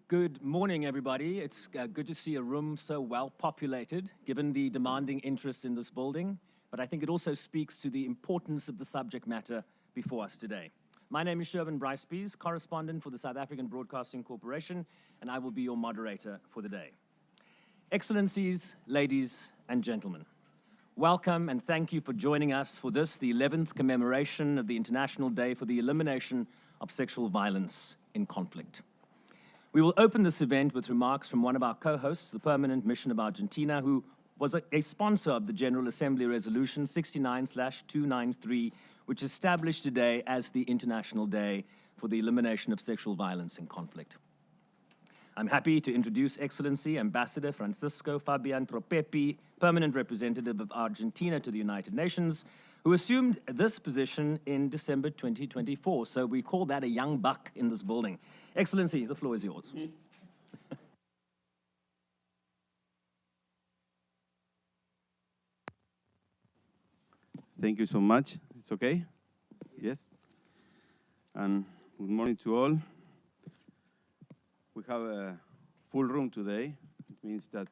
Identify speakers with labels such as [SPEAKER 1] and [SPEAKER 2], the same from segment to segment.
[SPEAKER 1] Good morning, everybody. It's good to see a room so well populated, given the demanding interest in this building. But I think it also speaks to the importance of the subject matter before us today. My name is Shervin Bryce-Pease, correspondent for the South African Broadcasting Corporation, and I will be your moderator for the day. Excellencies, ladies and gentlemen, welcome and thank you for joining us for this, the 11th commemoration of the International Day for the Elimination of Sexual Violence in Conflict. We will open this event with remarks from one of our co-hosts, the Permanent Mission of Argentina, who was a sponsor of the General Assembly Resolution 69/293, which established today as the International Day for the Elimination of Sexual Violence in Conflict. I'm happy to introduce Excellency Ambassador Francisco Fabian Tropepi, Permanent Representative of Argentina to the United Nations, who assumed this position in December 2024. So we call that a young buck in this building. Excellency, the floor is yours.
[SPEAKER 2] Thank you so much. It's okay? Yes. And good morning to all. We have a full room today. It means that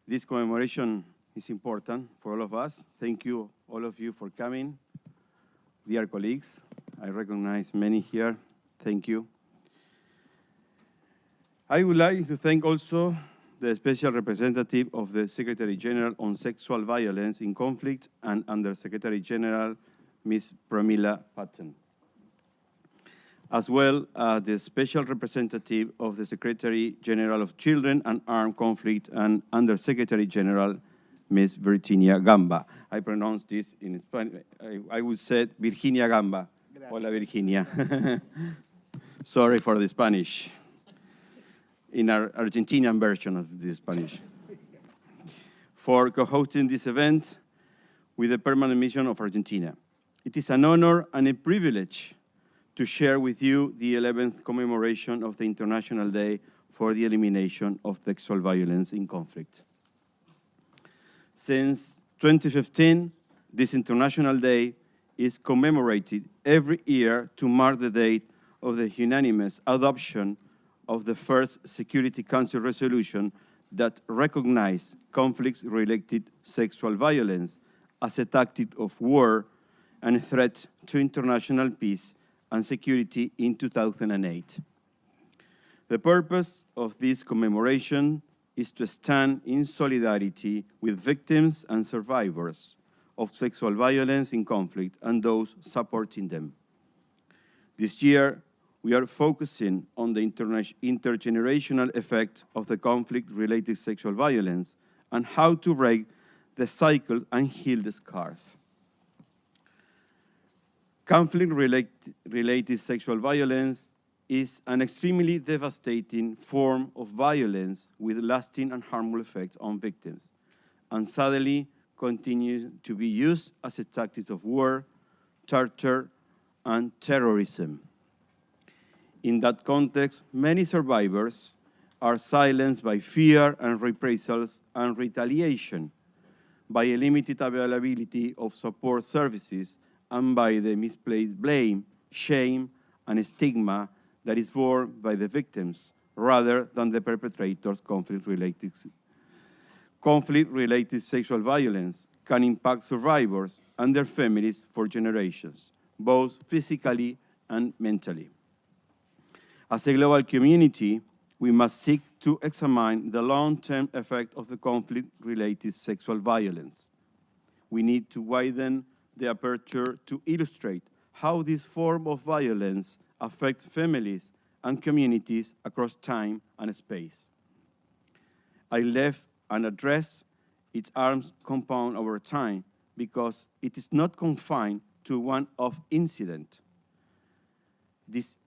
[SPEAKER 2] this commemoration is important for all of us. Thank you, all of you, for coming. Dear colleagues, I recognize many here. Thank you. I would like to thank also the Special Representative of the Secretary General on Sexual Violence in Conflict and Under Secretary General, Ms. Pramila Patten, as well as the Special Representative of the Secretary General of Children and Armed Conflict and Under Secretary General, Ms. Virginia Gamba. I pronounce this in Spanish. I would say Virginia Gamba. Gracias. Hola, Virginia. Sorry for the Spanish. In our Argentinian version of the Spanish, for co-hosting this event with the Permanent Mission of Argentina. It is an honor and a privilege to share with you the 11th commemoration of the International Day for the Elimination of Sexual Violence in Conflict. Since 2015, this International Day is commemorated every year to mark the date of the unanimous adoption of the first Security Council resolution that recognized conflicts-related sexual violence as a tactic of war and a threat to international peace and security in 2008. The purpose of this commemoration is to stand in solidarity with victims and survivors of sexual violence in conflict and those supporting them. This year, we are focusing on the intergenerational effect of the conflict-related sexual violence and how to break the cycle and heal the scars. Conflict-related sexual violence is an extremely devastating form of violence with lasting and harmful effects on victims, and sadly continues to be used as a tactic of war, torture, and terrorism. In that context, many survivors are silenced by fear and reprisals and retaliation, by a limited availability of support services, and by the misplaced blame, shame, and stigma that is borne by the victims, rather than the perpetrators' conflict-related sexual violence can impact survivors and their families for generations, both physically and mentally. As a global community, we must seek to examine the long-term effect of the conflict-related sexual violence. We need to widen the aperture to illustrate how this form of violence affects families and communities across time and space. I left unaddressed its arms compound over time because it is not confined to one-off incident.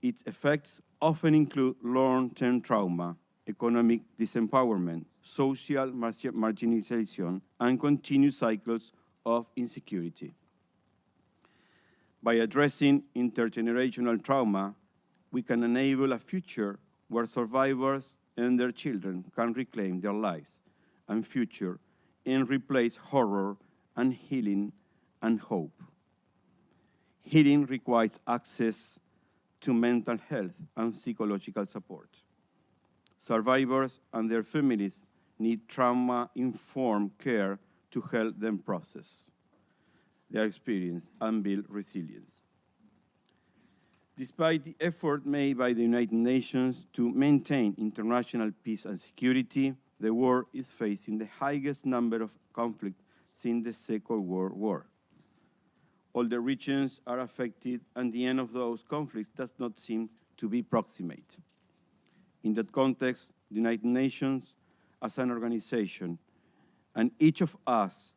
[SPEAKER 2] Its effects often include long-term trauma, economic disempowerment, social marginalization, and continued cycles of insecurity. By addressing intergenerational trauma, we can enable a future where survivors and their children can reclaim their lives and future and replace horror and healing and hope. Healing requires access to mental health and psychological support. Survivors and their families need trauma-informed care to help them process their experience and build resilience. Despite the effort made by the United Nations to maintain international peace and security, the world is facing the highest number of conflicts since the Second World War. All the regions are affected, and the end of those conflicts does not seem to be proximate. In that context, the United Nations, as an organization, and each of us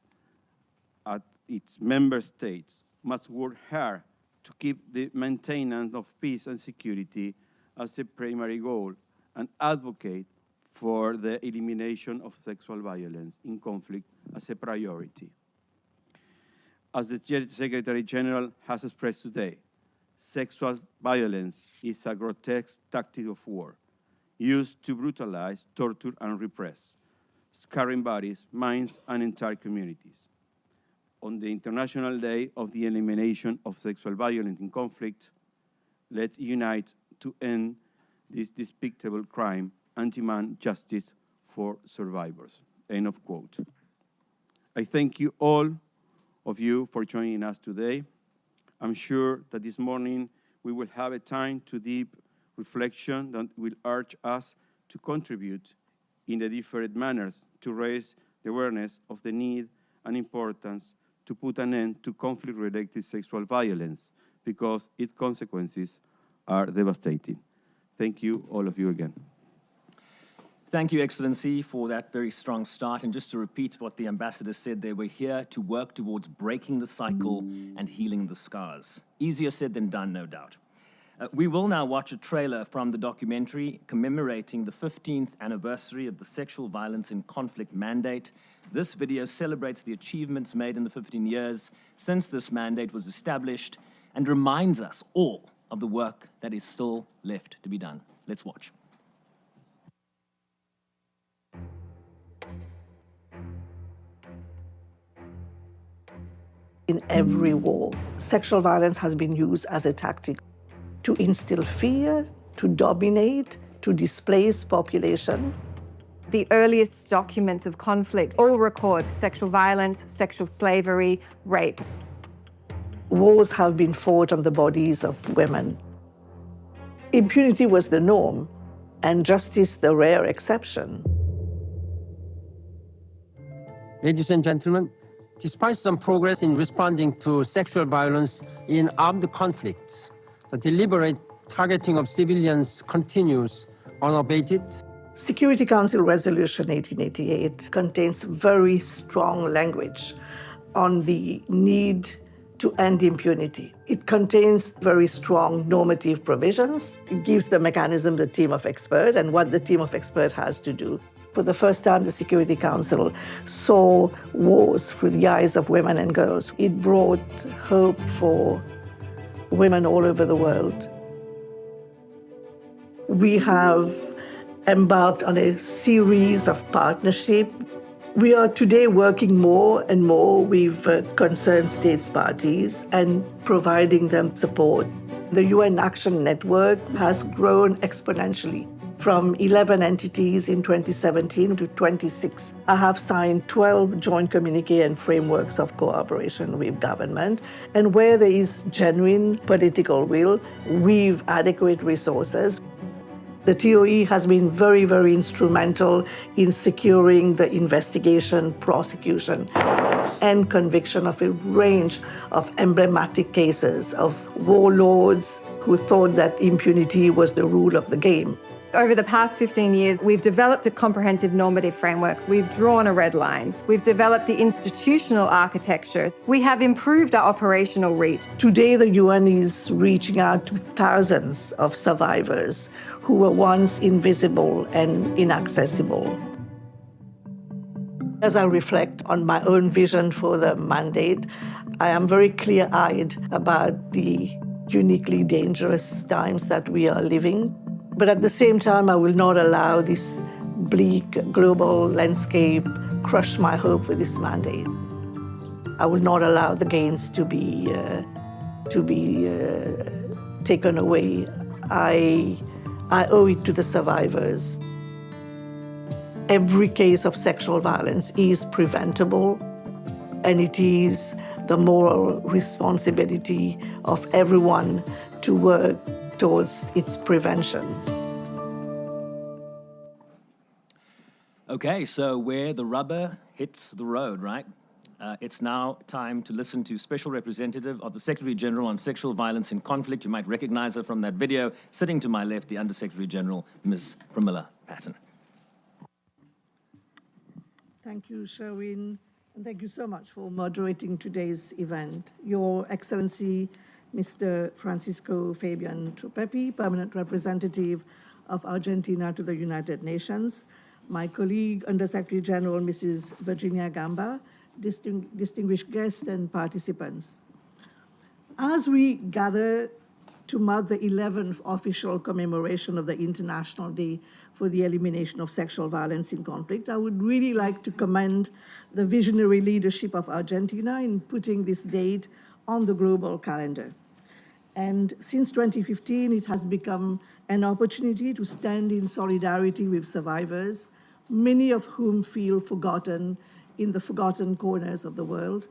[SPEAKER 2] at its member states must work hard to keep the maintenance of peace and security as a primary goal and advocate for the elimination of sexual violence in conflict as a priority. As the Secretary General has expressed today, sexual violence is a grotesque tactic of war used to brutalize, torture, and repress, scarring bodies, minds, and entire communities. on the International Day of the Elimination of Sexual Violence in Conflict, let's unite to end this despicable crime and demand justice for survivors. End of quote. I thank you all of you for joining us today. I'm sure that this morning we will have a time to deep reflection that will urge us to contribute in the different manners to raise the awareness of the need and importance to put an end to conflict-related sexual violence because its consequences are devastating. Thank you, all of you again.
[SPEAKER 1] Thank you, Excellency, for that very strong start. And just to repeat what the ambassador said, they were here to work towards breaking the cycle and healing the scars. Easier said than done, no doubt. We will now watch a trailer from the documentary commemorating the 15th anniversary of the Sexual Violence in Conflict mandate. This video celebrates the achievements made in the 15 years since this mandate was established and reminds us all of the work that is still left to be done. Let's watch.
[SPEAKER 3] In every war, sexual violence has been used as a tactic to instill fear, to dominate, to displace population.
[SPEAKER 4] The earliest documents of conflict all record sexual violence, sexual slavery, rape.
[SPEAKER 3] Wars have been fought on the bodies of women. Impunity was the norm, and justice the rare exception.
[SPEAKER 5] Ladies and gentlemen, despite some progress in responding to sexual violence in armed conflicts, the deliberate targeting of civilians continues unabated.
[SPEAKER 3] Security Council Resolution 1888 contains very strong language on the need to end impunity. It contains very strong normative provisions. It gives the mechanism, the team of experts, and what the team of experts has to do. For the first time, the Security Council saw wars through the eyes of women and girls. It brought hope for women all over the world. We have embarked on a series of partnerships. We are today working more and more with concerned states parties and providing them support. The UN Action Network has grown exponentially from 11 entities in 2017 to 26. I have signed 12 joint communique and frameworks of cooperation with government. And where there is genuine political will, with adequate resources, the TOE has been very, very instrumental in securing the investigation, prosecution, and conviction of a range of emblematic cases of warlords who thought that impunity was the rule of the game.
[SPEAKER 4] Over the past 15 years, we've developed a comprehensive normative framework. We've drawn a red line. We've developed the institutional architecture. We have improved our operational reach.
[SPEAKER 3] Today, the UN is reaching out to thousands of survivors who were once invisible and inaccessible. As I reflect on my own vision for the mandate, I am very clear-eyed about the uniquely dangerous times that we are living. But at the same time, I will not allow this bleak global landscape crush my hope for this mandate. I will not allow the gains to be taken away. I owe it to the survivors. Every case of sexual violence is preventable, and it is the moral responsibility of everyone to work towards its prevention.
[SPEAKER 1] Okay, so where the rubber hits the road, right? It's now time to listen to Special Representative of the Secretary General on Sexual Violence in Conflict. You might recognize her from that video. Sitting to my left, the Undersecretary General, Ms. Pramila Patten.
[SPEAKER 3] Thank you, Sherwin, and thank you so much for moderating today's event. Your Excellency, Mr. Francisco Fabian Tropepi, Permanent Representative of Argentina to the United Nations, my colleague, Undersecretary General Mrs. Virginia Gamba, distinguished guests and participants. As we gather to mark the 11th official commemoration of the International Day for the Elimination of Sexual Violence in Conflict, I would really like to commend the visionary leadership of Argentina in putting this date on the global calendar. And since 2015, it has become an opportunity to stand in solidarity with survivors, many of whom feel forgotten in the forgotten corners of the world.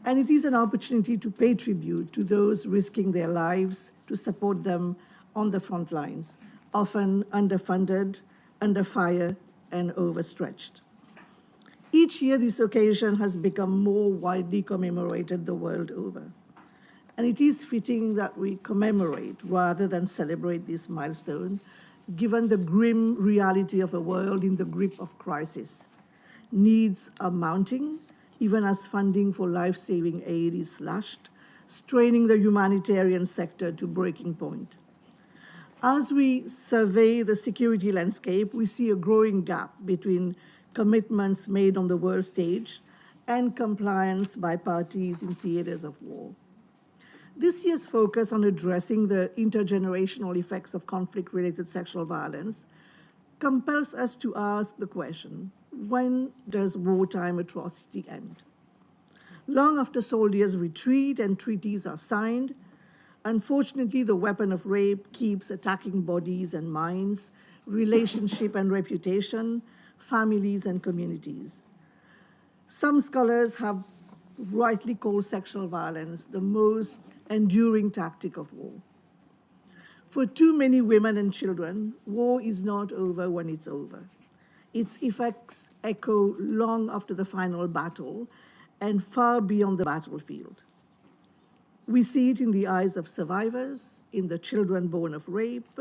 [SPEAKER 3] And it is an opportunity to pay tribute to those risking their lives to support them on the front lines, often underfunded, under fire, and overstretched. Each year, this occasion has become more widely commemorated the world over. And it is fitting that we commemorate rather than celebrate this milestone, given the grim reality of a world in the grip of crisis. Needs are mounting, even as funding for life-saving aid is slashed, straining the humanitarian sector to breaking point. As we survey the security landscape, we see a growing gap between commitments made on the world stage and compliance by parties in theaters of war. This year's focus on addressing the intergenerational effects of conflict-related sexual violence compels us to ask the question, when does wartime atrocity end? Long after soldiers retreat and treaties are signed, unfortunately, the weapon of rape keeps attacking bodies and minds, relationship and reputation, families and communities. Some scholars have rightly called sexual violence the most enduring tactic of war. For too many women and children, war is not over when it's over. Its effects echo long after the final battle and far beyond the battlefield. We see it in the eyes of survivors, in the children born of rape,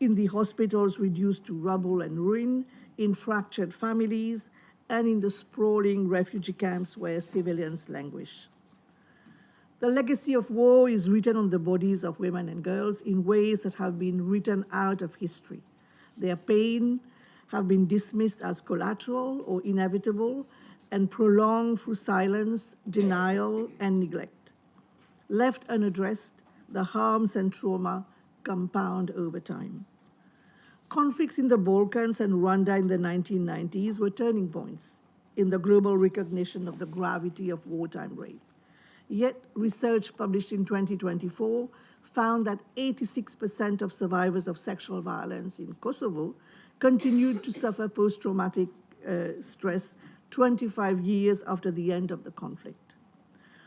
[SPEAKER 3] in the hospitals reduced to rubble and ruin, in fractured families, and in the sprawling refugee camps where civilians languish. The legacy of war is written on the bodies of women and girls in ways that have been written out of history. Their pain have been dismissed as collateral or inevitable and prolonged through silence, denial, and neglect. Left unaddressed, the harms and trauma compound over time. Conflicts in the Balkans and Rwanda in the 1990s were turning points in the global recognition of the gravity of wartime rape. Yet, research published in 2024 found that 86% of survivors of sexual violence in Kosovo continued to suffer post-traumatic stress 25 years after the end of the conflict.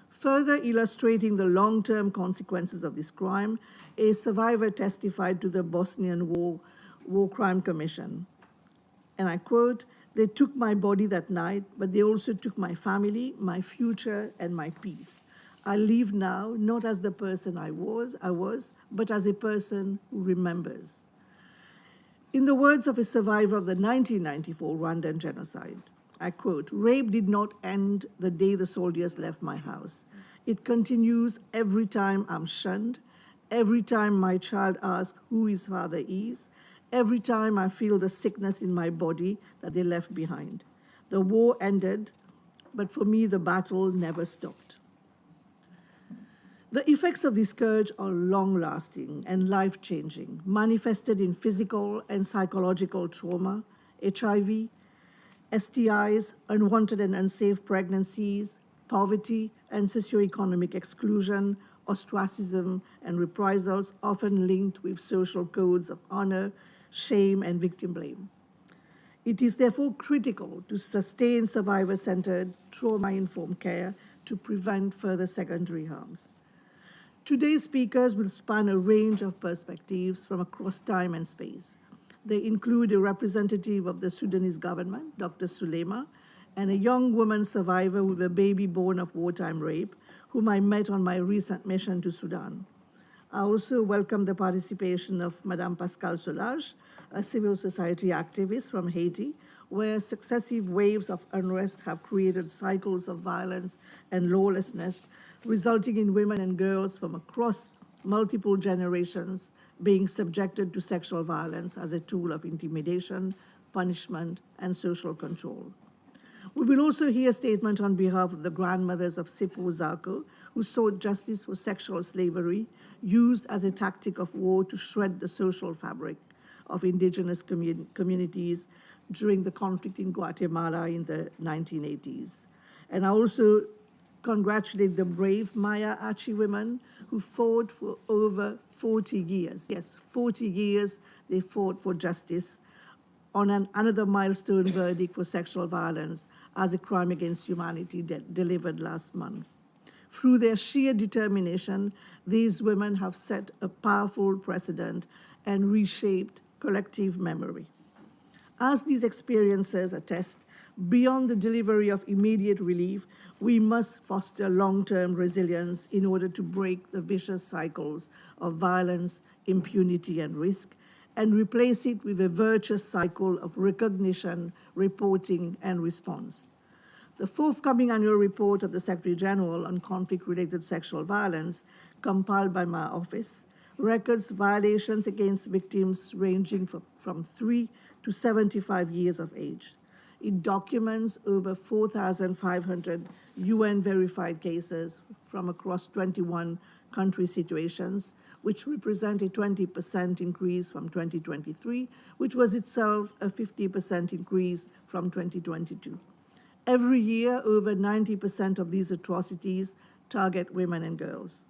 [SPEAKER 3] Further illustrating the long-term consequences of this crime, a survivor testified to the Bosnian War Crime Commission. And I quote, "They took my body that night, but they also took my family, my future, and my peace. I live now not as the person I was, but as a person who remembers." In the words of a survivor of the 1994 Rwandan genocide, I quote, "Rape did not end the day the soldiers left my house. It continues every time I'm shunned, every time my child asks who his father is, every time I feel the sickness in my body that they left behind. The war ended, but for me, the battle never stopped." The effects of this scourge are long-lasting and life-changing, manifested in physical and psychological trauma, HIV, STIs, unwanted and unsafe pregnancies, poverty and socioeconomic exclusion, ostracism, and reprisals, often linked with social codes of honor, shame, and victim blame. It is therefore critical to sustain survivor-centered, trauma-informed care to prevent further secondary harms. Today's speakers will span a range of perspectives from across time and space. They include a representative of the Sudanese government, Dr. Sulema, and a young woman survivor with a baby born of wartime rape, whom I met on my recent mission to Sudan. I also welcome the participation of Madame Pascale Solage, a civil society activist from Haiti, where successive waves of unrest have created cycles of violence and lawlessness, resulting in women and girls from across multiple generations being subjected to sexual violence as a tool of intimidation, punishment, and social control. We will also hear a statement on behalf of the grandmothers of Sipho Zako, who sought justice for sexual slavery, used as a tactic of war to shred the social fabric of indigenous communities during the conflict in Guatemala in the 1980s. And I also congratulate the brave Maya Achi women who fought for over 40 years. Yes, 40 years they fought for justice on another milestone verdict for sexual violence as a crime against humanity delivered last month. Through their sheer determination, these women have set a powerful precedent and reshaped collective memory. As these experiences attest, beyond the delivery of immediate relief, we must foster long-term resilience in order to break the vicious cycles of violence, impunity, and risk, and replace it with a virtuous cycle of recognition, reporting, and response. The forthcoming annual report of the Secretary General on conflict-related sexual violence, compiled by my office, records violations against victims ranging from 3 to 75 years of age. It documents over 4,500 UN-verified cases from across 21 country situations, which represent a 20% increase from 2023, which was itself a 50% increase from 2022. Every year, over 90% of these atrocities target women and girls.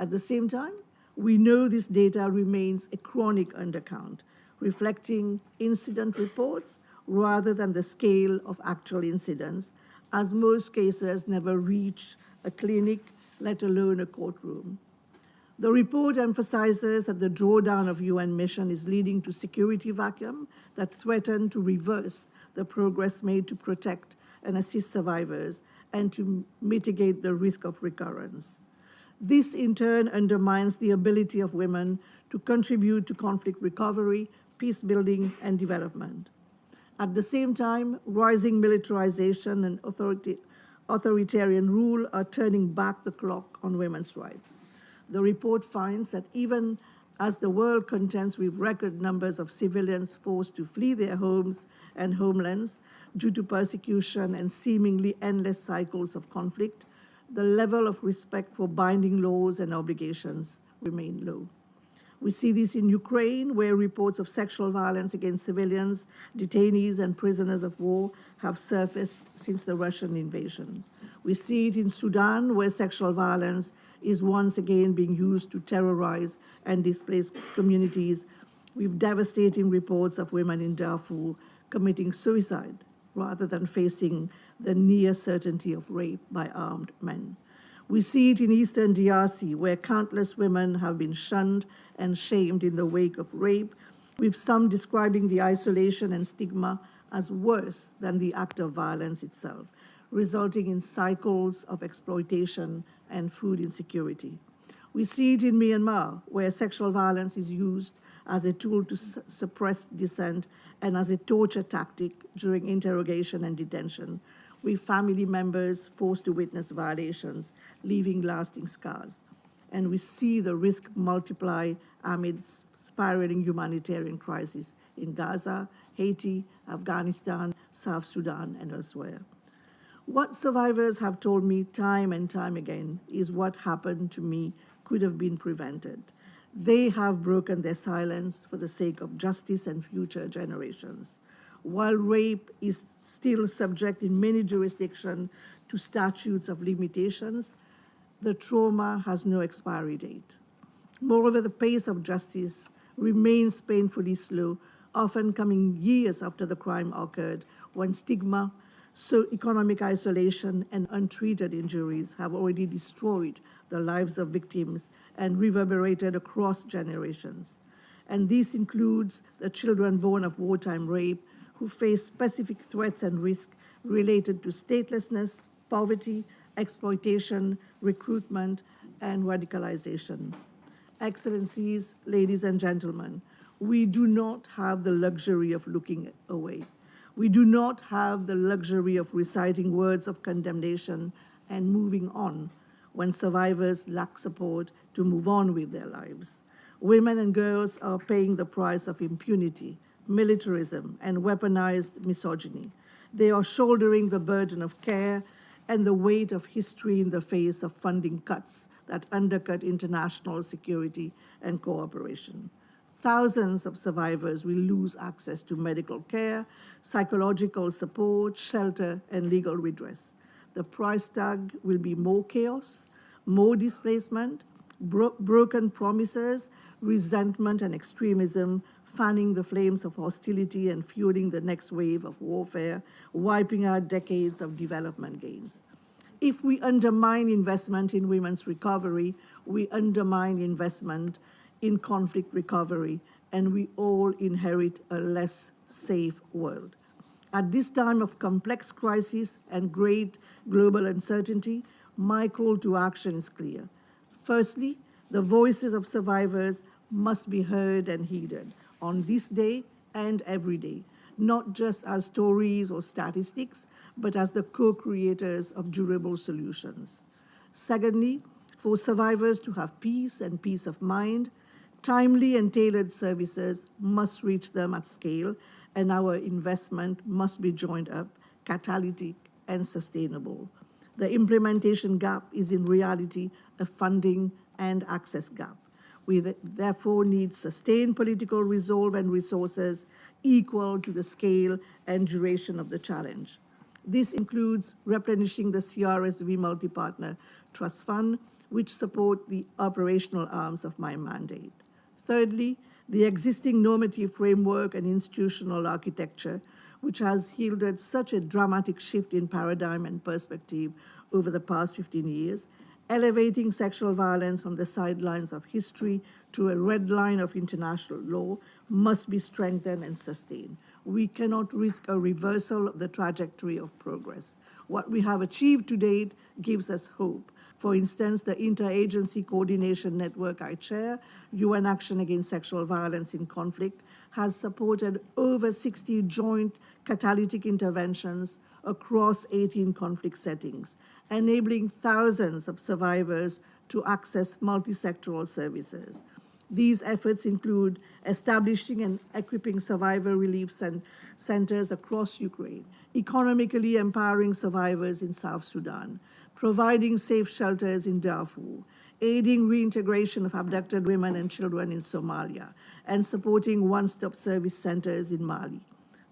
[SPEAKER 3] At the same time, we know this data remains a chronic undercount, reflecting incident reports rather than the scale of actual incidents, as most cases never reach a clinic, let alone a courtroom. The report emphasizes that the drawdown of UN mission is leading to security vacuum that threaten to reverse the progress made to protect and assist survivors and to mitigate the risk of recurrence. This, in turn, undermines the ability of women to contribute to conflict recovery, peace building, and development. At the same time, rising militarization and authoritarian rule are turning back the clock on women's rights. The report finds that even as the world contends with record numbers of civilians forced to flee their homes and homelands due to persecution and seemingly endless cycles of conflict, the level of respect for binding laws and obligations remain low. We see this in Ukraine, where reports of sexual violence against civilians, detainees, and prisoners of war have surfaced since the Russian invasion. We see it in Sudan, where sexual violence is once again being used to terrorize and displace communities, with devastating reports of women in Darfur committing suicide rather than facing the near certainty of rape by armed men. We see it in Eastern DRC, where countless women have been shunned and shamed in the wake of rape, with some describing the isolation and stigma as worse than the act of violence itself, resulting in cycles of exploitation and food insecurity. We see it in Myanmar, where sexual violence is used as a tool to suppress dissent and as a torture tactic during interrogation and detention, with family members forced to witness violations, leaving lasting scars. And we see the risk multiply amid spiraling humanitarian crises in Gaza, Haiti, Afghanistan, South Sudan, and elsewhere. What survivors have told me time and time again is what happened to me could have been prevented. They have broken their silence for the sake of justice and future generations. While rape is still subject in many jurisdictions to statutes of limitations, the trauma has no expiry date. Moreover, the pace of justice remains painfully slow, often coming years after the crime occurred, when stigma, so economic isolation, and untreated injuries have already destroyed the lives of victims and reverberated across generations. And this includes the children born of wartime rape, who face specific threats and risks related to statelessness, poverty, exploitation, recruitment, and radicalization. Excellencies, ladies and gentlemen, we do not have the luxury of looking away. We do not have the luxury of reciting words of condemnation and moving on when survivors lack support to move on with their lives. Women and girls are paying the price of impunity, militarism, and weaponized misogyny. They are shouldering the burden of care and the weight of history in the face of funding cuts that undercut international security and cooperation. Thousands of survivors will lose access to medical care, psychological support, shelter, and legal redress. The price tag will be more chaos, more displacement, broken promises, resentment, and extremism, fanning the flames of hostility and fueling the next wave of warfare, wiping out decades of development gains. If we undermine investment in women's recovery, we undermine investment in conflict recovery, and we all inherit a less safe world. At this time of complex crisis and great global uncertainty, my call to action is clear. Firstly, the voices of survivors must be heard and heeded on this day and every day, not just as stories or statistics, but as the co-creators of durable solutions. Secondly, for survivors to have peace and peace of mind, timely and tailored services must reach them at scale, and our investment must be joined up, catalytic, and sustainable. The implementation gap is in reality a funding and access gap. We therefore need sustained political resolve and resources equal to the scale and duration of the challenge. This includes replenishing the CRSV Multi-Partner Trust Fund, which support the operational arms of my mandate. Thirdly, the existing normative framework and institutional architecture, which has yielded such a dramatic shift in paradigm and perspective over the past 15 years, elevating sexual violence from the sidelines of history to a red line of international law, must be strengthened and sustained. We cannot risk a reversal of the trajectory of progress. What we have achieved to date gives us hope. For instance, the Interagency Coordination Network I chair, UN Action Against Sexual Violence in Conflict, has supported over 60 joint catalytic interventions across 18 conflict settings, enabling thousands of survivors to access multi-sectoral services. These efforts include establishing and equipping survivor relief centers across Ukraine, economically empowering survivors in South Sudan, providing safe shelters in Darfur, aiding reintegration of abducted women and children in Somalia, and supporting one-stop service centers in Mali.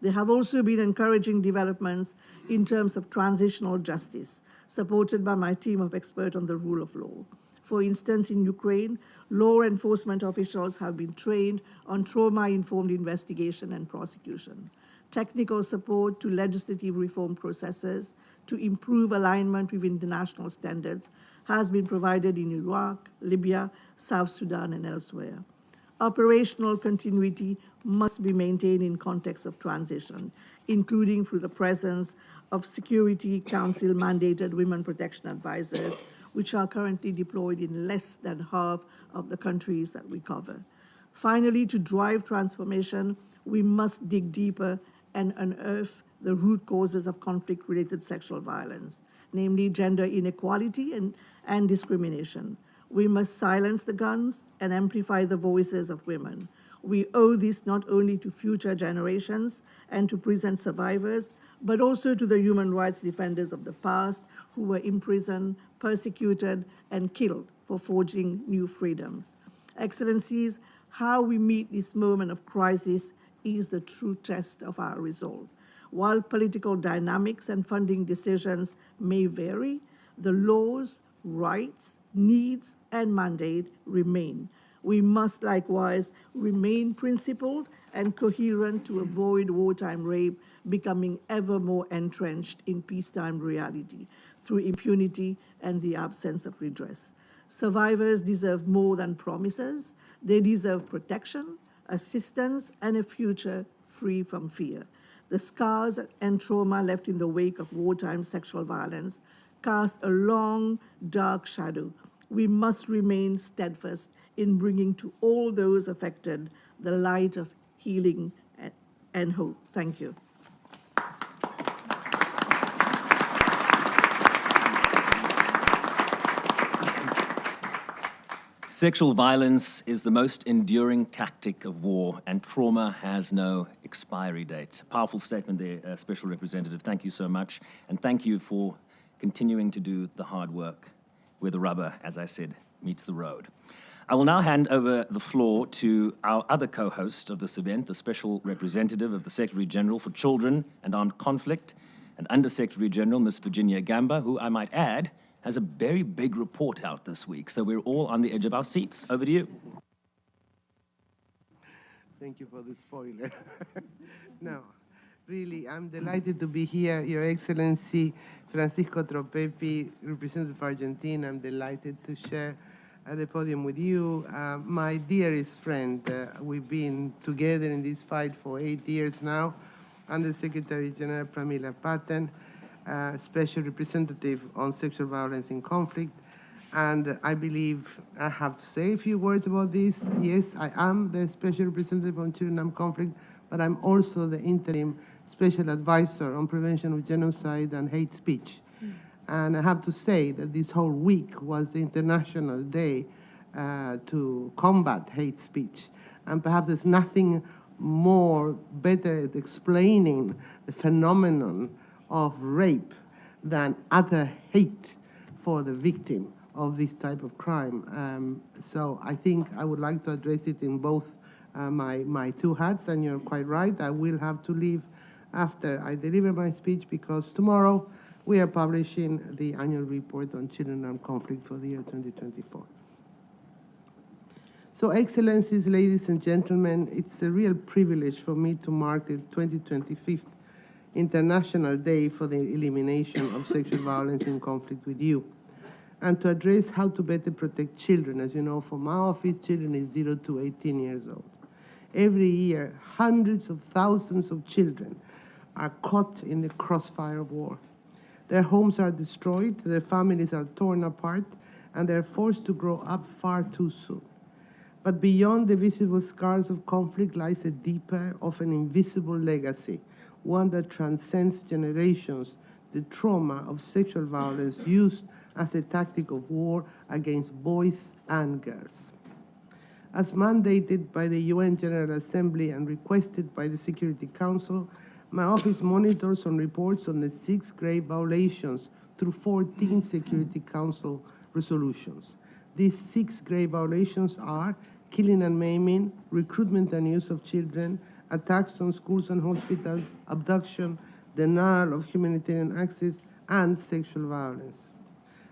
[SPEAKER 3] There have also been encouraging developments in terms of transitional justice, supported by my team of experts on the rule of law. For instance, in Ukraine, law enforcement officials have been trained on trauma-informed investigation and prosecution. Technical support to legislative reform processes to improve alignment with international standards has been provided in Iraq, Libya, South Sudan, and elsewhere. Operational continuity must be maintained in context of transition, including through the presence of Security Council mandated women protection advisors, which are currently deployed in less than half of the countries that we cover. Finally, to drive transformation, we must dig deeper and unearth the root causes of conflict-related sexual violence, namely gender inequality and discrimination. We must silence the guns and amplify the voices of women. We owe this not only to future generations and to present survivors, but also to the human rights defenders of the past who were imprisoned, persecuted, and killed for forging new freedoms. Excellencies, how we meet this moment of crisis is the true test of our resolve. While political dynamics and funding decisions may vary, the laws, rights, needs, and mandate remain. We must likewise remain principled and coherent to avoid wartime rape becoming ever more entrenched in peacetime reality through impunity and the absence of redress. Survivors deserve more than promises. They deserve protection, assistance, and a future free from fear. The scars and trauma left in the wake of wartime sexual violence cast a long, dark shadow. We must remain steadfast in bringing to all those affected the light of healing and hope. Thank you.
[SPEAKER 1] Sexual violence is the most enduring tactic of war, and trauma has no expiry date. Powerful statement there, Special Representative. Thank you so much. And thank you for continuing to do the hard work where the rubber, as I said, meets the road. I will now hand over the floor to our other co-host of this event, the Special Representative of the Secretary General for Children and Armed Conflict, and Under Secretary General, Ms. Virginia Gamba, who I might add, has a very big report out this week. So we're all on the edge of our seats. Over to you.
[SPEAKER 6] Thank you for the spoiler. No, really, I'm delighted to be here. Your Excellency, Francisco Tropepi, representative of Argentina, I'm delighted to share the podium with you. My dearest friend, we've been together in this fight for 8 years now, Under Secretary General Pramila Patten, Special Representative on Sexual Violence in Conflict. And I believe I have to say a few words about this. Yes, I am the Special Representative on Children and Conflict, but I'm also the interim Special Advisor on Prevention of Genocide and Hate Speech. And I have to say that this whole week was the International Day to combat hate speech. And perhaps there's nothing more better at explaining the phenomenon of rape than utter hate for the victim of this type of crime. So I think I would like to address it in both my two hats, and you're quite right, I will have to leave after I deliver my speech because tomorrow we are publishing the annual report on children and conflict for the year 2024. So, Excellencies, ladies and gentlemen, it's a real privilege for me to mark the 2025 International Day for the Elimination of Sexual Violence in Conflict with you, and to address how to better protect children. As you know, from our office, children is 0 to 18 years old. Every year, hundreds of thousands of children are caught in the crossfire of war. Their homes are destroyed, their families are torn apart, and they're forced to grow up far too soon. But beyond the visible scars of conflict lies a deeper, often invisible legacy, one that transcends generations, the trauma of sexual violence used as a tactic of war against boys and girls. As mandated by the UN General Assembly and requested by the Security Council, my office monitors and reports on the 6 grave violations through 14 Security Council resolutions. These 6 grave violations are killing and maiming, recruitment and use of children, attacks on schools and hospitals, abduction, denial of humanitarian access, and sexual violence.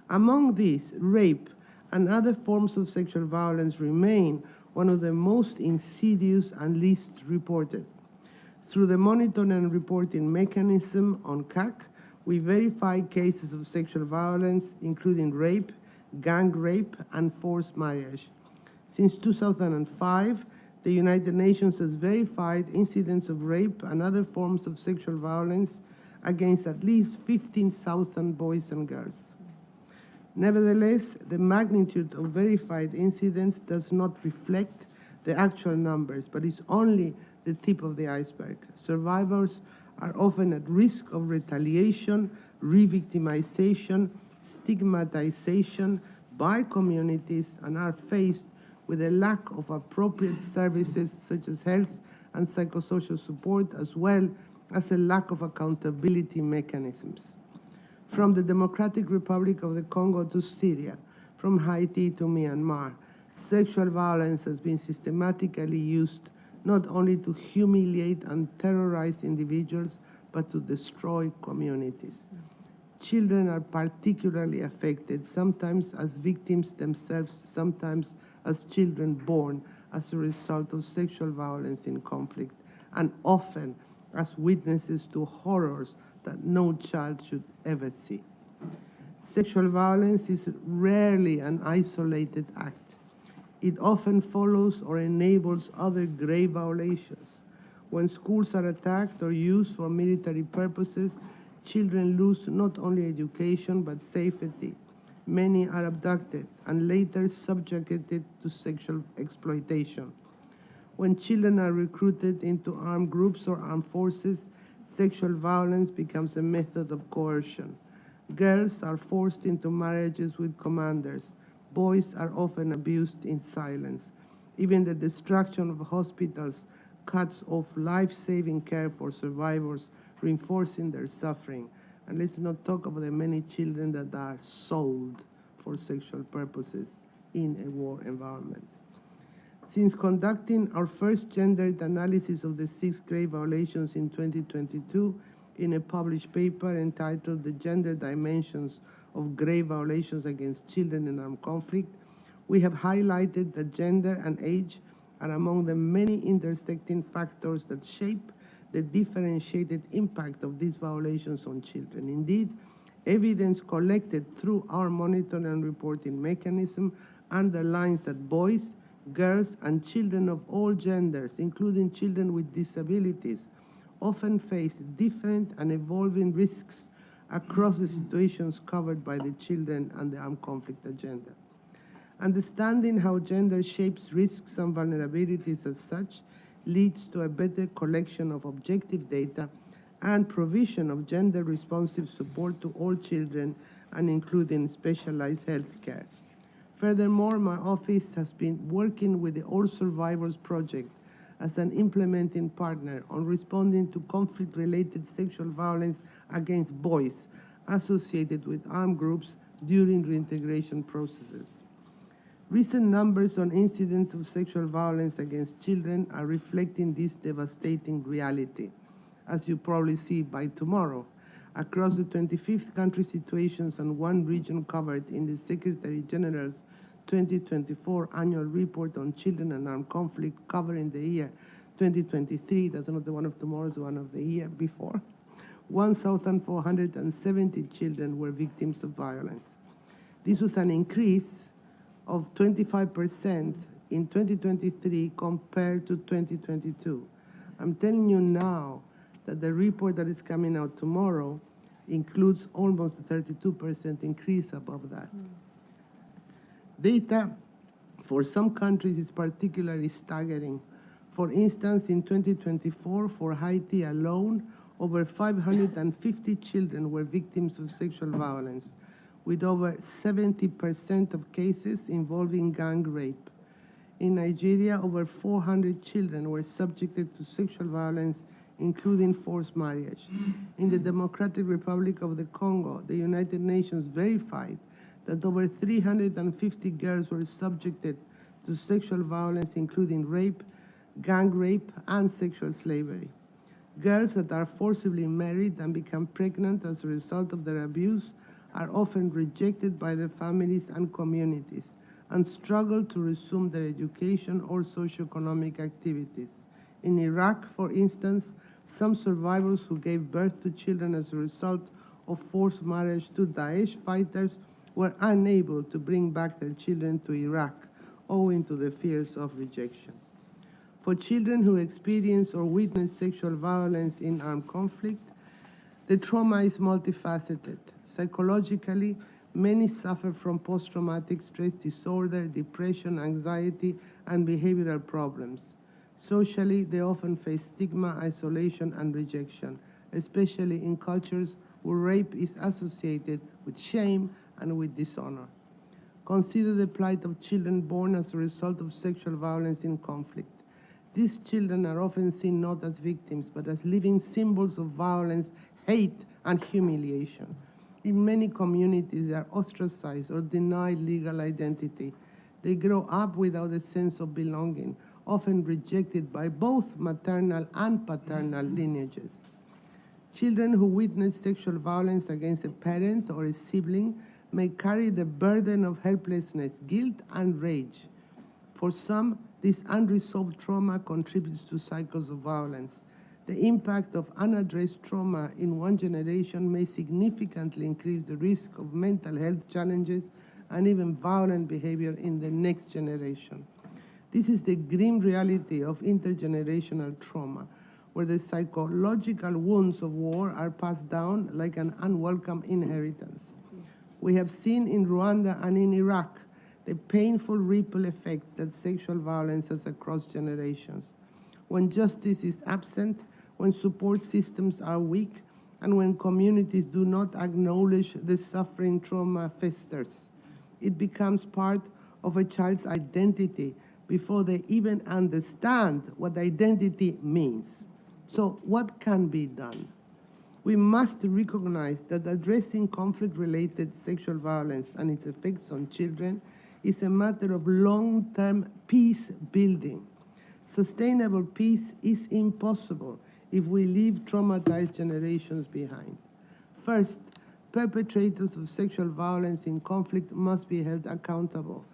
[SPEAKER 6] Among these, rape and other forms of sexual violence remain one of the most insidious and least reported. Through the monitoring and reporting mechanism on CAC, we verify cases of sexual violence, including rape, gang rape, and forced marriage. Since 2005, the United Nations has verified incidents of rape and other forms of sexual violence against at least 15,000 boys and girls. Nevertheless, the magnitude of verified incidents does not reflect the actual numbers, but is only the tip of the iceberg. Survivors are often at risk of retaliation, re-victimization, stigmatization by communities, and are faced with a lack of appropriate services such as health and psychosocial support, as well as a lack of accountability mechanisms. From the Democratic Republic of the Congo to Syria, from Haiti to Myanmar, sexual violence has been systematically used not only to humiliate and terrorize individuals, but to destroy communities. Children are particularly affected, sometimes as victims themselves, sometimes as children born as a result of sexual violence in conflict, and often as witnesses to horrors that no child should ever see. Sexual violence is rarely an isolated act. It often follows or enables other grave violations. When schools are attacked or used for military purposes, children lose not only education but safety. Many are abducted and later subjected to sexual exploitation. When children are recruited into armed groups or armed forces, sexual violence becomes a method of coercion. Girls are forced into marriages with commanders. Boys are often abused in silence. Even the destruction of hospitals cuts off life-saving care for survivors, reinforcing their suffering. And let's not talk about the many children that are sold for sexual purposes in a war environment. Since conducting our first gendered analysis of the 6 grave violations in 2022 in a published paper entitled The Gender Dimensions of Grave Violations Against Children in Armed Conflict, we have highlighted that gender and age are among the many intersecting factors that shape the differentiated impact of these violations on children. Indeed, evidence collected through our monitoring and reporting mechanism underlines that boys, girls, and children of all genders, including children with disabilities, often face different and evolving risks across the situations covered by the children and the armed conflict agenda. Understanding how gender shapes risks and vulnerabilities as such leads to a better collection of objective data and provision of gender-responsive support to all children and including specialized health care. Furthermore, my office has been working with the All Survivors Project as an implementing partner on responding to conflict-related sexual violence against boys associated with armed groups during reintegration processes. Recent numbers on incidents of sexual violence against children are reflecting this devastating reality, as you probably see by tomorrow. Across the 25th country situations and 1 region covered in the Secretary General's 2024 annual report on children and armed conflict covering the year 2023, that's not the one of tomorrow, it's the one of the year before, 1,470 children were victims of violence. This was an increase of 25% in 2023 compared to 2022. I'm telling you now that the report that is coming out tomorrow includes almost a 32% increase above that. Data for some countries is particularly staggering. For instance, in 2024, for Haiti alone, over 550 children were victims of sexual violence, with over 70% of cases involving gang rape. In Nigeria, over 400 children were subjected to sexual violence, including forced marriage. In the Democratic Republic of the Congo, the United Nations verified that over 350 girls were subjected to sexual violence, including rape, gang rape, and sexual slavery. Girls that are forcibly married and become pregnant as a result of their abuse are often rejected by their families and communities and struggle to resume their education or socioeconomic activities. In Iraq, for instance, some survivors who gave birth to children as a result of forced marriage to Daesh fighters were unable to bring back their children to Iraq owing to the fears of rejection. For children who experience or witness sexual violence in armed conflict, the trauma is multifaceted. Psychologically, many suffer from post-traumatic stress disorder, depression, anxiety, and behavioral problems. Socially, they often face stigma, isolation, and rejection, especially in cultures where rape is associated with shame and with dishonor. Consider the plight of children born as a result of sexual violence in conflict. These children are often seen not as victims, but as living symbols of violence, hate, and humiliation. In many communities, they are ostracized or denied legal identity. They grow up without a sense of belonging, often rejected by both maternal and paternal lineages. Children who witness sexual violence against a parent or a sibling may carry the burden of helplessness, guilt, and rage. For some, this unresolved trauma contributes to cycles of violence. The impact of unaddressed trauma in one generation may significantly increase the risk of mental health challenges and even violent behavior in the next generation. This is the grim reality of intergenerational trauma, where the psychological wounds of war are passed down like an unwelcome inheritance. We have seen in Rwanda and in Iraq the painful ripple effects that sexual violence has across generations. When justice is absent, when support systems are weak, and when communities do not acknowledge the suffering trauma festers, it becomes part of a child's identity before they even understand what identity means. So what can be done? We must recognize that addressing conflict-related sexual violence and its effects on children is a matter of long-term peace building. Sustainable peace is impossible if we leave traumatized generations behind. First, perpetrators of sexual violence in conflict must be held accountable.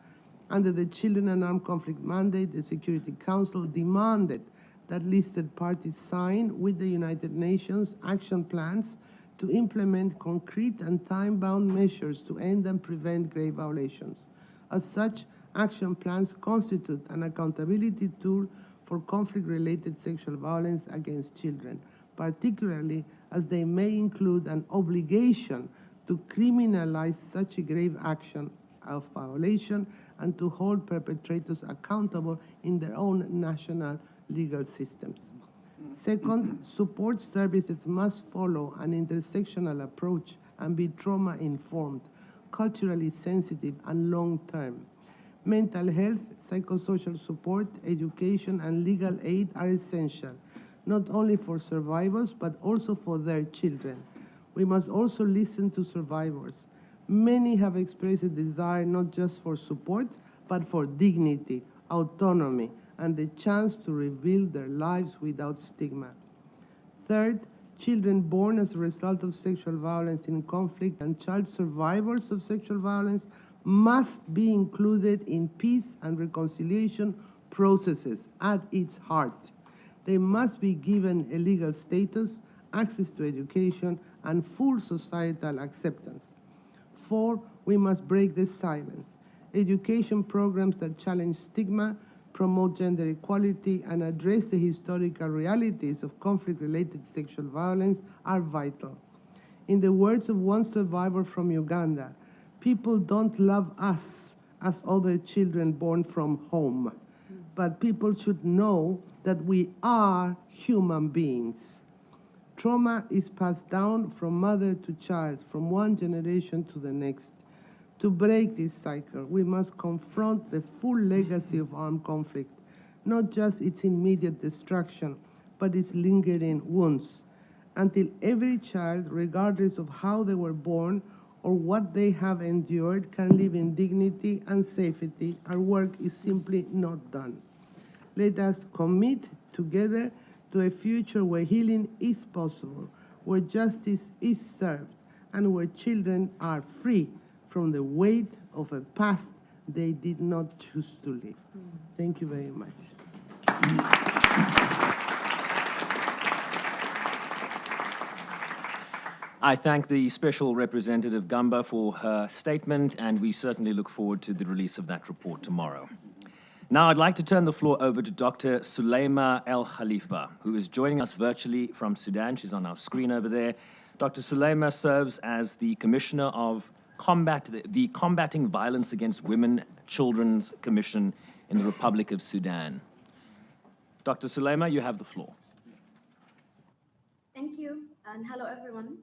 [SPEAKER 6] Under the Children and Armed Conflict Mandate, the Security Council demanded that listed parties sign with the United Nations action plans to implement concrete and time-bound measures to end and prevent grave violations. As such, action plans constitute an accountability tool for conflict-related sexual violence against children, particularly as they may include an obligation to criminalize such a grave action of violation and to hold perpetrators accountable in their own national legal systems. Second, support services must follow an intersectional approach and be trauma-informed, culturally sensitive, and long-term. Mental health, psychosocial support, education, and legal aid are essential, not only for survivors, but also for their children. We must also listen to survivors. Many have expressed a desire not just for support, but for dignity, autonomy, and the chance to rebuild their lives without stigma. Third, children born as a result of sexual violence in conflict and child survivors of sexual violence must be included in peace and reconciliation processes at its heart. They must be given a legal status, access to education, and full societal acceptance. Four, we must break the silence. Education programs that challenge stigma, promote gender equality, and address the historical realities of conflict-related sexual violence are vital. In the words of one survivor from Uganda, people don't love us as other children born from home, but people should know that we are human beings. Trauma is passed down from mother to child, from one generation to the next. To break this cycle, we must confront the full legacy of armed conflict, not just its immediate destruction, but its lingering wounds. Until every child, regardless of how they were born or what they have endured, can live in dignity and safety, our work is simply not done. Let us commit together to a future where healing is possible, where justice is served, and where children are free from the weight of a past they did not choose to live. Thank you very much.
[SPEAKER 1] I thank the Special Representative Gamba for her statement, and we certainly look forward to the release of that report tomorrow. Now I'd like to turn the floor over to Dr. Suleima El Khalifa, who is joining us virtually from Sudan. She's on our screen over there. Dr. Suleima serves as the Commissioner of the Combating Violence Against Women Children's Commission in the Republic of Sudan. Dr. Suleima, you have the floor.
[SPEAKER 7] Thank you, and hello everyone.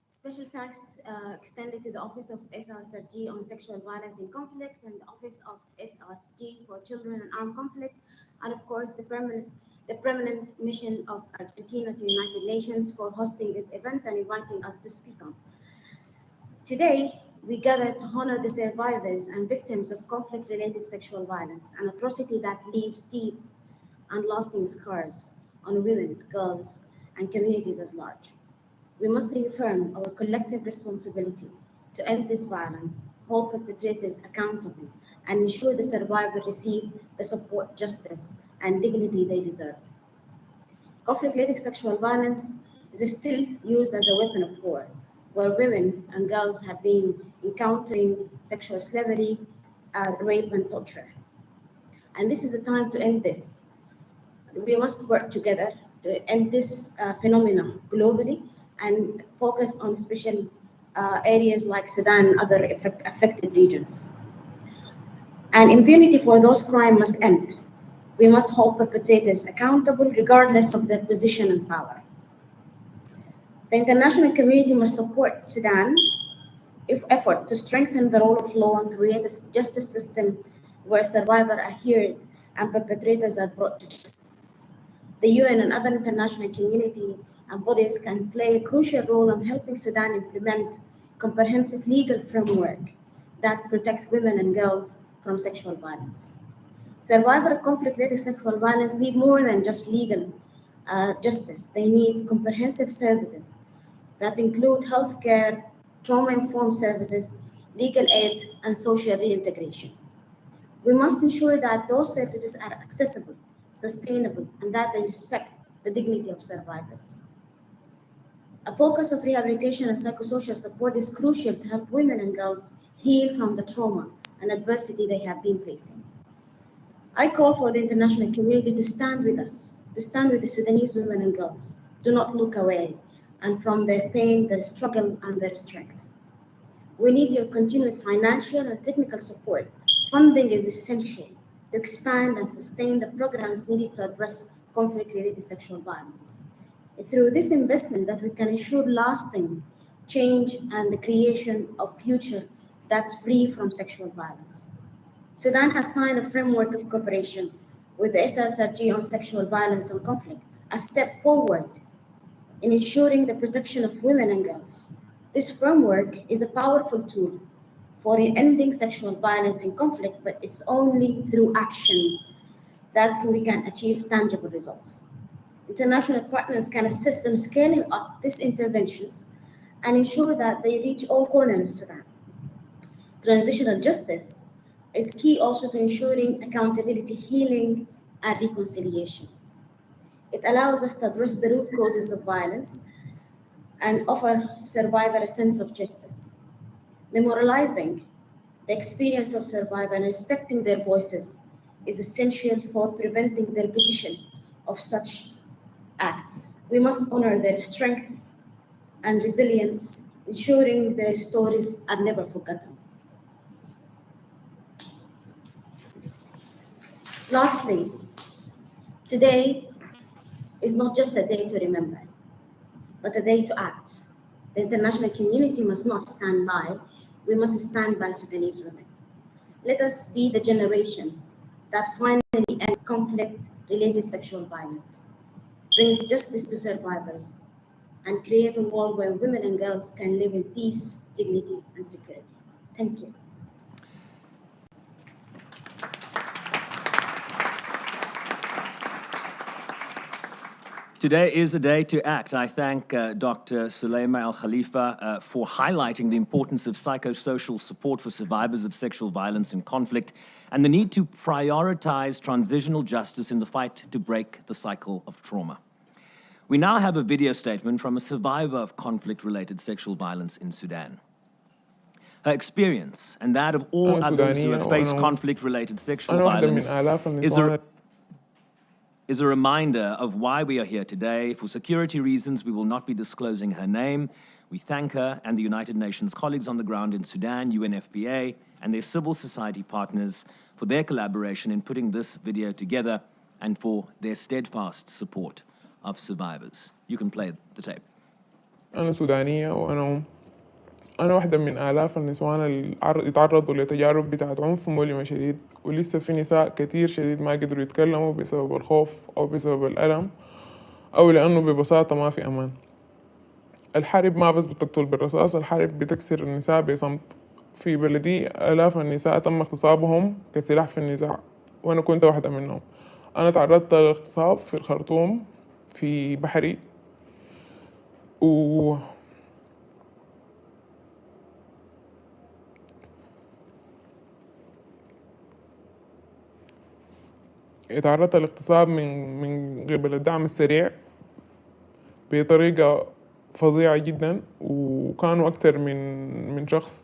[SPEAKER 7] Special thanks extended to the Office of SRSG on Sexual Violence in Conflict and the Office of SRSG for Children in Armed Conflict, and of course the permanent mission of Argentina to the United Nations for hosting this event and inviting us to speak on. Today, we gather to honor the survivors and victims of conflict-related sexual violence, an atrocity that leaves deep and lasting scars on women, girls, and communities at large. We must reaffirm our collective responsibility to end this violence, hold perpetrators accountable, and ensure the survivors receive the support, justice, and dignity they deserve. Conflict-related sexual violence is still used as a weapon of war, where women and girls have been encountering sexual slavery, rape, and torture. And this is the time to end this. We must work together to end this phenomenon globally and focus on special areas like Sudan and other affected regions. And impunity for those crimes must end. We must hold perpetrators accountable regardless of their position and power. The international community must support Sudan's effort to strengthen the rule of law and create a justice system where survivors are heard and perpetrators are brought to justice. The UN and other international community and bodies can play a crucial role in helping Sudan implement comprehensive legal framework that protect women and girls from sexual violence. Survivors of conflict-related sexual violence need more than just legal justice. They need comprehensive services that include healthcare, trauma-informed services, legal aid, and social reintegration. We must ensure that those services are accessible, sustainable, and that they respect the dignity of survivors. A focus of rehabilitation and psychosocial support is crucial to help women and girls heal from the trauma and adversity they have been facing. I call for the international community to stand with us, to stand with the Sudanese women and girls. Do not look away and from their pain, their struggle, and their strength. We need your continued financial and technical support. Funding is essential to expand and sustain the programs needed to address conflict-related sexual violence. It's through this investment that we can ensure lasting change and the creation of a future that's free from sexual violence. Sudan has signed a framework of cooperation with the SRSG on sexual violence and conflict, a step forward in ensuring the protection of women and girls. This framework is a powerful tool for ending sexual violence in conflict, but it's only through action that we can achieve tangible results. International partners can assist in scaling up these interventions and ensure that they reach all corners of Sudan. Transitional justice is key also to ensuring accountability, healing, and reconciliation. It allows us to address the root causes of violence and offer survivors a sense of justice. Memorializing the experience of survivors and respecting their voices is essential for preventing the repetition of such acts. We must honor their strength and resilience, ensuring their stories are never forgotten. Lastly, today is not just a day to remember, but a day to act. The international community must not stand by. We must stand by Sudanese women. Let us be the generations that finally end conflict-related sexual violence, brings justice to survivors, and create a world where women and girls can live in peace, dignity, and security. Thank you.
[SPEAKER 1] Today is a day to act. I thank Dr. Suleima Al Khalifa for highlighting the importance of psychosocial support for survivors of sexual violence and conflict and the need to prioritize transitional justice in the fight to break the cycle of trauma. We now have a video statement from a survivor of conflict-related sexual violence in Sudan. Her experience and that of all others who have faced conflict-related sexual violence is a reminder of why we are here today. For security reasons, we will not be disclosing her name. We thank her and the United Nations colleagues on the ground in Sudan, UNFPA, and their civil society partners for their collaboration in putting this video together and for their steadfast support of survivors. You can play the tape.
[SPEAKER 8] أنا سودانية وأنا واحدة من آلاف النسوان اللي يتعرضوا لتجارب بتاعت عنف مؤلمة شديد، ولسه في نساء كتير شديد ما قدروا يتكلموا بسبب الخوف أو بسبب الألم أو لأنه ببساطة ما في أمان. الحرب ما بس بتقتل بالرصاص، الحرب بتكسر النساء بصمت. في بلدي آلاف النساء تم اغتصابهم كسلاح في النزاع، وأنا كنت واحدة منهم. أنا تعرضت للاغتصاب في الخرطوم في بحري تعرضت للاغتصاب من قبل الدعم السريع بطريقة فظيعة جدا، وكانوا أكتر من شخص.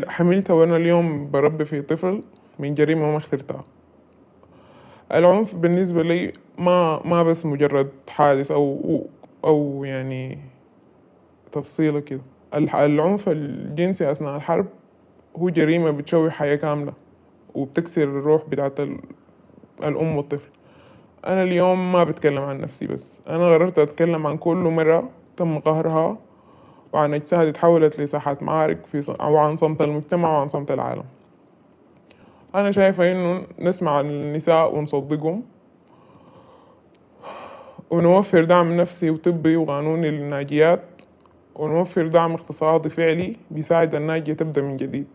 [SPEAKER 8] حملت وأنا اليوم بربي في طفل من جريمة ما اخترتها. العنف بالنسبة لي ما بس مجرد حادث أو يعني تفصيلة كده. العنف الجنسي أثناء الحرب هو جريمة بتشوه حياة كاملة وبتكسر الروح بتاعت الأم والطفل. أنا اليوم ما بتكلم عن نفسي بس، أنا قررت أتكلم عن كل مرة تم قهرها وعن أجساد تحولت لساحات معارك أو عن صمت المجتمع وعن صمت العالم. أنا شايفة إنه نسمع النساء ونصدقهم ونوفر دعم نفسي وطبي وقانوني للناجيات ونوفر دعم اقتصادي فعلي بيساعد الناجية تبدأ من جديد،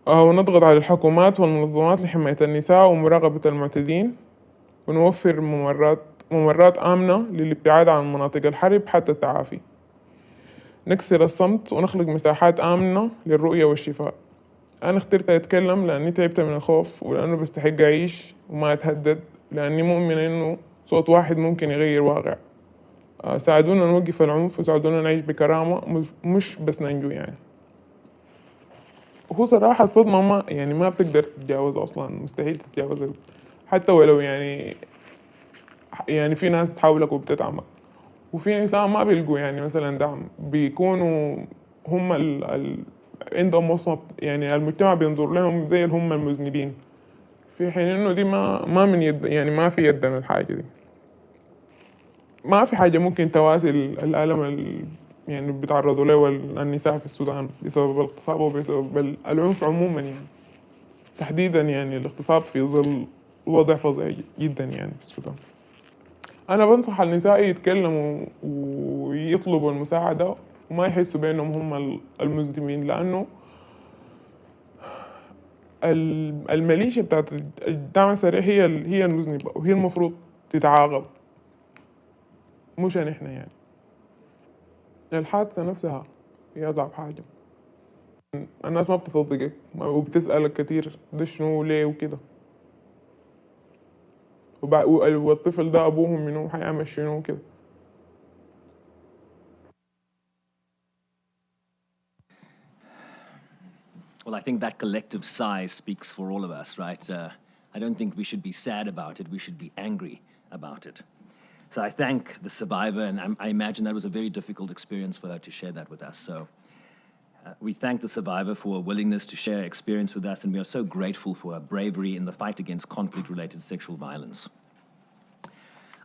[SPEAKER 8] ونضغط على الحكومات والمنظمات لحماية النساء ومراقبة المعتدين، ونوفر ممرات آمنة للابتعاد عن مناطق الحرب حتى التعافي، نكسر الصمت ونخلق مساحات آمنة للرؤية والشفاء. أنا اخترت أتكلم لأني تعبت من الخوف ولأنه بستحق أعيش وما أتهدد، لأني مؤمن إنه صوت واحد ممكن يغير واقع. ساعدونا نوقف العنف وساعدونا نعيش بكرامة، مش بس ننجو يعني. وهو صراحة الصدمة ما بتقدر تتجاوز أصلا، مستحيل تتجاوزها حتى ولو يعني في ناس تحاولك وبتدعمك، وفي نساء ما بيلقوا يعني مثلا دعم، بيكونوا هم عندهم وصمة، يعني المجتمع بينظر لهم زي هم المذنبين، في حين إنه دي ما من يد، يعني ما في يدنا الحاجة دي. ما في حاجة ممكن توازي الألم يعني بيتعرضوا له النساء في السودان بسبب الاغتصاب وبسبب العنف عموما، يعني تحديدا يعني الاغتصاب في ظل وضع فظيع جدا يعني في السودان. أنا بنصح النساء يتكلموا ويطلبوا المساعدة وما يحسوا بأنهم هم المذنبين، لأنه الميليشيا بتاعت الدعم السريع هي المذنبة وهي المفروض تتعاقب، مش نحن يعني. الحادثة نفسها هي أصعب حاجة، الناس ما بتصدقك وبتسألك كتير ده شنو وليه وكده، والطفل ده أبوهم منو حيعمل شنو وكده.
[SPEAKER 1] Well, I think that collective sigh speaks for all of us, right? I don't think we should be sad about it. We should be angry about it. So I thank the survivor, and I imagine that was a very difficult experience for her to share that with us. So we thank the survivor for her willingness to share experience with us, and we are so grateful for her bravery in the fight against conflict-related sexual violence.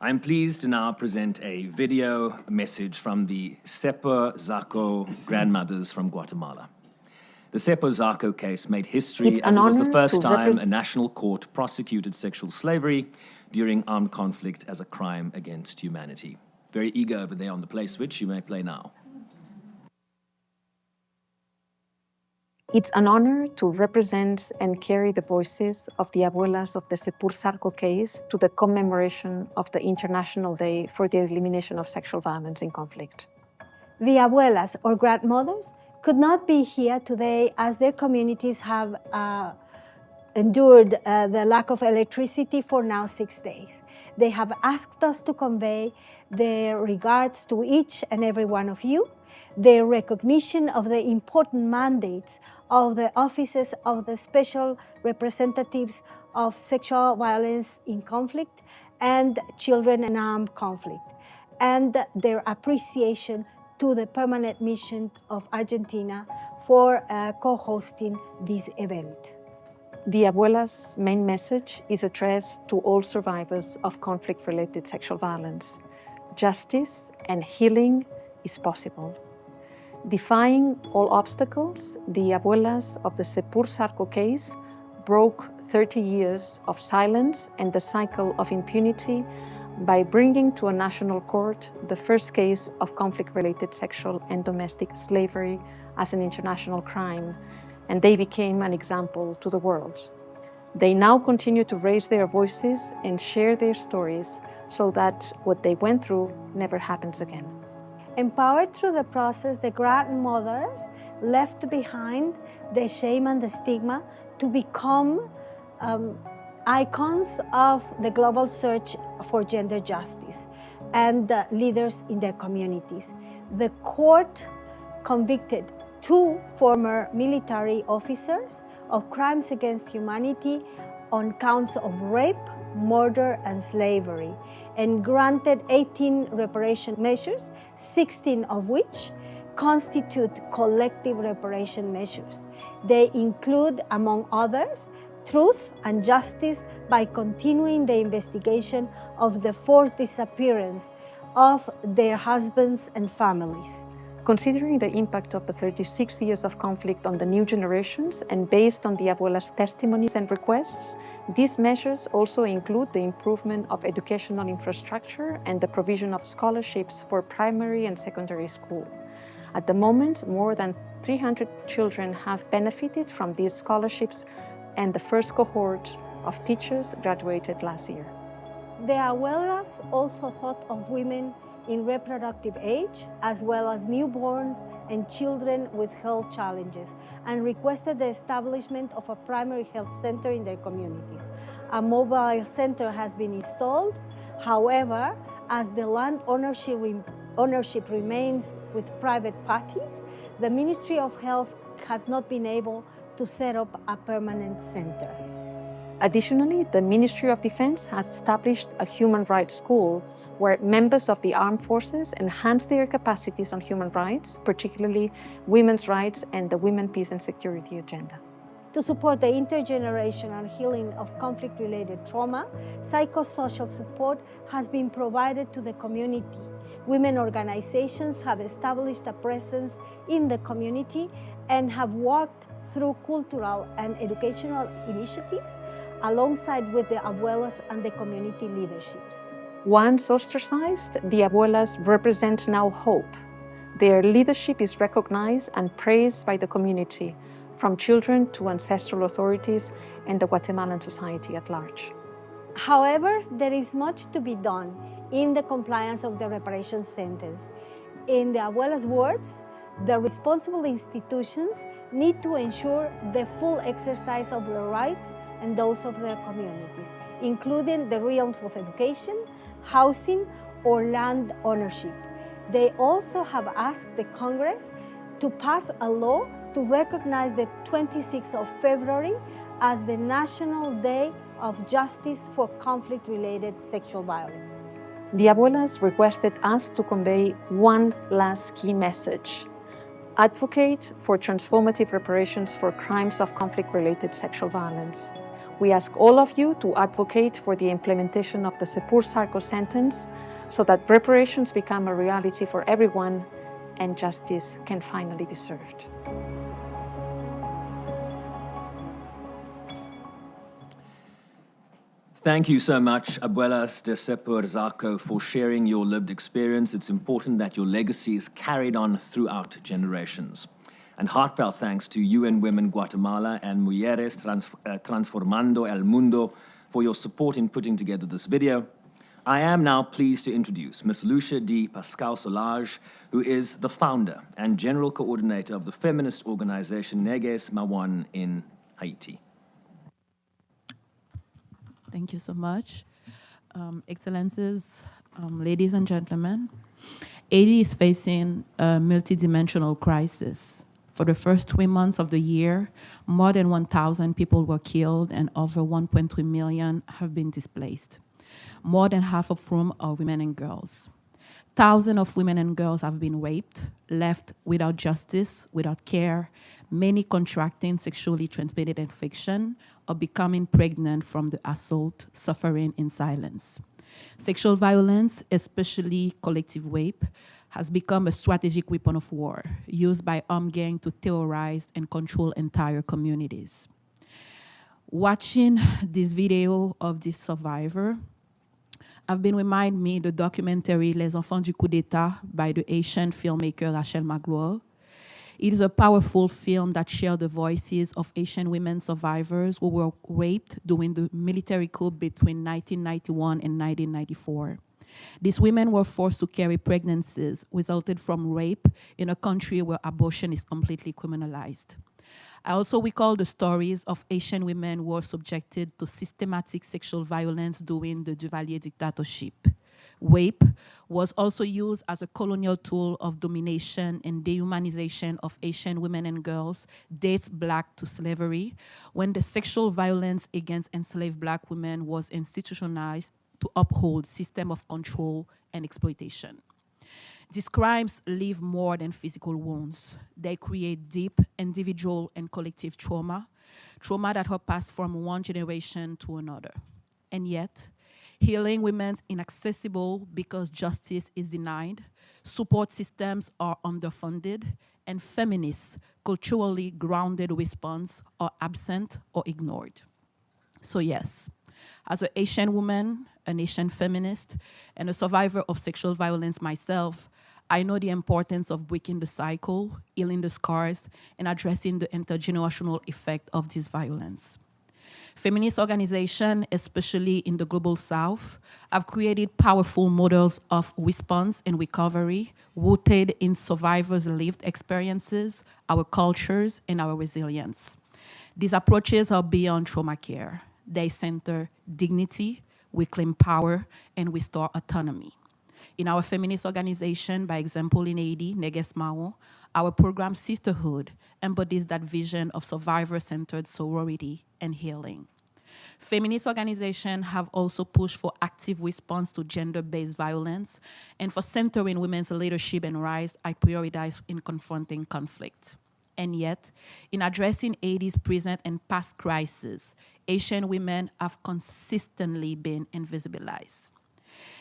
[SPEAKER 1] I'm pleased to now present a video message from the Sepo Zaco grandmothers from Guatemala. The Sepo Zaco case made history as it was the first time a national court prosecuted sexual slavery during armed conflict as a crime against humanity. Very eager over there on the play switch. You may play now.
[SPEAKER 9] It's an honor to represent and carry the voices of the abuelas of the Sepur Sarco case to the commemoration of the International Day for the Elimination of Sexual Violence in Conflict.
[SPEAKER 10] The abuelas, or grandmothers, could not be here today as their communities have endured the lack of electricity for now 6 days. They have asked us to convey their regards to each and every one of you, their recognition of the important mandates of the offices of the special representatives of sexual violence in conflict and children in armed conflict, and their appreciation to the permanent mission of Argentina for co-hosting this event.
[SPEAKER 9] The abuela's main message is addressed to all survivors of conflict-related sexual violence. Justice and healing is possible. Defying all obstacles, the abuelas of the Sepur Sarco case broke 30 years of silence and the cycle of impunity by bringing to a national court the first case of conflict-related sexual and domestic slavery as an international crime, and they became an example to the world. They now continue to raise their voices and share their stories so that what they went through never happens again.
[SPEAKER 10] Empowered through the process, the grandmothers left behind the shame and the stigma to become icons of the global search for gender justice and leaders in their communities. The court convicted 2 former military officers of crimes against humanity on counts of rape, murder, and slavery, and granted 18 reparation measures, 16 of which constitute collective reparation measures. They include, among others, truth and justice by continuing the investigation of the forced disappearance of their husbands and families.
[SPEAKER 9] Considering the impact of the 36 years of conflict on the new generations and based on the abuela's testimonies and requests, these measures also include the improvement of educational infrastructure and the provision of scholarships for primary and secondary school. At the moment, more than 300 children have benefited from these scholarships, and the first cohort of teachers graduated last year.
[SPEAKER 10] The abuelas also thought of women in reproductive age, as well as newborns and children with health challenges, and requested the establishment of a primary health center in their communities. A mobile center has been installed. However, as the land ownership remains with private parties, the Ministry of Health has not been able to set up a permanent center.
[SPEAKER 9] Additionally, the Ministry of Defense has established a human rights school where members of the armed forces enhance their capacities on human rights, particularly women's rights and the Women, Peace and Security agenda.
[SPEAKER 10] To support the intergenerational healing of conflict-related trauma, psychosocial support has been provided to the community. Women organizations have established a presence in the community and have worked through cultural and educational initiatives alongside with the abuelas and the community leaderships.
[SPEAKER 9] Once ostracized, the abuelas represent now hope. Their leadership is recognized and praised by the community, from children to ancestral authorities and the Guatemalan society at large.
[SPEAKER 10] However, there is much to be done in the compliance of the reparation sentence. In the abuelas' words, the responsible institutions need to ensure the full exercise of their rights and those of their communities, including the realms of education, housing, or land ownership. They also have asked the Congress to pass a law to recognize the 26th of February as the National Day of Justice for Conflict-Related Sexual Violence.
[SPEAKER 9] The abuelas requested us to convey one last key message. Advocate for transformative reparations for crimes of conflict-related sexual violence. We ask all of you to advocate for the implementation of the Sepur-Sarko sentence so that reparations become a reality for everyone and justice can finally be served.
[SPEAKER 1] Thank you so much, Abuelas de Sepur-Sarko, for sharing your lived experience. It's important that your legacy is carried on throughout generations. And heartfelt thanks to UN Women Guatemala and Mujeres Transformando el Mundo for your support in putting together this video. I am now pleased to introduce Ms. Lucia D. Pascal Solage, who is the founder and general coordinator of the feminist organization Neges Mawan in Haiti.
[SPEAKER 11] Thank you so much. Excellencies, ladies and gentlemen, Haiti is facing a multidimensional crisis. For the first 3 months of the year, more than 1,000 people were killed and over 1.3 million have been displaced, more than half of whom are women and girls. Thousands of women and girls have been raped, left without justice, without care, many contracting sexually transmitted infection or becoming pregnant from the assault, suffering in silence. Sexual violence, especially collective rape, has become a strategic weapon of war used by armed gangs to terrorize and control entire communities. Watching this video of this survivor have been reminded me the documentary Les Enfants du Coup d'État by the Haitian filmmaker Rachel Magloire. It is a powerful film that shares the voices of Haitian women survivors who were raped during the military coup between 1991 and 1994. These women were forced to carry pregnancies resulted from rape in a country where abortion is completely criminalized. I also recall the stories of Haitian women who were subjected to systematic sexual violence during the Duvalier dictatorship. Rape was also used as a colonial tool of domination and dehumanization of Haitian women and girls, dates back to slavery, when the sexual violence against enslaved Black women was institutionalized to uphold system of control and exploitation. These crimes leave more than physical wounds. They create deep individual and collective trauma that have passed from one generation to another. And yet, Healing remains inaccessible because justice is denied, support systems are underfunded, and feminist, culturally grounded response are absent or ignored. So yes, as an Asian woman, an Asian feminist, and a survivor of sexual violence myself, I know the importance of breaking the cycle, healing the scars, and addressing the intergenerational effect of this violence. Feminist organizations, especially in the Global South, have created powerful models of response and recovery rooted in survivors' lived experiences, our cultures, and our resilience. These approaches are beyond trauma care. They center dignity, reclaim power, and restore autonomy. In our feminist organization, by example in Haiti, Neges Mao, our program Sisterhood embodies that vision of survivor-centered sorority and healing. Feminist organizations have also pushed for active response to gender-based violence and for centering women's leadership and rights I prioritize in confronting conflict. And yet, in addressing Haiti's present and past crises, Asian women have consistently been invisibilized.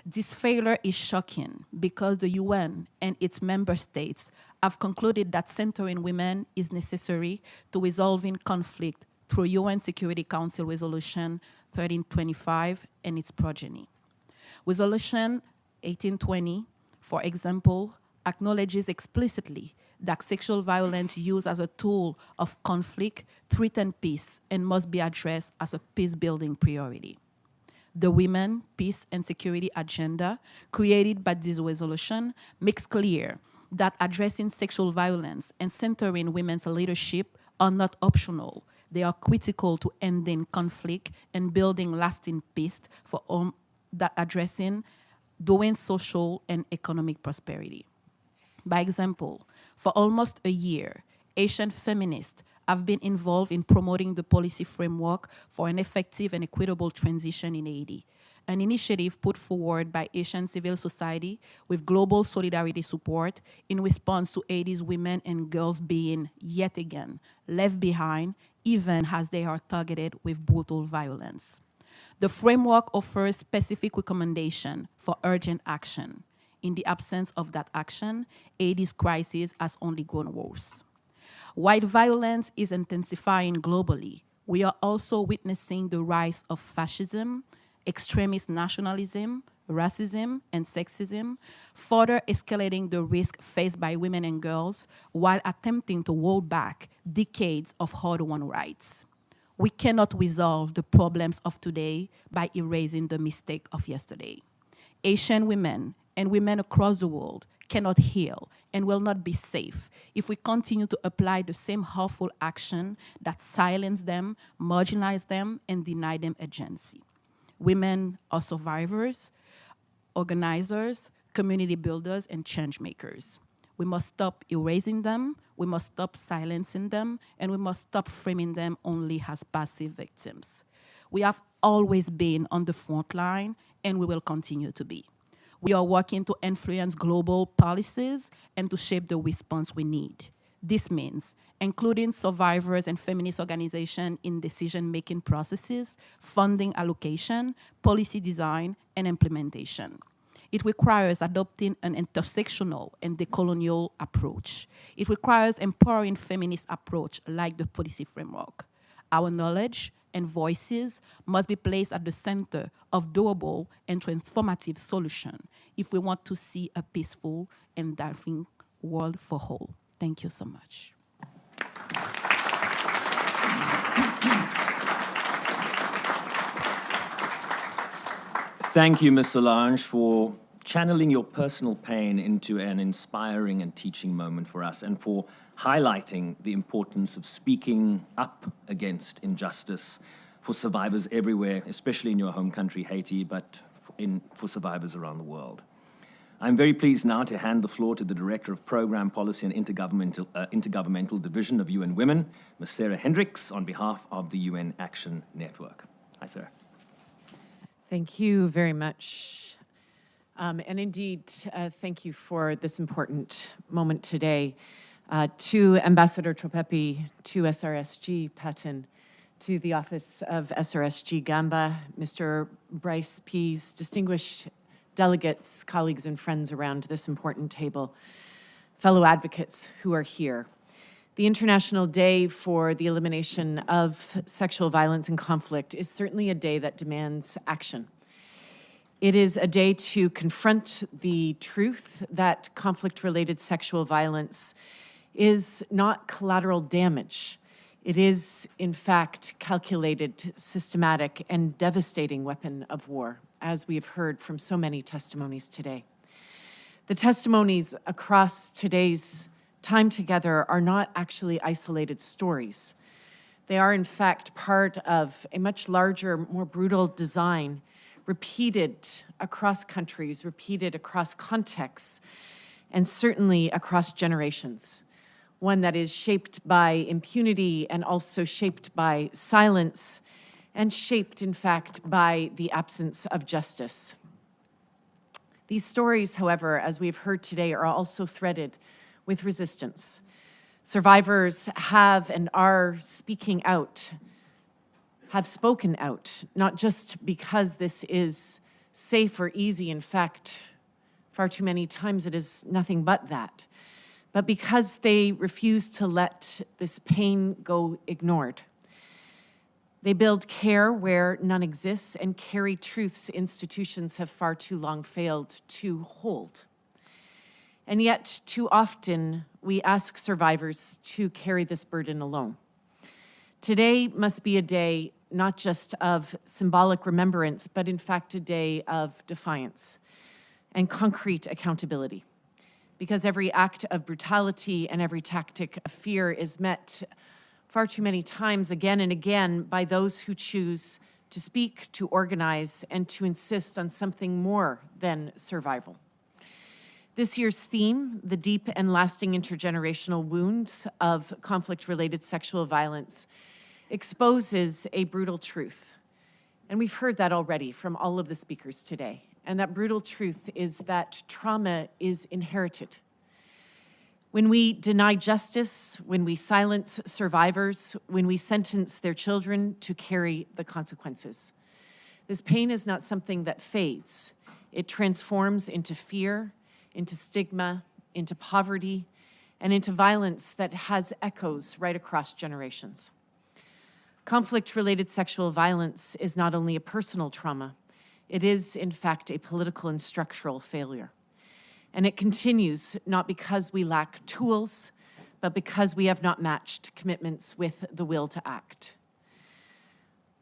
[SPEAKER 11] This failure is shocking because the UN and its member states have concluded that centering women is necessary to resolving conflict through UN Security Council Resolution 1325 and its progeny. Resolution 1820, for example, acknowledges explicitly that sexual violence used as a tool of conflict threatens peace and must be addressed as a peace-building priority. The Women, Peace and Security Agenda created by this resolution makes clear that addressing sexual violence and centering women's leadership are not optional. They are critical to ending conflict and building lasting peace for that addressing doing social and economic prosperity. By example, for almost a year, Asian feminists have been involved in promoting the policy framework for an effective and equitable transition in Haiti, an initiative put forward by Asian civil society with global solidarity support in response to Haiti's women and girls being, yet again, left behind, even as they are targeted with brutal violence. The framework offers specific recommendations for urgent action. In the absence of that action, Haiti's crisis has only grown worse. While violence is intensifying globally, we are also witnessing the rise of fascism, extremist nationalism, racism, and sexism, further escalating the risk faced by women and girls while attempting to roll back decades of hard-won rights. We cannot resolve the problems of today by erasing the mistake of yesterday. Asian women and women across the world cannot heal and will not be safe if we continue to apply the same harmful action that silence them, marginalize them, and deny them agency. Women are survivors, organizers, community builders, and change makers. We must stop erasing them, we must stop silencing them, and we must stop framing them only as passive victims. We have always been on the front line, and we will continue to be. We are working to influence global policies and to shape the response we need. This means including survivors and feminist organizations in decision-making processes, funding allocation, policy design, and implementation. It requires adopting an intersectional and decolonial approach. It requires empowering feminist approach like the policy framework. Our knowledge and voices must be placed at the center of durable and transformative solutions if we want to see a peaceful and thriving world for all. Thank you so much.
[SPEAKER 1] Thank you, Ms. Solange, for channeling your personal pain into an inspiring and teaching moment for us, and for highlighting the importance of speaking up against injustice for survivors everywhere, especially in your home country, Haiti, but for survivors around the world. I'm very pleased now to hand the floor to the Director of Program Policy and Intergovernmental Division of UN Women, Ms. Sarah Hendricks, on behalf of the UN Action Network. Hi, Sarah.
[SPEAKER 12] Thank you very much. And indeed, thank you for this important moment today. To Ambassador Tropepi, to SRSG, Patton, to the Office of SRSG Gamba, Mr. Bryce Pease, distinguished delegates, colleagues, and friends around this important table, fellow advocates who are here. The International Day for the Elimination of Sexual Violence and Conflict is certainly a day that demands action. It is a day to confront the truth that conflict-related sexual violence is not collateral damage. It is, in fact, calculated, systematic, and devastating weapon of war, as we have heard from so many testimonies today. The testimonies across today's time together are not actually isolated stories. They are, in fact, part of a much larger, more brutal design, repeated across countries, repeated across contexts, and certainly across generations. One that is shaped by impunity and also shaped by silence and shaped, in fact, by the absence of justice. These stories, however, as we've heard today, are also threaded with resistance. Survivors have and are speaking out, have spoken out, not just because this is safe or easy. In fact, far too many times it is nothing but that, but because they refuse to let this pain go ignored. They build care where none exists and carry truths institutions have far too long failed to hold. And yet, too often, we ask survivors to carry this burden alone. Today must be a day not just of symbolic remembrance, but in fact a day of defiance and concrete accountability. Because every act of brutality and every tactic of fear is met far too many times again and again by those who choose to speak, to organize, and to insist on something more than survival. This year's theme, the deep and lasting intergenerational wounds of conflict-related sexual violence, exposes a brutal truth. And we've heard that already from all of the speakers today. And that brutal truth is that trauma is inherited. When we deny justice, when we silence survivors, when we sentence their children to carry the consequences. This pain is not something that fades. It transforms into fear, into stigma, into poverty, and into violence that has echoes right across generations. Conflict-related sexual violence is not only a personal trauma, it is, in fact, a political and structural failure. And it continues not because we lack tools, but because we have not matched commitments with the will to act.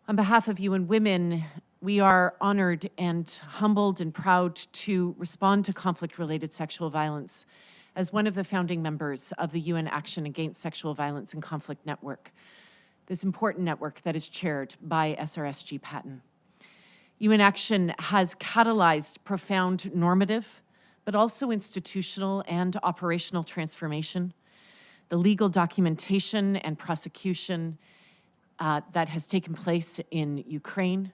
[SPEAKER 12] On behalf of UN Women, we are honored and humbled and proud to respond to conflict-related sexual violence as one of the founding members of the UN Action Against Sexual Violence and Conflict Network, this important network that is chaired by SRSG Patton. UN Action has catalyzed profound normative, but also institutional and operational transformation, the legal documentation and prosecution that has taken place in Ukraine,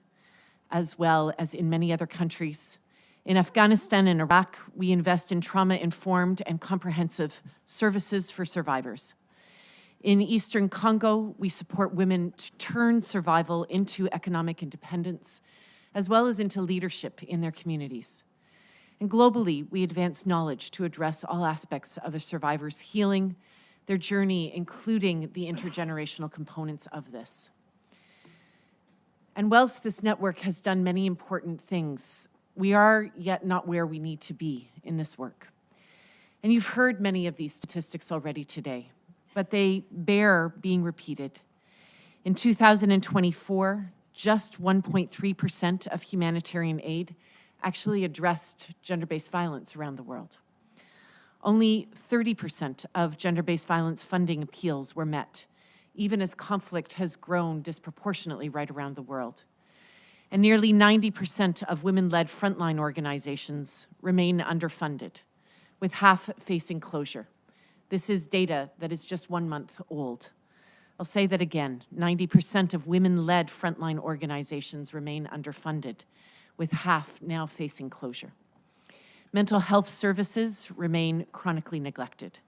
[SPEAKER 12] as well as in many other countries. In Afghanistan and Iraq, we invest in trauma-informed and comprehensive services for survivors. In Eastern Congo, we support women to turn survival into economic independence, as well as into leadership in their communities. And globally, we advance knowledge to address all aspects of a survivor's healing, their journey, including the intergenerational components of this. And whilst this network has done many important things, we are yet not where we need to be in this work. And you've heard many of these statistics already today, but they bear being repeated. In 2024, just 1.3% of humanitarian aid actually addressed gender-based violence around the world. Only 30% of gender-based violence funding appeals were met, even as conflict has grown disproportionately right around the world. And nearly 90% of women-led frontline organizations remain underfunded, with half facing closure. This is data that is just 1 month old. I'll say that again, 90% of women-led frontline organizations remain underfunded, with half now facing closure. Mental health services remain chronically neglected.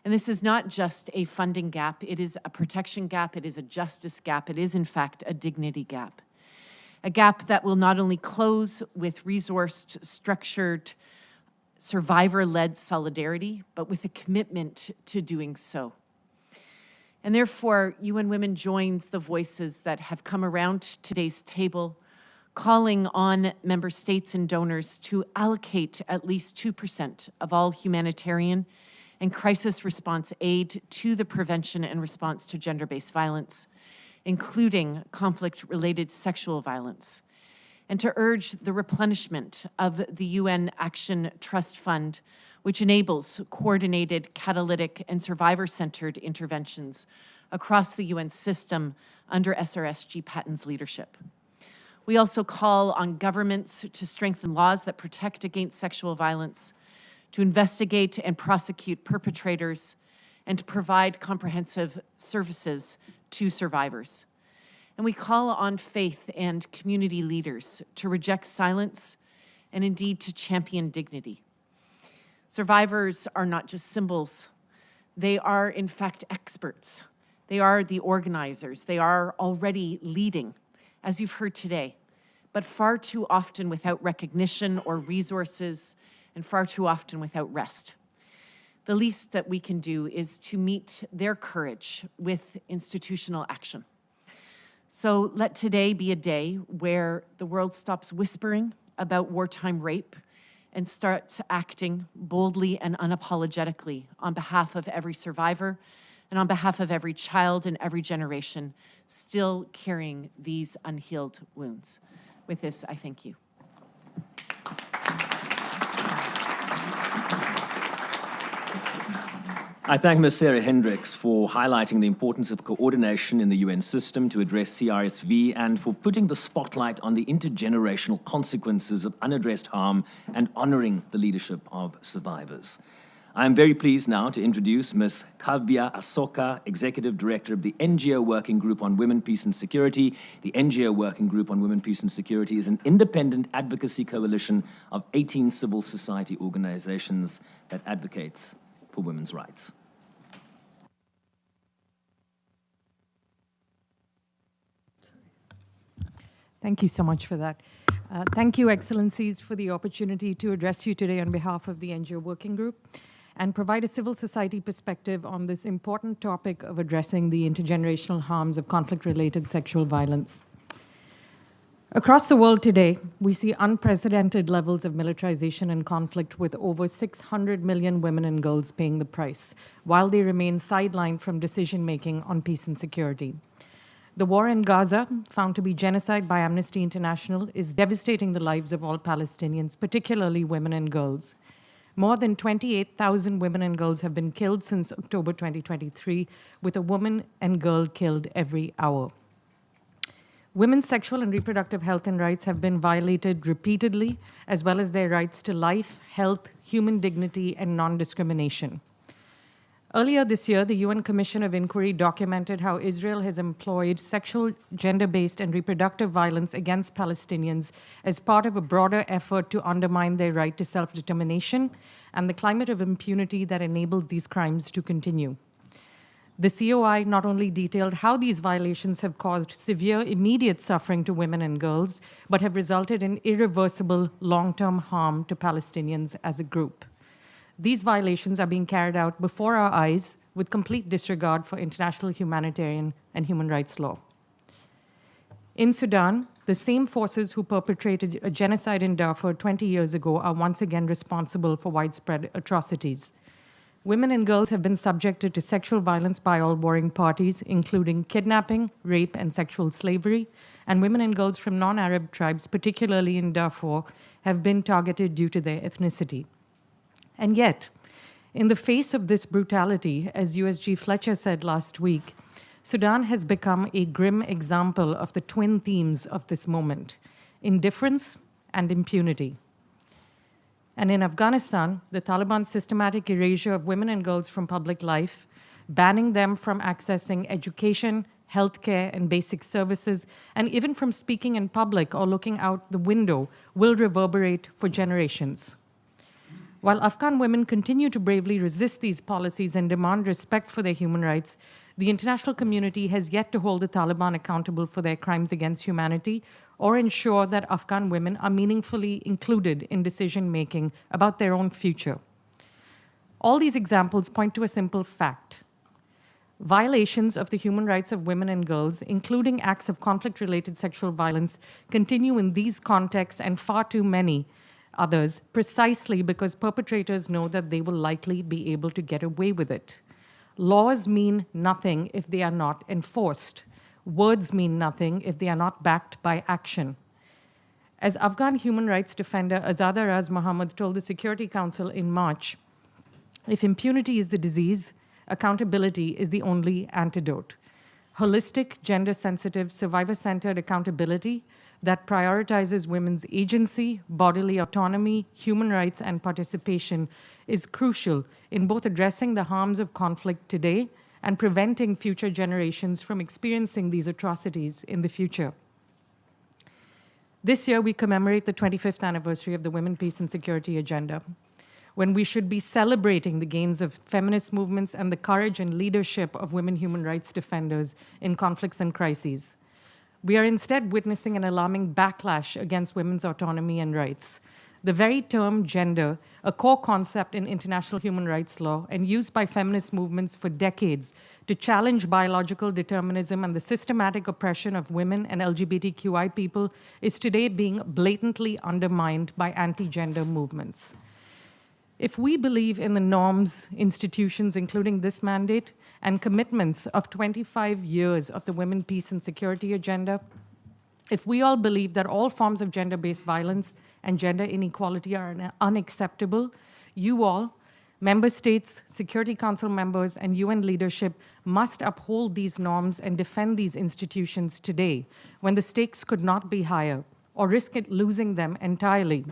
[SPEAKER 12] And this is not just a funding gap, it is a protection gap, it is a justice gap, it is in fact a dignity gap. A gap that will not only close with resourced, structured, survivor-led solidarity, but with a commitment to doing so. And therefore, UN Women joins the voices that have come around today's table, calling on member states and donors to allocate at least 2% of all humanitarian and crisis response aid to the prevention and response to gender-based violence, including conflict-related sexual violence, and to urge the replenishment of the UN Action Trust Fund, which enables coordinated, catalytic, and survivor-centered interventions across the UN system under SRSG Patton's leadership. We also call on governments to strengthen laws that protect against sexual violence, to investigate and prosecute perpetrators, and to provide comprehensive services to survivors. And we call on faith and community leaders to reject silence and indeed to champion dignity. Survivors are not just symbols. They are, in fact, experts. They are the organizers. They are already leading, as you've heard today, but far too often without recognition or resources, and far too often without rest. The least that we can do is to meet their courage with institutional action. So let today be a day where the world stops whispering about wartime rape and starts acting boldly and unapologetically on behalf of every survivor and on behalf of every child and every generation still carrying these unhealed wounds. With this, I thank you.
[SPEAKER 1] I thank Ms. Sarah Hendricks for highlighting the importance of coordination in the UN system to address CRSV and for putting the spotlight on the intergenerational consequences of unaddressed harm and honoring the leadership of survivors. I am very pleased now to introduce Ms. Kavya Asoka, Executive Director of the NGO Working Group on Women, Peace and Security. The NGO Working Group on Women, Peace and Security is an independent advocacy coalition of 18 civil society organizations that advocates for women's rights.
[SPEAKER 13] Thank you so much for that. Thank you, Excellencies, for the opportunity to address you today on behalf of the NGO Working Group and provide a civil society perspective on this important topic of addressing the intergenerational harms of conflict-related sexual violence. Across the world today, we see unprecedented levels of militarization and conflict with over 600 million women and girls paying the price, while they remain sidelined from decision-making on peace and security. The war in Gaza, found to be genocide by Amnesty International, is devastating the lives of all Palestinians, particularly women and girls. More than 28,000 women and girls have been killed since October 2023, with a woman and girl killed every hour. Women's sexual and reproductive health and rights have been violated repeatedly, as well as their rights to life, health, human dignity, and non-discrimination. Earlier this year, the UN Commission of Inquiry documented how Israel has employed sexual, gender-based, and reproductive violence against Palestinians as part of a broader effort to undermine their right to self-determination and the climate of impunity that enables these crimes to continue. The COI not only detailed how these violations have caused severe immediate suffering to women and girls, but have resulted in irreversible long-term harm to Palestinians as a group. These violations are being carried out before our eyes with complete disregard for international humanitarian and human rights law. In Sudan, the same forces who perpetrated a genocide in Darfur 20 years ago are once again responsible for widespread atrocities. Women and girls have been subjected to sexual violence by all warring parties, including kidnapping, rape, and sexual slavery, and women and girls from non-Arab tribes, particularly in Darfur, have been targeted due to their ethnicity. And yet, in the face of this brutality, as USG Fletcher said last week, Sudan has become a grim example of the twin themes of this moment: indifference and impunity. And in Afghanistan, the Taliban's systematic erasure of women and girls from public life, banning them from accessing education, healthcare, and basic services, and even from speaking in public or looking out the window, will reverberate for generations. While Afghan women continue to bravely resist these policies and demand respect for their human rights, the international community has yet to hold the Taliban accountable for their crimes against humanity or ensure that Afghan women are meaningfully included in decision-making about their own future. All these examples point to a simple fact. Violations of the human rights of women and girls, including acts of conflict-related sexual violence, continue in these contexts and far too many others, precisely because perpetrators know that they will likely be able to get away with it. Laws mean nothing if they are not enforced. Words mean nothing if they are not backed by action. As Afghan human rights defender Azada Raz Mohammed told the Security Council in March, if impunity is the disease, accountability is the only antidote. Holistic, gender-sensitive, survivor-centered accountability that prioritizes women's agency, bodily autonomy, human rights, and participation is crucial in both addressing the harms of conflict today and preventing future generations from experiencing these atrocities in the future. This year, we commemorate the 25th anniversary of the Women, Peace, and Security Agenda, when we should be celebrating the gains of feminist movements and the courage and leadership of women human rights defenders in conflicts and crises. We are instead witnessing an alarming backlash against women's autonomy and rights. The very term gender, a core concept in international human rights law and used by feminist movements for decades to challenge biological determinism and the systematic oppression of women and LGBTQI people, is today being blatantly undermined by anti-gender movements. If we believe in the norms, institutions, including this mandate, and commitments of 25 years of the Women, Peace, and Security Agenda, if we all believe that all forms of gender-based violence and gender inequality are unacceptable, you all, member states, Security Council members, and UN leadership must uphold these norms and defend these institutions today, when the stakes could not be higher, or risk losing them entirely.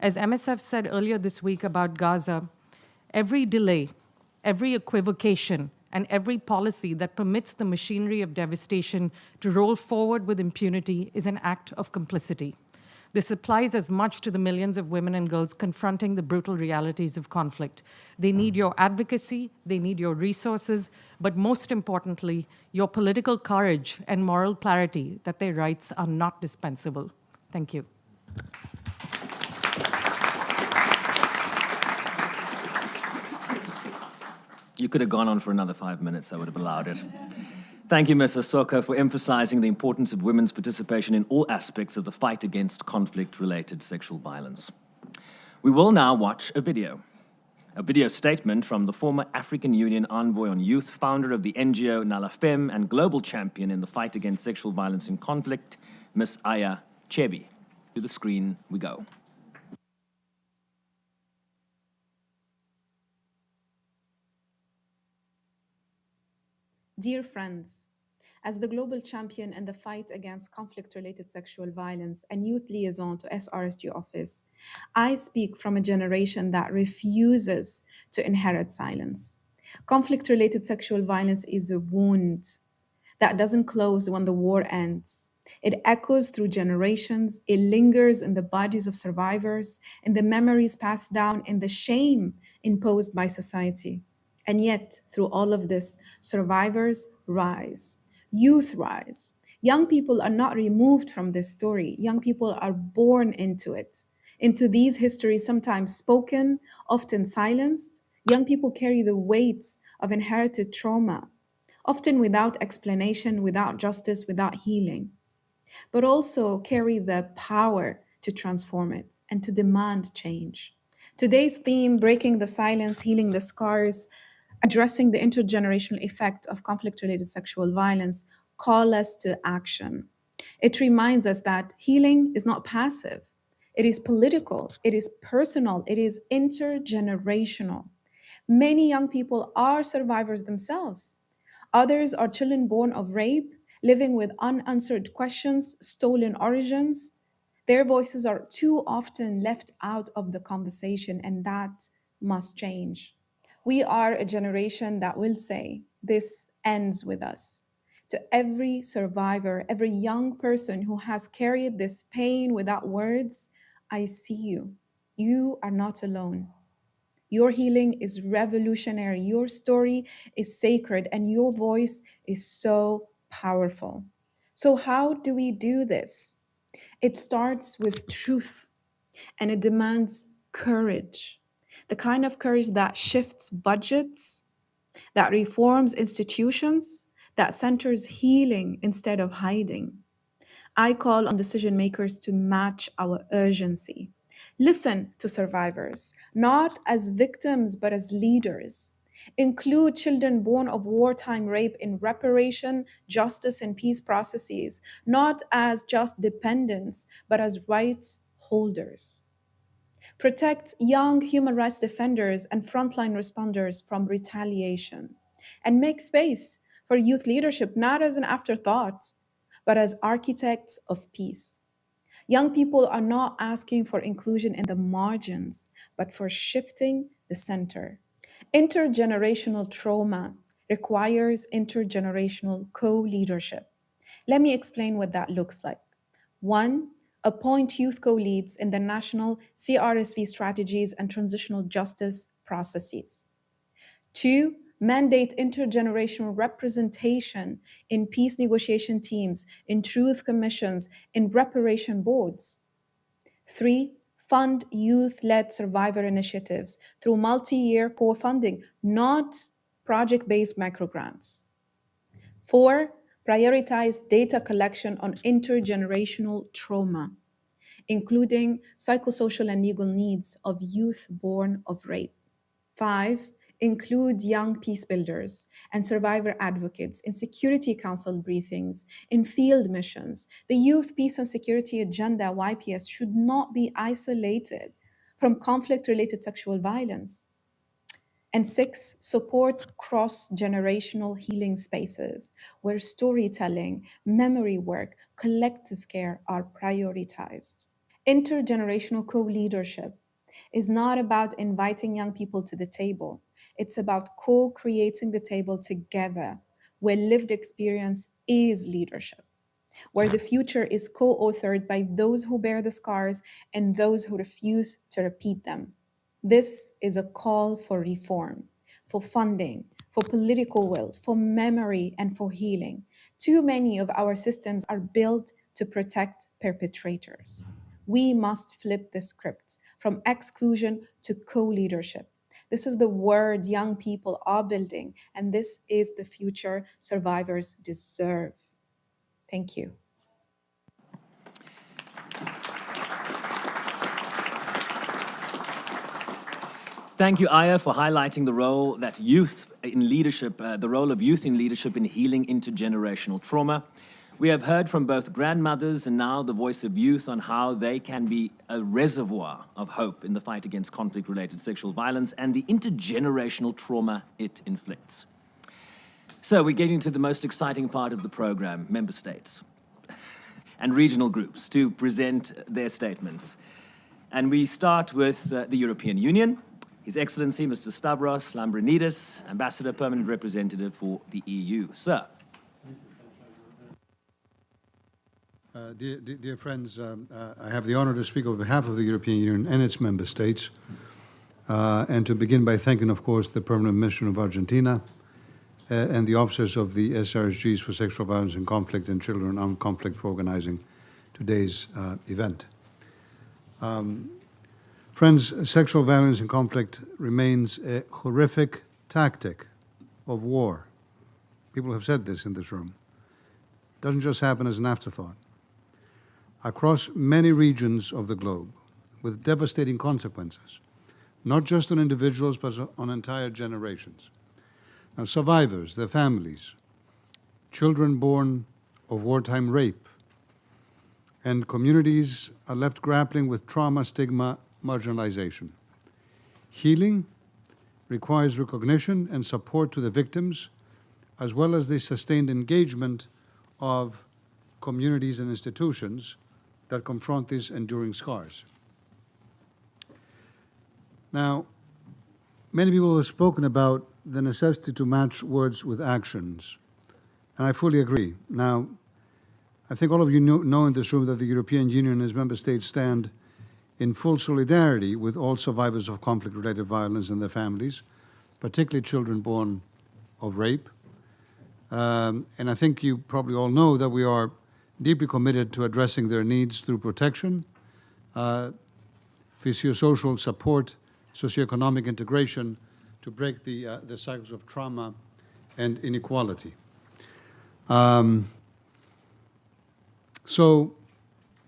[SPEAKER 13] As MSF said earlier this week about Gaza, every delay, every equivocation, and every policy that permits the machinery of devastation to roll forward with impunity is an act of complicity. This applies as much to the millions of women and girls confronting the brutal realities of conflict. They need your advocacy, they need your resources, but most importantly, your political courage and moral clarity that their rights are not dispensable. Thank you.
[SPEAKER 1] You could have gone on for another 5 minutes, I would have allowed it. Thank you, Ms. Asoka, for emphasizing the importance of women's participation in all aspects of the fight against conflict-related sexual violence. We will now watch a video statement from the former African Union Envoy on Youth, founder of the NGO Nalafem, and global champion in the fight against sexual violence in conflict, Ms. Aya Chebi. To the screen we go.
[SPEAKER 14] Dear friends, as the global champion in the fight against conflict-related sexual violence and youth liaison to SRSG office, I speak from a generation that refuses to inherit silence. Conflict-related sexual violence is a wound that doesn't close when the war ends. It echoes through generations, it lingers in the bodies of survivors, in the memories passed down, in the shame imposed by society. And yet, through all of this, survivors rise, youth rise. Young people are not removed from this story. Young people are born into it, into these histories, sometimes spoken, often silenced. Young people carry the weight of inherited trauma, often without explanation, without justice, without healing, but also carry the power to transform it and to demand change. Today's theme, Breaking the Silence, Healing the Scars, addressing the intergenerational effect of conflict-related sexual violence, call us to action. It reminds us that healing is not passive. It is political, it is personal, it is intergenerational. Many young people are survivors themselves. Others are children born of rape, living with unanswered questions, stolen origins. Their voices are too often left out of the conversation, and that must change. We are a generation that will say, this ends with us. To every survivor, every young person who has carried this pain without words, I see you. You are not alone. Your healing is revolutionary. Your story is sacred, and your voice is so powerful. So, how do we do this? It starts with truth, and it demands courage, the kind of courage that shifts budgets, that reforms institutions, that centers healing instead of hiding. I call on decision makers to match our urgency. Listen to survivors, not as victims, but as leaders. Include children born of wartime rape in reparation, justice, and peace processes, not as just dependents, but as rights holders. Protect young human rights defenders and frontline responders from retaliation. And make space for youth leadership, not as an afterthought, but as architects of peace. Young people are not asking for inclusion in the margins, but for shifting the center. Intergenerational trauma requires intergenerational co-leadership. Let me explain what that looks like. 1, appoint youth co-leads in the national CRSV strategies and transitional justice processes. 2, mandate intergenerational representation in peace negotiation teams, in truth commissions, in reparation boards. 3, fund youth-led survivor initiatives through multi-year core funding, not project-based microgrants. 4, prioritize data collection on intergenerational trauma, including psychosocial and legal needs of youth born of rape. 5, include young peace builders and survivor advocates in Security Council briefings, in field missions. The Youth Peace and Security Agenda, YPS, should not be isolated from conflict-related sexual violence. And 6, support cross-generational healing spaces where storytelling, memory work, collective care are prioritized. Intergenerational co-leadership is not about inviting young people to the table. It's about co-creating the table together, where lived experience is leadership, where the future is co-authored by those who bear the scars and those who refuse to repeat them. This is a call for reform, for funding, for political will, for memory, and for healing. Too many of our systems are built to protect perpetrators. We must flip the script from exclusion to co-leadership. This is the world young people are building, and this is the future survivors deserve. Thank you.
[SPEAKER 1] Thank you, Aya, for highlighting the role that youth in leadership, the role of youth in leadership in healing intergenerational trauma. We have heard from both grandmothers and now the voice of youth on how they can be a reservoir of hope in the fight against conflict-related sexual violence and the intergenerational trauma it inflicts. So we're getting to the most exciting part of the program, member states and regional groups to present their statements. And we start with the European Union. His Excellency, Mr. Stavros Lambrinidis, Ambassador Permanent Representative for the EU. Sir.
[SPEAKER 15] Dear friends, I have the honor to speak on behalf of the European Union and its member states, and to begin by thanking, of course, the Permanent Mission of Argentina and the officers of the SRSGs for Sexual Violence and Conflict and Children in Armed Conflict for organizing today's event. Friends, sexual violence and conflict remains a horrific tactic of war. People have said this in this room. It doesn't just happen as an afterthought. Across many regions of the globe, with devastating consequences, not just on individuals, but on entire generations. Now, survivors, their families, children born of wartime rape, and communities are left grappling with trauma, stigma, marginalization. Healing requires recognition and support to the victims, as well as the sustained engagement of communities and institutions that confront these enduring scars. Now, many people have spoken about the necessity to match words with actions, and I fully agree. Now, I think all of you know in this room that the European Union and its member states stand in full solidarity with all survivors of conflict-related violence and their families, particularly children born of rape. And I think you probably all know that we are deeply committed to addressing their needs through protection, physiosocial support, socioeconomic integration to break the cycles of trauma and inequality. So,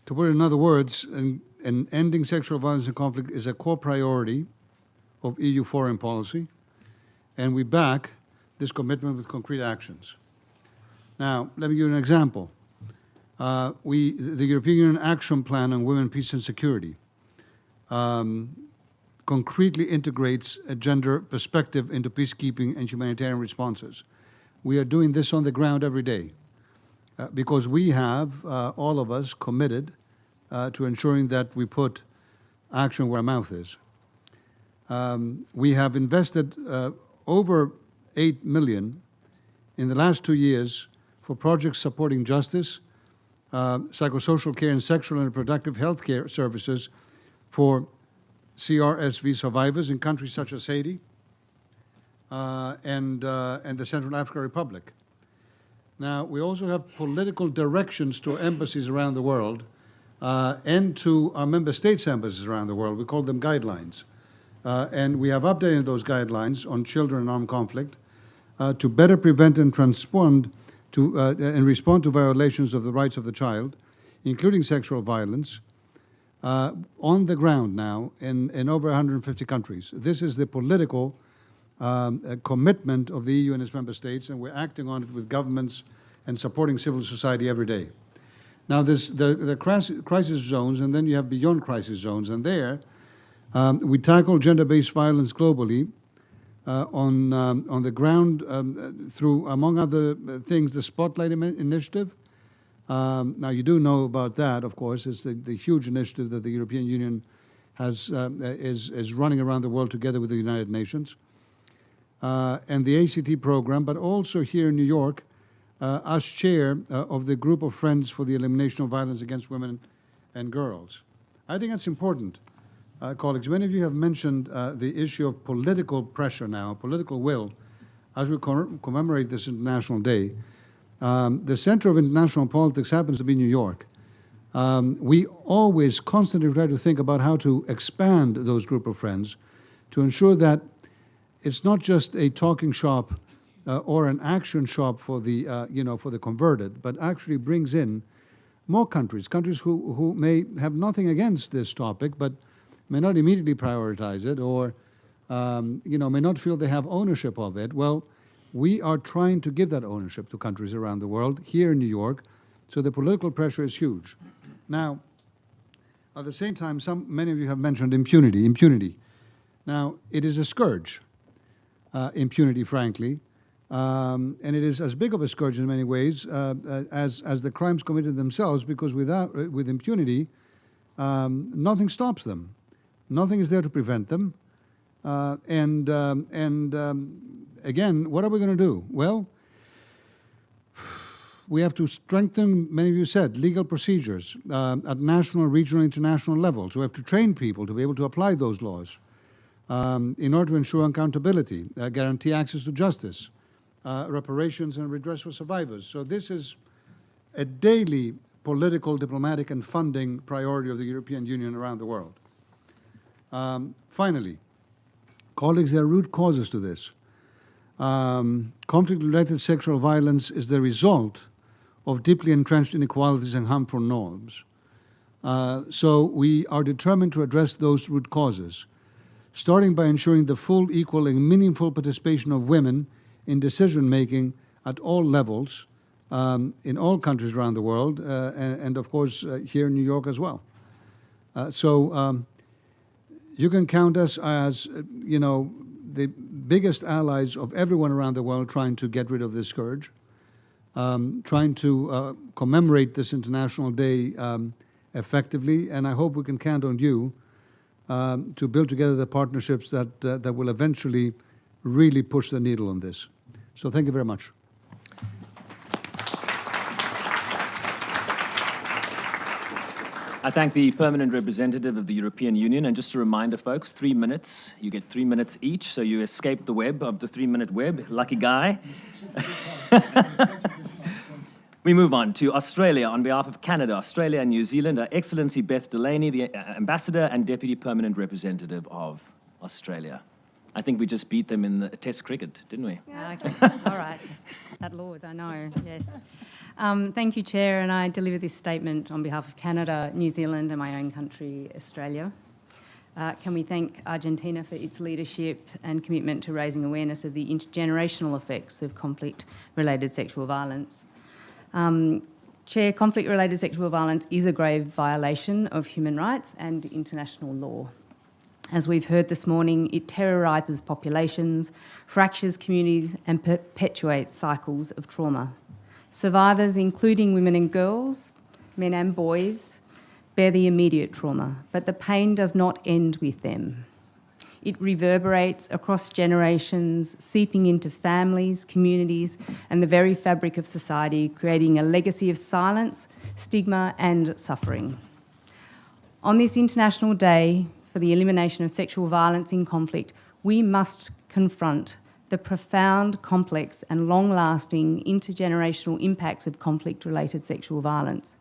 [SPEAKER 15] to put it in other words, ending sexual violence and conflict is a core priority of EU foreign policy, and we back this commitment with concrete actions. Now, let me give you an example. The European Union Action Plan on Women, Peace and Security concretely integrates a gender perspective into peacekeeping and humanitarian responses. We are doing this on the ground every day because we have, all of us, committed to ensuring that we put action where our mouth is. We have invested over 8 million in the last 2 years for projects supporting justice, psychosocial care and sexual and reproductive health care services for CRSV survivors in countries such as Haiti and the Central African Republic. Now, we also have political directions to embassies around the world and to our member states' embassies around the world. We call them guidelines. And we have updated those guidelines on children in armed conflict to better prevent and respond to violations of the rights of the child, including sexual violence, on the ground now in over 150 countries. This is the political commitment of the EU and its member states, and we're acting on it with governments and supporting civil society every day. Now, there's the crisis zones, and then you have beyond crisis zones, and there we tackle gender-based violence globally on the ground through, among other things, the Spotlight Initiative. Now, you do know about that, of course. It's the huge initiative that the European Union is running around the world together with the United Nations. And the ACT program, but also here in New York, as chair of the Group of Friends for the Elimination of Violence Against Women and Girls. I think that's important, colleagues. Many of you have mentioned the issue of political pressure now, political will, as we commemorate this International Day. The center of international politics happens to be New York. We always constantly try to think about how to expand those group of friends to ensure that it's not just a talking shop or an action shop for the, for the converted, but actually brings in more countries who may have nothing against this topic, but may not immediately prioritize it or, may not feel they have ownership of it. Well, we are trying to give that ownership to countries around the world, here in New York, so the political pressure is huge. Now, at the same time, many of you have mentioned impunity. Now, it is a scourge, impunity, frankly, and it is as big of a scourge in many ways as the crimes committed themselves, because with impunity, nothing stops them. Nothing is there to prevent them. Again, what are we going to do? Well, we have to strengthen, many of you said, legal procedures at national, regional, international levels. We have to train people to be able to apply those laws in order to ensure accountability, guarantee access to justice, reparations and redress for survivors. So this is a daily political, diplomatic, and funding priority of the European Union around the world. Finally, colleagues, there are root causes to this. Conflict-related sexual violence is the result of deeply entrenched inequalities and harmful norms. So we are determined to address those root causes, starting by ensuring the full, equal, and meaningful participation of women in decision-making at all levels in all countries around the world, and of course, here in New York as well. You can count us as, the biggest allies of everyone around the world trying to get rid of this scourge, trying to commemorate this International Day effectively, and I hope we can count on you to build together the partnerships that will eventually really push the needle on this. So thank you very much.
[SPEAKER 1] I thank the permanent representative of the European Union, and just a reminder, folks, 3 minutes. You get 3 minutes each, so you escape the web of the 3-minute web. Lucky guy. We move on to Australia. On behalf of Canada, Australia, and New Zealand, Her Excellency Beth Delaney, the Ambassador and Deputy Permanent Representative of Australia. I think we just beat them in the Test cricket, didn't we?
[SPEAKER 16] Okay, all right. That Lord, I know, yes. Thank you, Chair, and I deliver this statement on behalf of Canada, New Zealand, and my own country, Australia. Can we thank Argentina for its leadership and commitment to raising awareness of the intergenerational effects of conflict-related sexual violence? Chair, conflict-related sexual violence is a grave violation of human rights and international law. As we've heard this morning, it terrorises populations, fractures communities, and perpetuates cycles of trauma. Survivors, including women and girls, men and boys, bear the immediate trauma, but the pain does not end with them. It reverberates across generations, seeping into families, communities, and the very fabric of society, creating a legacy of silence, stigma, and suffering. On this International Day for the Elimination of Sexual Violence in Conflict, we must confront the profound, complex, and long-lasting intergenerational impacts of conflict-related sexual violence.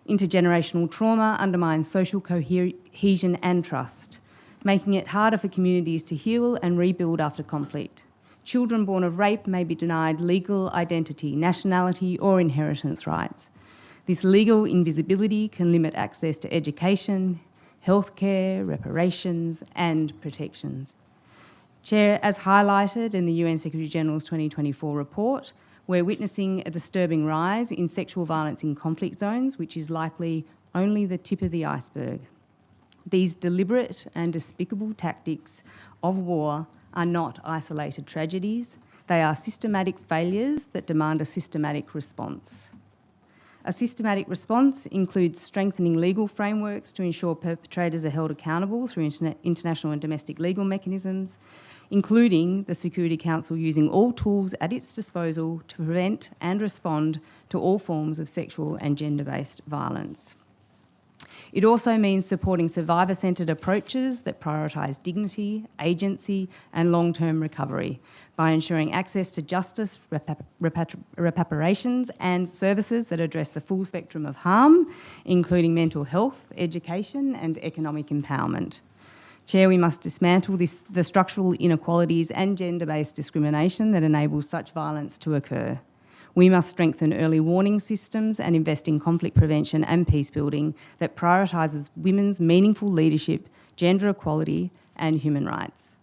[SPEAKER 16] Intergenerational trauma undermines social cohesion and trust, making it harder for communities to heal and rebuild after conflict. Children born of rape may be denied legal identity, nationality, or inheritance rights. This legal invisibility can limit access to education, healthcare, reparations, and protections. Chair, as highlighted in the UN Secretary-General's 2024 report, we're witnessing a disturbing rise in sexual violence in conflict zones, which is likely only the tip of the iceberg. These deliberate and despicable tactics of war are not isolated tragedies. They are systematic failures that demand a systematic response. A systematic response includes strengthening legal frameworks to ensure perpetrators are held accountable through international and domestic legal mechanisms, including the Security Council using all tools at its disposal to prevent and respond to all forms of sexual and gender-based violence. It also means supporting survivor-centred approaches that prioritise dignity, agency, and long-term recovery by ensuring access to justice, reparations, and services that address the full spectrum of harm, including mental health, education, and economic empowerment. Chair, we must dismantle the structural inequalities and gender-based discrimination that enables such violence to occur. We must strengthen early warning systems and invest in conflict prevention and peace building that prioritises women's meaningful leadership, gender equality, and human rights.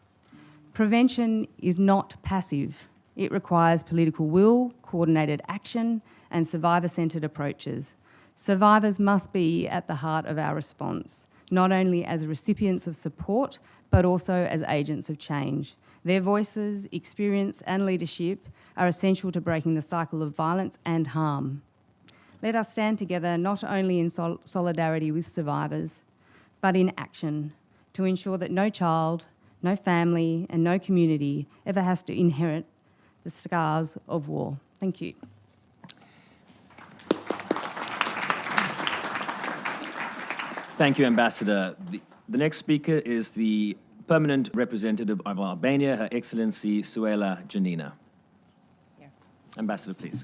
[SPEAKER 16] Prevention is not passive. It requires political will, coordinated action, and survivor-centred approaches. Survivors must be at the heart of our response, not only as recipients of support, but also as agents of change. Their voices, experience, and leadership are essential to breaking the cycle of violence and harm. Let us stand together not only in solidarity with survivors, but in action to ensure that no child, no family, and no community ever has to inherit the scars of war. Thank you.
[SPEAKER 1] Thank you, Ambassador. The next speaker is the Permanent Representative of Albania, Her Excellency Suela Janina. Ambassador, please.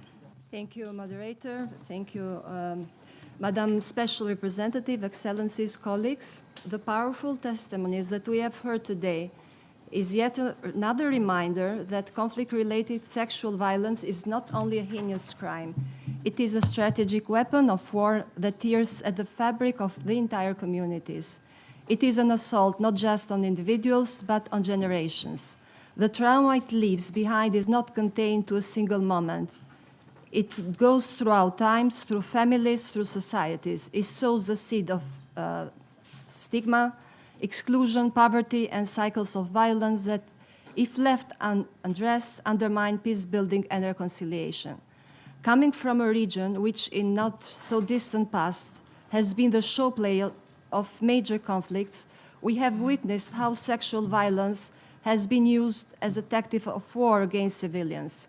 [SPEAKER 17] Thank you, Moderator. Thank you, Madam Special Representative, Excellencies, colleagues. The powerful testimonies that we have heard today is yet another reminder that conflict-related sexual violence is not only a heinous crime. It is a strategic weapon of war that tears at the fabric of the entire communities. It is an assault not just on individuals, but on generations. The trauma it leaves behind is not contained to a single moment. It goes throughout times, through families, through societies. It sows the seed of stigma, exclusion, poverty, and cycles of violence that, if left unaddressed, undermine peace building and reconciliation. Coming from a region which, in not so distant past, has been the showplay of major conflicts, we have witnessed how sexual violence has been used as a tactic of war against civilians.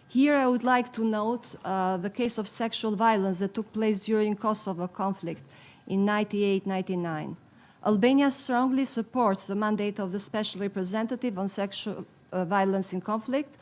[SPEAKER 17] Here I would like to note the case of sexual violence that took place during Kosovo conflict. in 1998-99. Albania strongly supports the mandate of the Special Representative on Sexual Violence in Conflict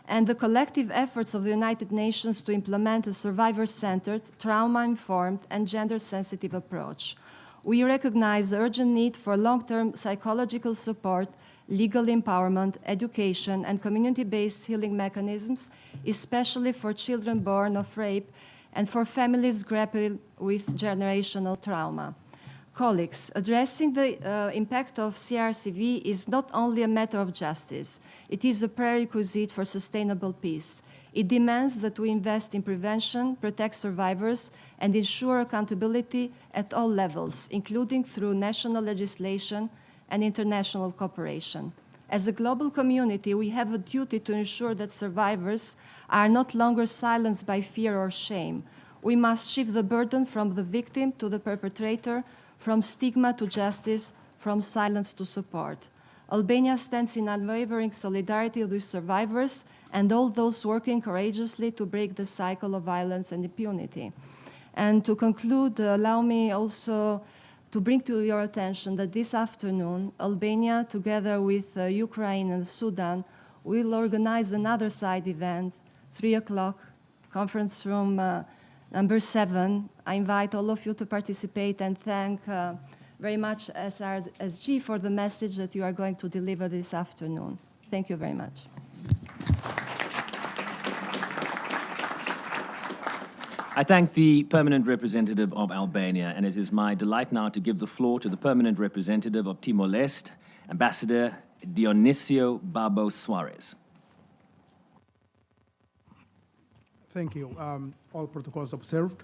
[SPEAKER 17] and the collective efforts of the United Nations to implement a survivor-centered, trauma-informed, and gender-sensitive approach. We recognize the urgent need for long-term psychological support, legal empowerment, education, and community-based healing mechanisms, especially for children born of rape and for families grappling with generational trauma. Colleagues, addressing the impact of CRSV is not only a matter of justice, it is a prerequisite for sustainable peace. It demands that we invest in prevention, protect survivors, and ensure accountability at all levels, including through national legislation and international cooperation. As a global community, we have a duty to ensure that survivors are not longer silenced by fear or shame. We must shift the burden from the victim to the perpetrator, from stigma to justice, from silence to support. Albania stands in unwavering solidarity with survivors and all those working courageously to break the cycle of violence and impunity. And to conclude, allow me also to bring to your attention that this afternoon, Albania, together with Ukraine and Sudan, will organize another side event, 3 o'clock, conference room number 7. I invite all of you to participate and thank very much SRSG for the message that you are going to deliver this afternoon. Thank you very much.
[SPEAKER 1] I thank the Permanent Representative of Albania, and it is my delight now to give the floor to the Permanent Representative of Timor-Leste, Ambassador Dionisio Babo Suarez.
[SPEAKER 18] Thank you. All protocols observed.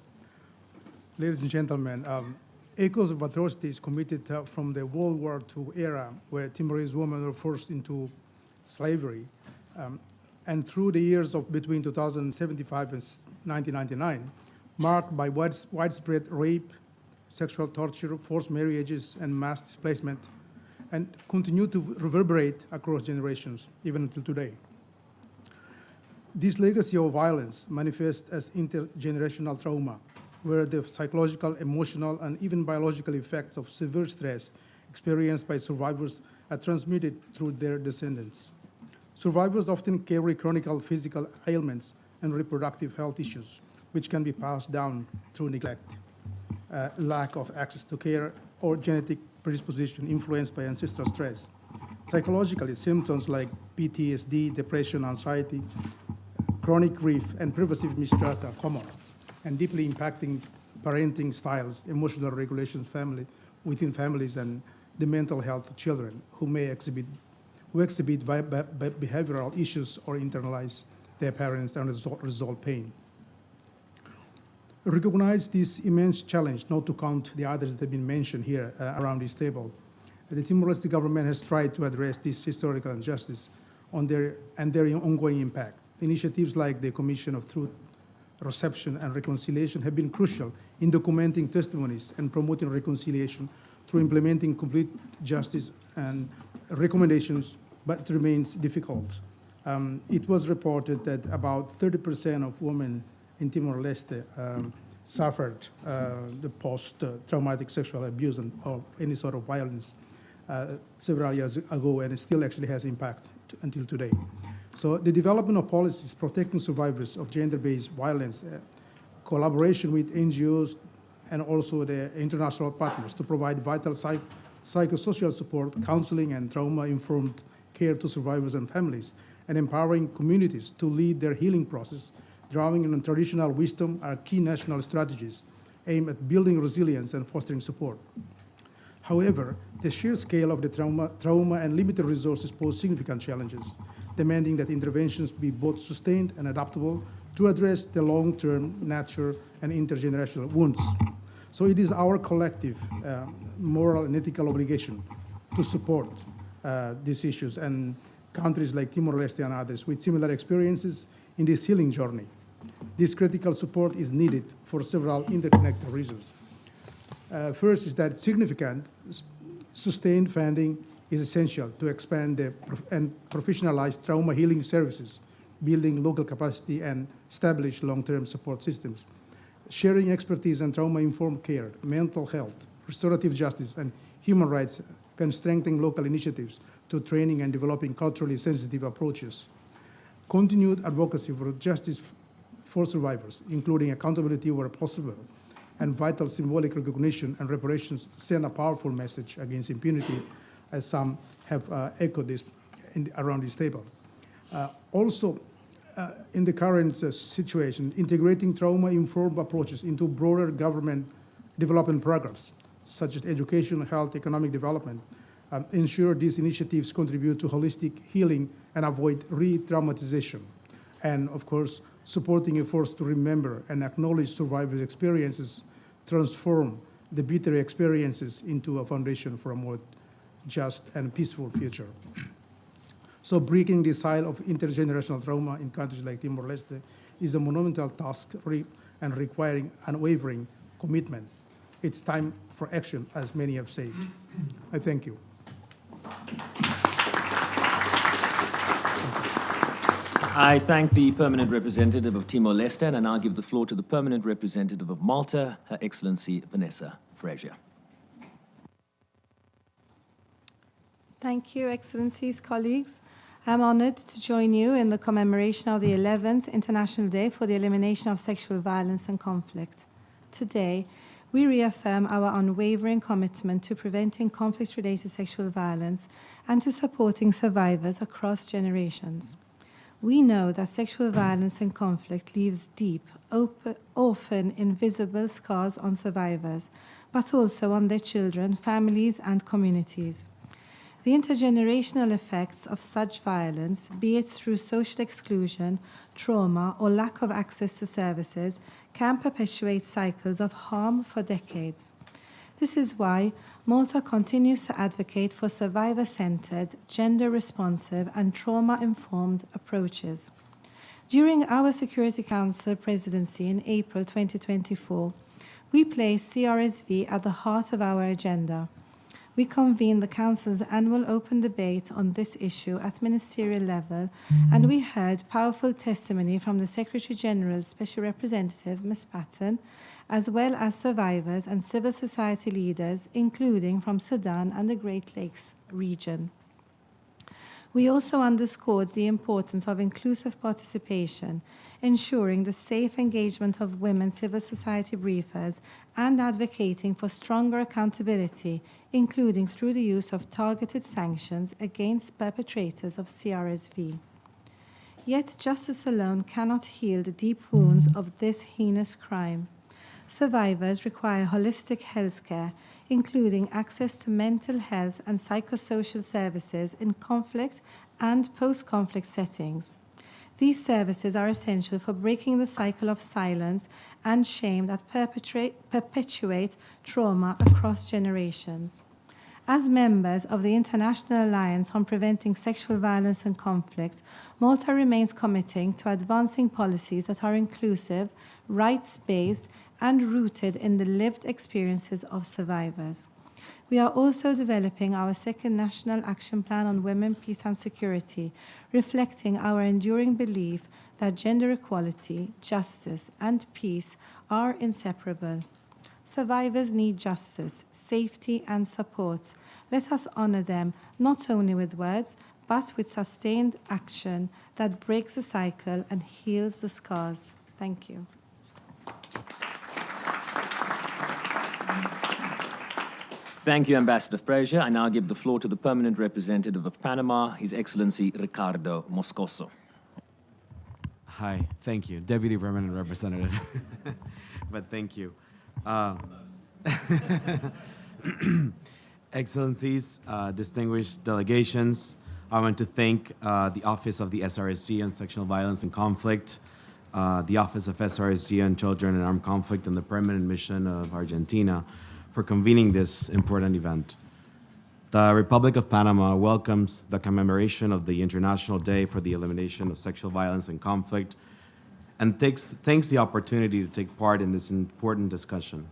[SPEAKER 18] Ladies and gentlemen, echoes of atrocities committed from the World War II era, where Timorese women were forced into slavery, and through the years of between 2075 and 1999, marked by widespread rape, sexual torture, forced marriages, and mass displacement, and continue to reverberate across generations, even until today. This legacy of violence manifests as intergenerational trauma, where the psychological, emotional, and even biological effects of severe stress experienced by survivors are transmitted through their descendants. Survivors often carry chronic physical ailments and reproductive health issues, which can be passed down through neglect, lack of access to care, or genetic predisposition influenced by ancestral stress. Psychologically, symptoms like PTSD, depression, anxiety, chronic grief, and pervasive mistrust are common and deeply impacting parenting styles, emotional regulation within families, and the mental health of children who exhibit behavioral issues or internalize their parents and resolve pain. Recognize this immense challenge, not to count the others that have been mentioned here around this table. The Timor-Leste government has tried to address this historical injustice and their ongoing impact. Initiatives like the Commission of Truth, Reception, and Reconciliation have been crucial in documenting testimonies and promoting reconciliation through implementing complete justice and recommendations, but it remains difficult. It was reported that about 30% of women in Timor-Leste suffered the post-traumatic sexual abuse or any sort of violence several years ago, and it still actually has impact until today. So the development of policies protecting survivors of gender-based violence, collaboration with NGOs and also the international partners to provide vital psychosocial support, counseling, and trauma-informed care to survivors and families, and empowering communities to lead their healing process, drawing on traditional wisdom are key national strategies aimed at building resilience and fostering support. However, the sheer scale of the trauma and limited resources pose significant challenges, demanding that interventions be both sustained and adaptable to address the long-term nature and intergenerational wounds. So it is our collective moral and ethical obligation to support these issues and countries like Timor-Leste and others with similar experiences in this healing journey. This critical support is needed for several interconnected reasons. First is that significant, sustained funding is essential to expand and professionalize trauma healing services, building local capacity and establish long-term support systems. sharing expertise and trauma-informed care, mental health, restorative justice, and human rights can strengthen local initiatives to training and developing culturally sensitive approaches. Continued advocacy for justice for survivors, including accountability where possible, and vital symbolic recognition and reparations send a powerful message against impunity, as some have echoed this around this table. Also, in the current situation, integrating trauma-informed approaches into broader government development programs, such as education, health, economic development, ensure these initiatives contribute to holistic healing and avoid re-traumatization. And of course, supporting efforts to remember and acknowledge survivors' experiences transform the bitter experiences into a foundation for a more just and peaceful future. So breaking the cycle of intergenerational trauma in countries like Timor-Leste is a monumental task and requiring unwavering commitment. It's time for action, as many have said. I thank you.
[SPEAKER 1] I thank the permanent representative of Timor-Leste, and I now give the floor to the permanent representative of Malta, Her Excellency Vanessa Fraser.
[SPEAKER 19] Thank you, Excellencies, colleagues. I'm honored to join you in the commemoration of the 11th International Day for the Elimination of Sexual Violence and Conflict. Today, we reaffirm our unwavering commitment to preventing conflict-related sexual violence and to supporting survivors across generations. We know that sexual violence and conflict leaves deep, often invisible scars on survivors, but also on their children, families, and communities. The intergenerational effects of such violence, be it through social exclusion, trauma, or lack of access to services, can perpetuate cycles of harm for decades. This is why Malta continues to advocate for survivor-centered, gender-responsive, and trauma-informed approaches. During our Security Council presidency in April 2024, we placed CRSV at the heart of our agenda. We convened the Council's annual open debate on this issue at ministerial level, and we heard powerful testimony from the Secretary-General's Special Representative, Ms. Patton, as well as survivors and civil society leaders, including from Sudan and the Great Lakes region. We also underscored the importance of inclusive participation, ensuring the safe engagement of women civil society briefers, and advocating for stronger accountability, including through the use of targeted sanctions against perpetrators of CRSV. Yet justice alone cannot heal the deep wounds of this heinous crime. Survivors require holistic health care, including access to mental health and psychosocial services in conflict and post-conflict settings. These services are essential for breaking the cycle of silence and shame that perpetuate trauma across generations. As members of the International Alliance on Preventing Sexual Violence and Conflict, Malta remains committed to advancing policies that are inclusive, rights-based, and rooted in the lived experiences of survivors. We are also developing our second National Action Plan on Women, Peace and Security, reflecting our enduring belief that gender equality, justice, and peace are inseparable. Survivors need justice, safety, and support. Let us honor them not only with words, but with sustained action that breaks the cycle and heals the scars. Thank you.
[SPEAKER 1] Thank you, Ambassador Fraser. I now give the floor to the permanent representative of Panama, His Excellency Ricardo Moscoso.
[SPEAKER 20] Hi, thank you. Deputy Permanent Representative. But thank you. Excellencies, distinguished delegations, I want to thank the Office of the SRSG on Sexual Violence and Conflict, the Office of SRSG on Children and Armed Conflict, and the Permanent Mission of Argentina for convening this important event. The Republic of Panama welcomes the commemoration of the International Day for the Elimination of Sexual Violence and Conflict and thanks the opportunity to take part in this important discussion.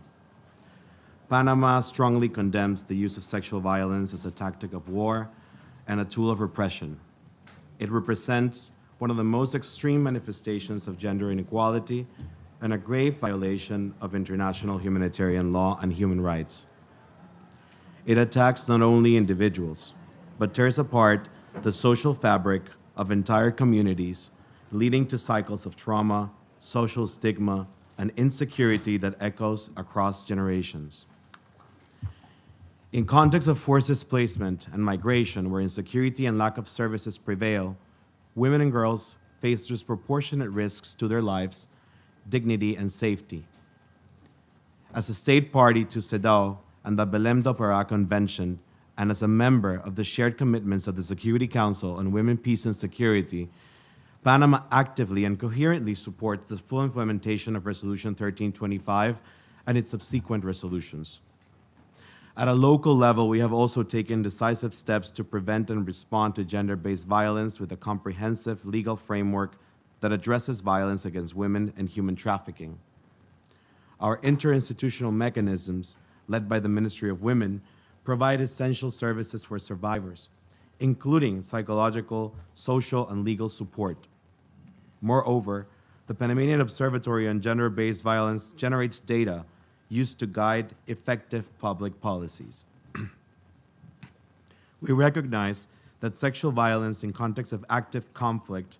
[SPEAKER 20] Panama strongly condemns the use of sexual violence as a tactic of war and a tool of repression. It represents one of the most extreme manifestations of gender inequality and a grave violation of international humanitarian law and human rights. It attacks not only individuals, but tears apart the social fabric of entire communities, leading to cycles of trauma, social stigma, and insecurity that echoes across generations. In context of forced displacement and migration, where insecurity and lack of services prevail, women and girls face disproportionate risks to their lives, dignity, and safety. As a state party to CEDAW and the Belém do Pará Convention, and as a member of the shared commitments of the Security Council on Women, Peace, and Security, Panama actively and coherently supports the full implementation of Resolution 1325 and its subsequent resolutions. At a local level, we have also taken decisive steps to prevent and respond to gender-based violence with a comprehensive legal framework that addresses violence against women and human trafficking. Our interinstitutional mechanisms, led by the Ministry of Women, provide essential services for survivors, including psychological, social, and legal support. Moreover, the Panamanian Observatory on Gender-Based Violence generates data used to guide effective public policies. We recognize that sexual violence in context of active conflict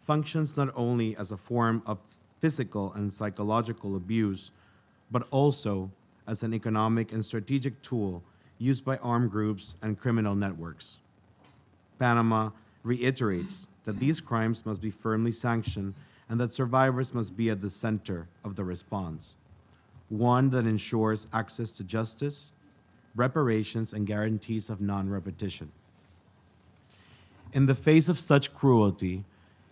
[SPEAKER 20] functions not only as a form of physical and psychological abuse, but also as an economic and strategic tool used by armed groups and criminal networks. Panama reiterates that these crimes must be firmly sanctioned and that survivors must be at the center of the response, one that ensures access to justice, reparations, and guarantees of non-repetition. In the face of such cruelty,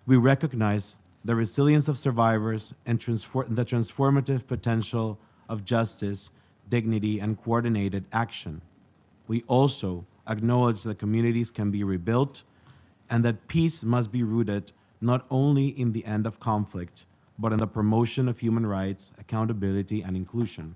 [SPEAKER 20] we recognize the resilience of survivors and the transformative potential of justice, dignity, and coordinated action. We also acknowledge that communities can be rebuilt and that peace must be rooted not only in the end of conflict, but in the promotion of human rights, accountability, and inclusion.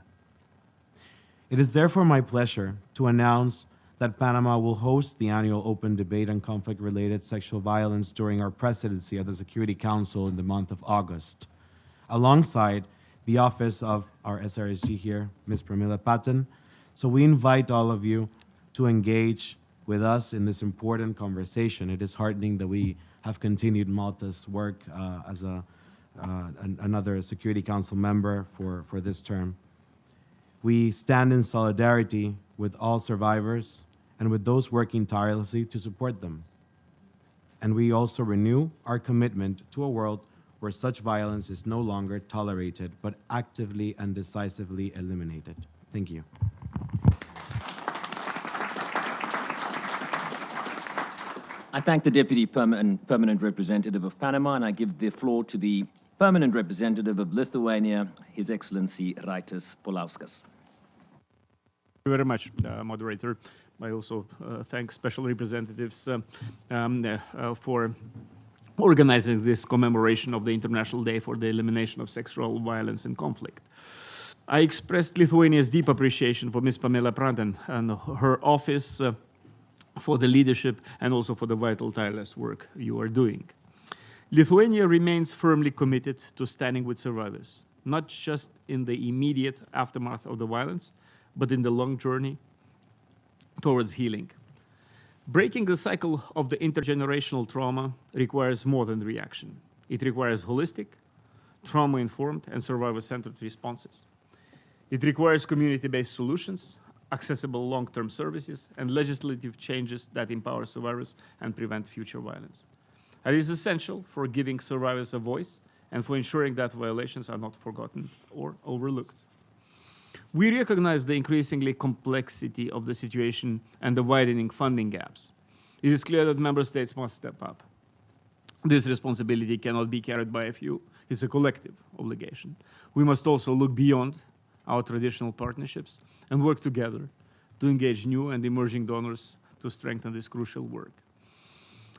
[SPEAKER 20] It is therefore my pleasure to announce that Panama will host the annual open debate on conflict-related sexual violence during our presidency of the Security Council in the month of August, alongside the office of our SRSG here, Ms. Pramila Patton. So we invite all of you to engage with us in this important conversation. It is heartening that we have continued Malta's work as another Security Council member for this term. We stand in solidarity with all survivors and with those working tirelessly to support them. And we also renew our commitment to a world where such violence is no longer tolerated, but actively and decisively eliminated. Thank you.
[SPEAKER 1] I thank the Deputy Permanent Representative of Panama, and I give the floor to the Permanent Representative of Lithuania, His Excellency Raitis Paulauskas.
[SPEAKER 21] Thank you very much, Moderator. I also thank special representatives for organizing this commemoration of the International Day for the Elimination of Sexual Violence in Conflict. I expressed Lithuania's deep appreciation for Ms. Pamela Pranten and her office for the leadership and also for the vital, tireless work you are doing. Lithuania remains firmly committed to standing with survivors, not just in the immediate aftermath of the violence, but in the long journey towards healing. Breaking the cycle of the intergenerational trauma requires more than reaction. It requires holistic, trauma-informed, and survivor-centered responses. It requires community-based solutions, accessible long-term services, and legislative changes that empower survivors and prevent future violence. It is essential for giving survivors a voice and for ensuring that violations are not forgotten or overlooked. We recognize the increasingly complexity of the situation and the widening funding gaps. It is clear that member states must step up. This responsibility cannot be carried by a few. It's a collective obligation. We must also look beyond our traditional partnerships and work together to engage new and emerging donors to strengthen this crucial work.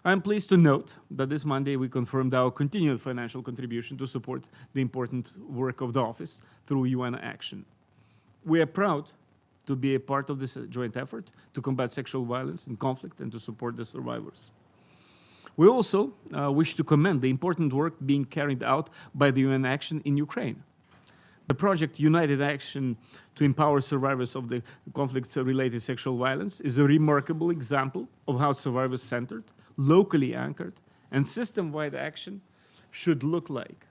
[SPEAKER 21] I am pleased to note that this Monday we confirmed our continued financial contribution to support the important work of the office through UN action. We are proud to be a part of this joint effort to combat sexual violence and conflict and to support the survivors. We also wish to commend the important work being carried out by the UN action in Ukraine The project United Action to Empower Survivors of the Conflict-Related Sexual Violence is a remarkable example of how survivor-centered, locally anchored, and system-wide action should look like.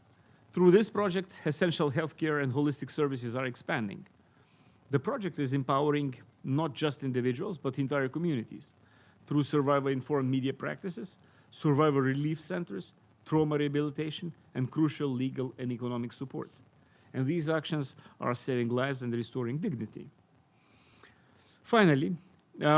[SPEAKER 21] Through this project, essential healthcare and holistic services are expanding. The project is empowering not just individuals, but entire communities through survivor-informed media practices, survivor relief centers, trauma rehabilitation, and crucial legal and economic support. And these actions are saving lives and restoring dignity. Finally,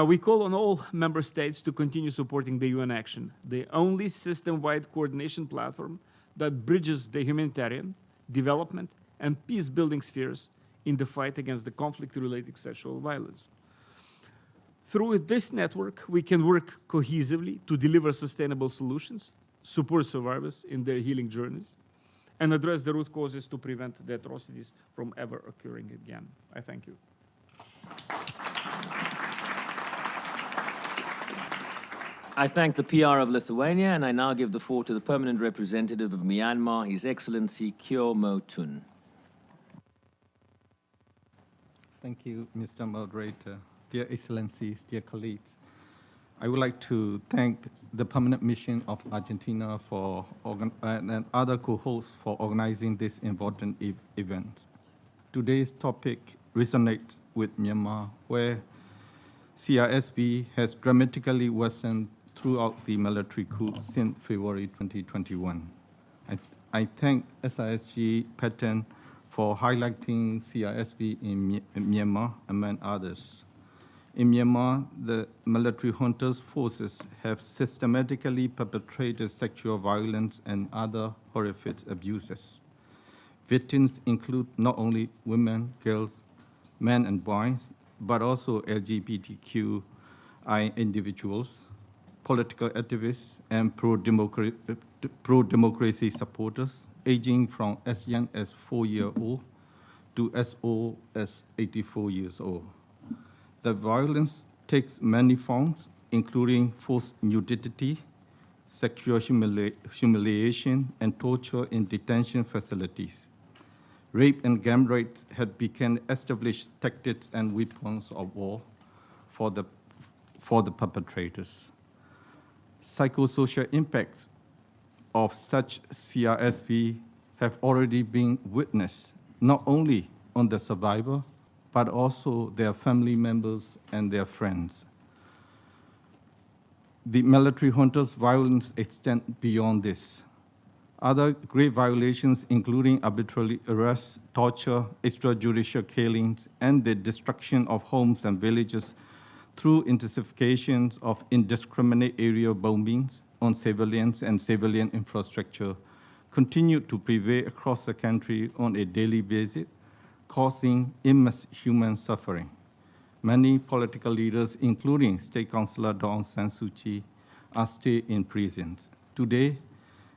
[SPEAKER 21] we call on all member states to continue supporting the UN Action, the only system-wide coordination platform that bridges the humanitarian, development, and peace-building spheres in the fight against the conflict-related sexual violence. Through this network, we can work cohesively to deliver sustainable solutions, support survivors in their healing journeys, and address the root causes to prevent the atrocities from ever occurring again. I thank you.
[SPEAKER 1] I thank the PR of Lithuania, and I now give the floor to the permanent representative of Myanmar, His Excellency Kyo Mo Tun.
[SPEAKER 2] Thank you, Mr. Moderator. Dear Excellencies, dear colleagues, I would like to thank the Permanent Mission of Argentina and other co-hosts for organizing this important event. Today's topic resonates with Myanmar, where CRSV has dramatically worsened throughout the military coup since February 2021. I thank SRSG pattern for highlighting CRSV in Myanmar, among others. In Myanmar, the military junta's forces have systematically perpetrated sexual violence and other horrific abuses. Victims include not only women, girls, men, and boys, but also LGBTQI individuals, political activists, and pro-democracy supporters, aging from as young as 4-year-old to as old as 84 years old. The violence takes many forms, including forced nudity, sexual humiliation, and torture in detention facilities. Rape and gang rapes have become established tactics and weapons of war for the perpetrators. Psychosocial impacts of such CRSV have already been witnessed, not only on the survivor, but also their family members and their friends. The military junta's violence extends beyond this. Other grave violations, including arbitrary arrests, torture, extrajudicial killings, and the destruction of homes and villages through intensifications of indiscriminate aerial bombings on civilians and civilian infrastructure, continue to prevail across the country on a daily basis, causing immense human suffering. Many political leaders, including State Councillor Daw Aung San Suu Kyi, are still in prisons. Today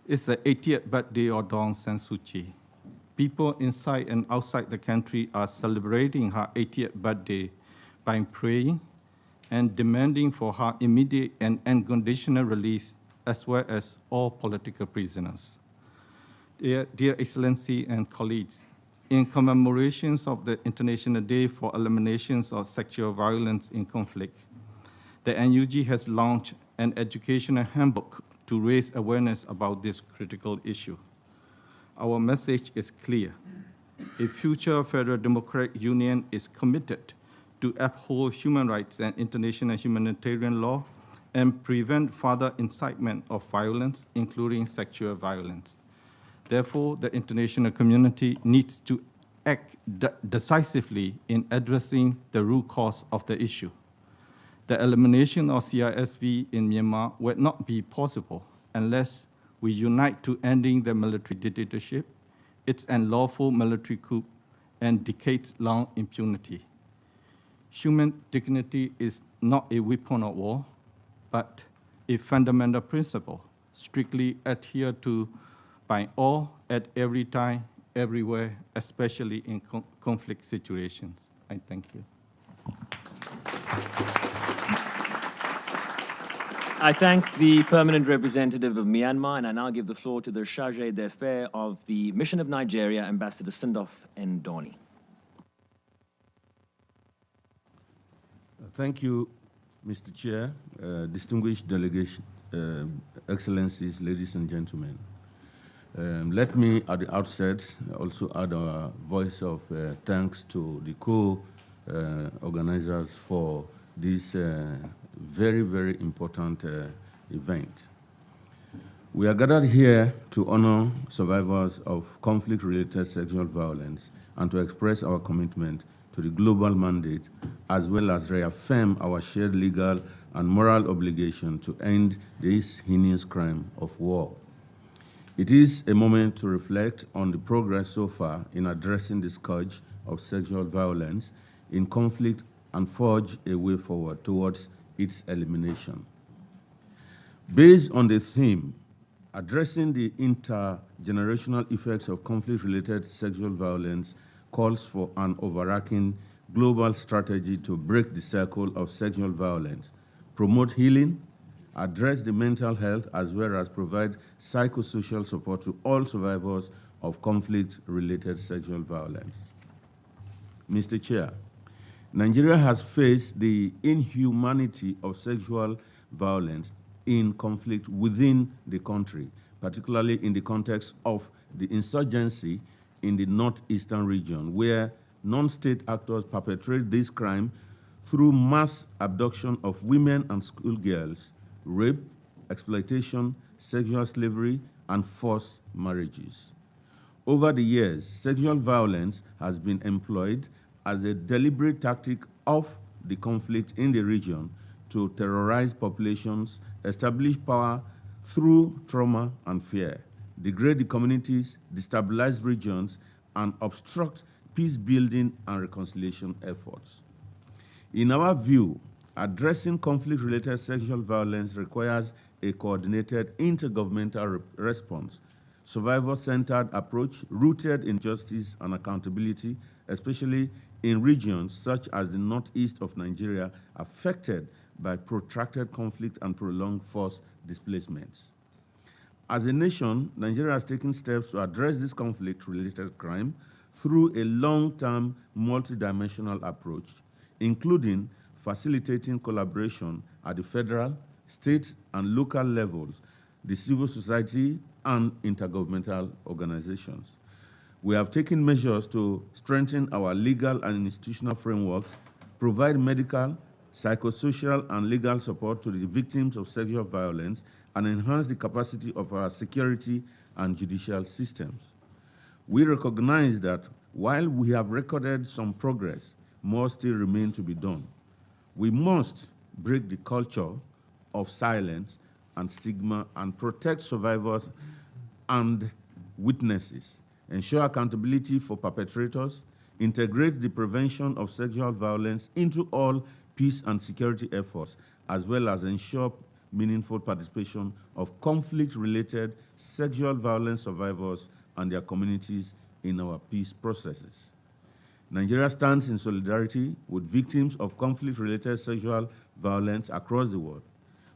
[SPEAKER 2] is the 80th birthday of Daw Aung San Suu Kyi. People inside and outside the country are celebrating her 80th birthday by praying and demanding for her immediate and unconditional release, as well as all political prisoners. Dear Excellency and colleagues, in commemorations of the International Day for Elimination of Sexual Violence in Conflict, the NUG has launched an educational handbook to raise awareness about this critical issue. Our message is clear. A future federal democratic union is committed to uphold human rights and international humanitarian law and prevent further incitement of violence, including sexual violence. Therefore, the international community needs to act decisively in addressing the root cause of the issue. The elimination of CRSV in Myanmar would not be possible unless we unite to ending the military dictatorship, its unlawful military coup, and decades-long impunity. Human dignity is not a weapon of war, but a fundamental principle strictly adhered to by all at every time, everywhere, especially in conflict situations. I thank you.
[SPEAKER 1] I thank the permanent representative of Myanmar, and I now give the floor to the Chargé d'Affaires of the Mission of Nigeria, Ambassador Sindof Ndoni.
[SPEAKER 5] Thank you, Mr. Chair, distinguished delegation, excellencies, ladies and gentlemen. Let me, at the outset, also add a voice of thanks to the co-organizers for this very, very important event. We are gathered here to honor survivors of conflict-related sexual violence and to express our commitment to the global mandate, as well as reaffirm our shared legal and moral obligation to end this heinous crime of war. It is a moment to reflect on the progress so far in addressing the scourge of sexual violence in conflict and forge a way forward towards its elimination. Based on the theme, addressing the intergenerational effects of conflict-related sexual violence calls for an overarching global strategy to break the cycle of sexual violence, promote healing, address the mental health, as well as provide psychosocial support to all survivors of conflict-related sexual violence. Mr. Chair, Nigeria has faced the inhumanity of sexual violence in conflict within the country, particularly in the context of the insurgency in the northeastern region, where non-state actors perpetrate this crime through mass abduction of women and schoolgirls, rape, exploitation, sexual slavery, and forced marriages. Over the years, sexual violence has been employed as a deliberate tactic of the conflict in the region to terrorize populations, establish power through trauma and fear, degrade the communities, destabilize regions, and obstruct peace-building and reconciliation efforts. In our view, addressing conflict-related sexual violence requires a coordinated intergovernmental response, survivor-centered approach rooted in justice and accountability, especially in regions such as the northeast of Nigeria affected by protracted conflict and prolonged forced displacements. As a nation, Nigeria has taken steps to address this conflict-related crime through a long-term, multidimensional approach, including facilitating collaboration at the federal, state, and local levels, the civil society, and intergovernmental organizations. We have taken measures to strengthen our legal and institutional frameworks, provide medical, psychosocial, and legal support to the victims of sexual violence, and enhance the capacity of our security and judicial systems. We recognize that while we have recorded some progress, more still remain to be done. We must break the culture of silence and stigma and protect survivors and witnesses, ensure accountability for perpetrators, integrate the prevention of sexual violence into all peace and security efforts, as well as ensure meaningful participation of conflict-related sexual violence survivors and their communities in our peace processes. Nigeria stands in solidarity with victims of conflict-related sexual violence across the world.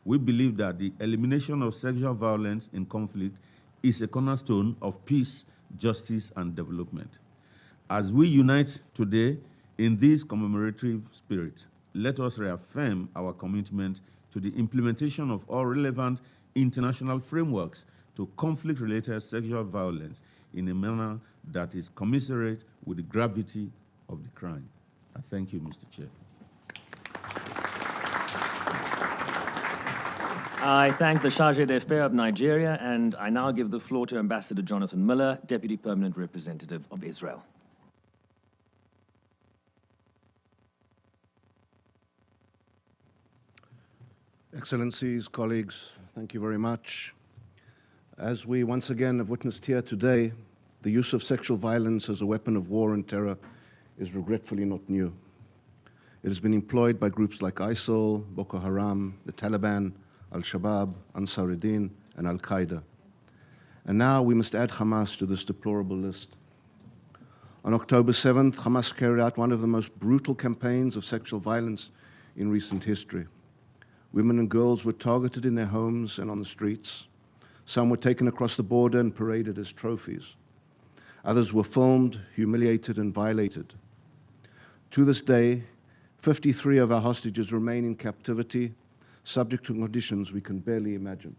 [SPEAKER 5] We believe that the elimination of sexual violence in conflict is a cornerstone of peace, justice, and development. As we unite today in this commemorative spirit, let us reaffirm our commitment to the implementation of all relevant international frameworks to conflict-related sexual violence in a manner that is commensurate with the gravity of the crime. I thank you, Mr. Chair.
[SPEAKER 1] I thank the Chargé d'Affaires of Nigeria, and I now give the floor to Ambassador Jonathan Miller, Deputy Permanent Representative of Israel.
[SPEAKER 22] Excellencies, colleagues, thank you very much. As we once again have witnessed here today, the use of sexual violence as a weapon of war and terror is regretfully not new. It has been employed by groups like ISIL, Boko Haram, the Taliban, Al-Shabaab, Ansar-Din, and Al-Qaeda. And now we must add Hamas to this deplorable list. On October 7th, Hamas carried out one of the most brutal campaigns of sexual violence in recent history. Women and girls were targeted in their homes and on the streets. Some were taken across the border and paraded as trophies. Others were filmed, humiliated, and violated. To this day, 53 of our hostages remain in captivity, subject to conditions we can barely imagine.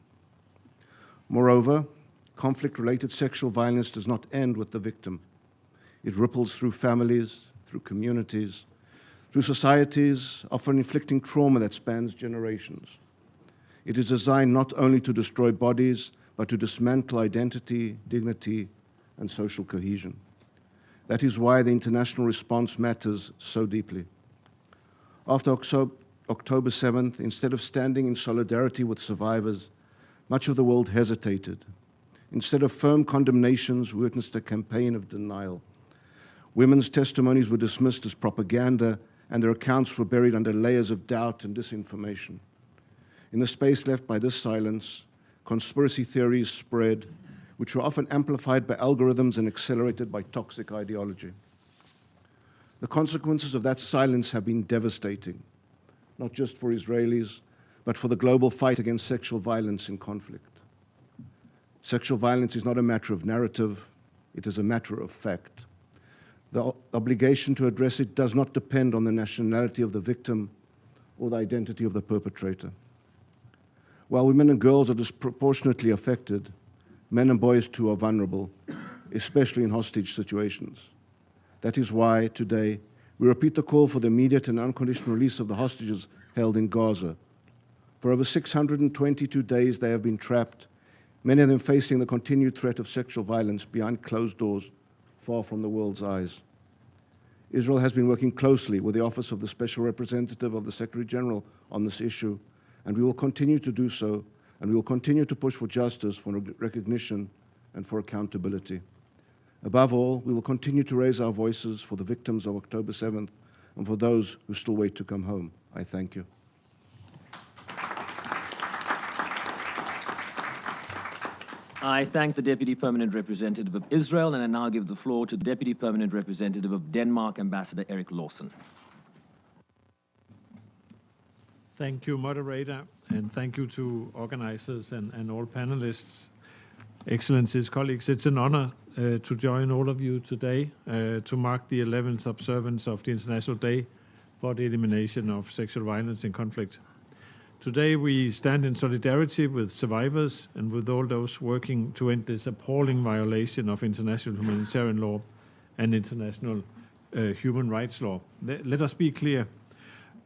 [SPEAKER 22] Moreover, conflict-related sexual violence does not end with the victim. It ripples through families, through communities, through societies, often inflicting trauma that spans generations. It is designed not only to destroy bodies, but to dismantle identity, dignity, and social cohesion. That is why the international response matters so deeply. After October 7th, instead of standing in solidarity with survivors, much of the world hesitated. Instead of firm condemnations, we witnessed a campaign of denial. Women's testimonies were dismissed as propaganda, and their accounts were buried under layers of doubt and disinformation. In the space left by this silence, conspiracy theories spread, which were often amplified by algorithms and accelerated by toxic ideology. The consequences of that silence have been devastating, not just for Israelis, but for the global fight against sexual violence in conflict. Sexual violence is not a matter of narrative, it is a matter of fact. The obligation to address it does not depend on the nationality of the victim or the identity of the perpetrator. While women and girls are disproportionately affected, men and boys too are vulnerable, especially in hostage situations. That is why, today, we repeat the call for the immediate and unconditional release of the hostages held in Gaza. For over 622 days, they have been trapped, many of them facing the continued threat of sexual violence behind closed doors, far from the world's eyes. Israel has been working closely with the Office of the Special Representative of the Secretary General on this issue, and we will continue to do so, and we will continue to push for justice, for recognition, and for accountability. Above all, we will continue to raise our voices for the victims of October 7th and for those who still wait to come home. I thank you.
[SPEAKER 1] I thank the Deputy Permanent Representative of Israel, and I now give the floor to the Deputy Permanent Representative of Denmark, Ambassador Erik Lawson.
[SPEAKER 3] Thank you, moderator, and thank you to organizers and all panelists. Excellencies, colleagues, it's an honor to join all of you today to mark the 11th observance of the International Day for the Elimination of Sexual Violence in Conflict. Today we stand in solidarity with survivors and with all those working to end this appalling violation of international humanitarian law and international human rights law. Let us be clear.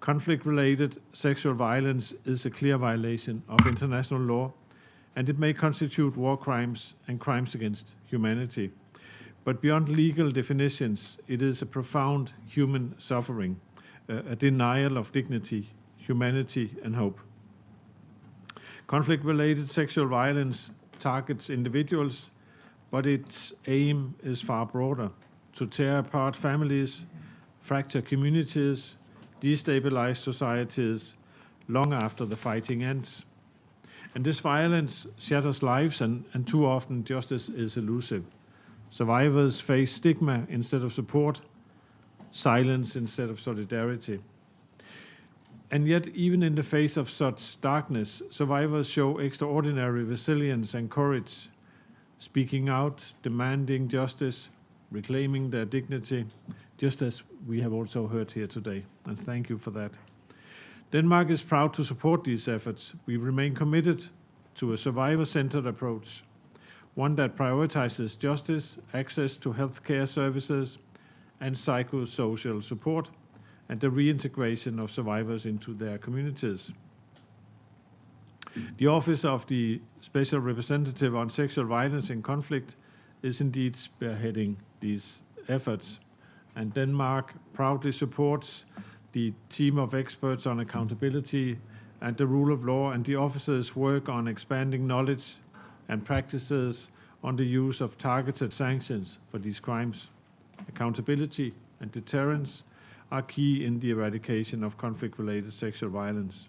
[SPEAKER 3] Conflict-related sexual violence is a clear violation of international law, and it may constitute war crimes and crimes against humanity. But beyond legal definitions, it is a profound human suffering, a denial of dignity, humanity, and hope. Conflict-related sexual violence targets individuals, but its aim is far broader: to tear apart families, fracture communities, destabilize societies long after the fighting ends. And this violence shatters lives, and too often justice is elusive. Survivors face stigma instead of support, silence instead of solidarity. And yet, even in the face of such darkness, survivors show extraordinary resilience and courage, speaking out, demanding justice, reclaiming their dignity, just as we have also heard here today. And thank you for that. Denmark is proud to support these efforts. We remain committed to a survivor-centered approach, one that prioritizes justice, access to healthcare services, and psychosocial support, and the reintegration of survivors into their communities. The Office of the Special Representative on Sexual Violence in Conflict is indeed spearheading these efforts, and Denmark proudly supports the team of experts on accountability and the rule of law, and the office's work on expanding knowledge and practices on the use of targeted sanctions for these crimes. Accountability and deterrence are key in the eradication of conflict-related sexual violence.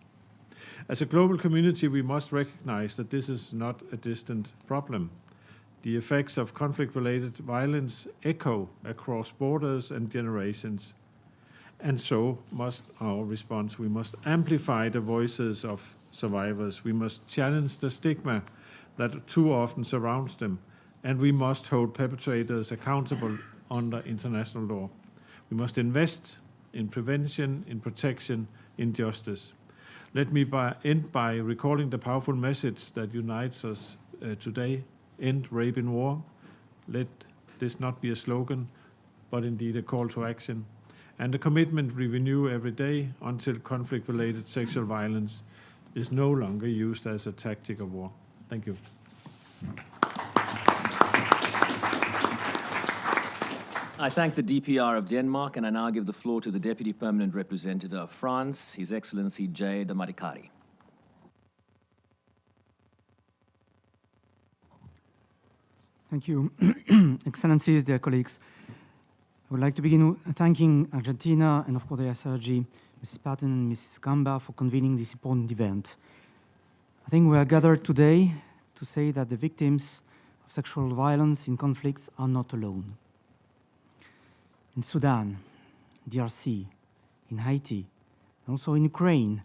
[SPEAKER 3] As a global community, we must recognize that this is not a distant problem. The effects of conflict-related violence echo across borders and generations. And so must our response. We must amplify the voices of survivors. We must challenge the stigma that too often surrounds them. And we must hold perpetrators accountable under international law. We must invest in prevention, in protection, in justice. Let me end by recalling the powerful message that unites us today: end rape in war. Let this not be a slogan, but indeed a call to action, and a commitment we renew every day until conflict-related sexual violence is no longer used as a tactic of war. Thank you.
[SPEAKER 1] I thank the DPR of Denmark, and I now give the floor to the Deputy Permanent Representative of France, His Excellency Jay de Maricari.
[SPEAKER 4] Thank you. Excellencies, dear colleagues. I would like to begin thanking Argentina and, of course, the SRG, Mrs. Patton and Mrs. Gamba, for convening this important event. I think we are gathered today to say that the victims of sexual violence in conflicts are not alone. In Sudan, DRC, in Haiti, and also in Ukraine,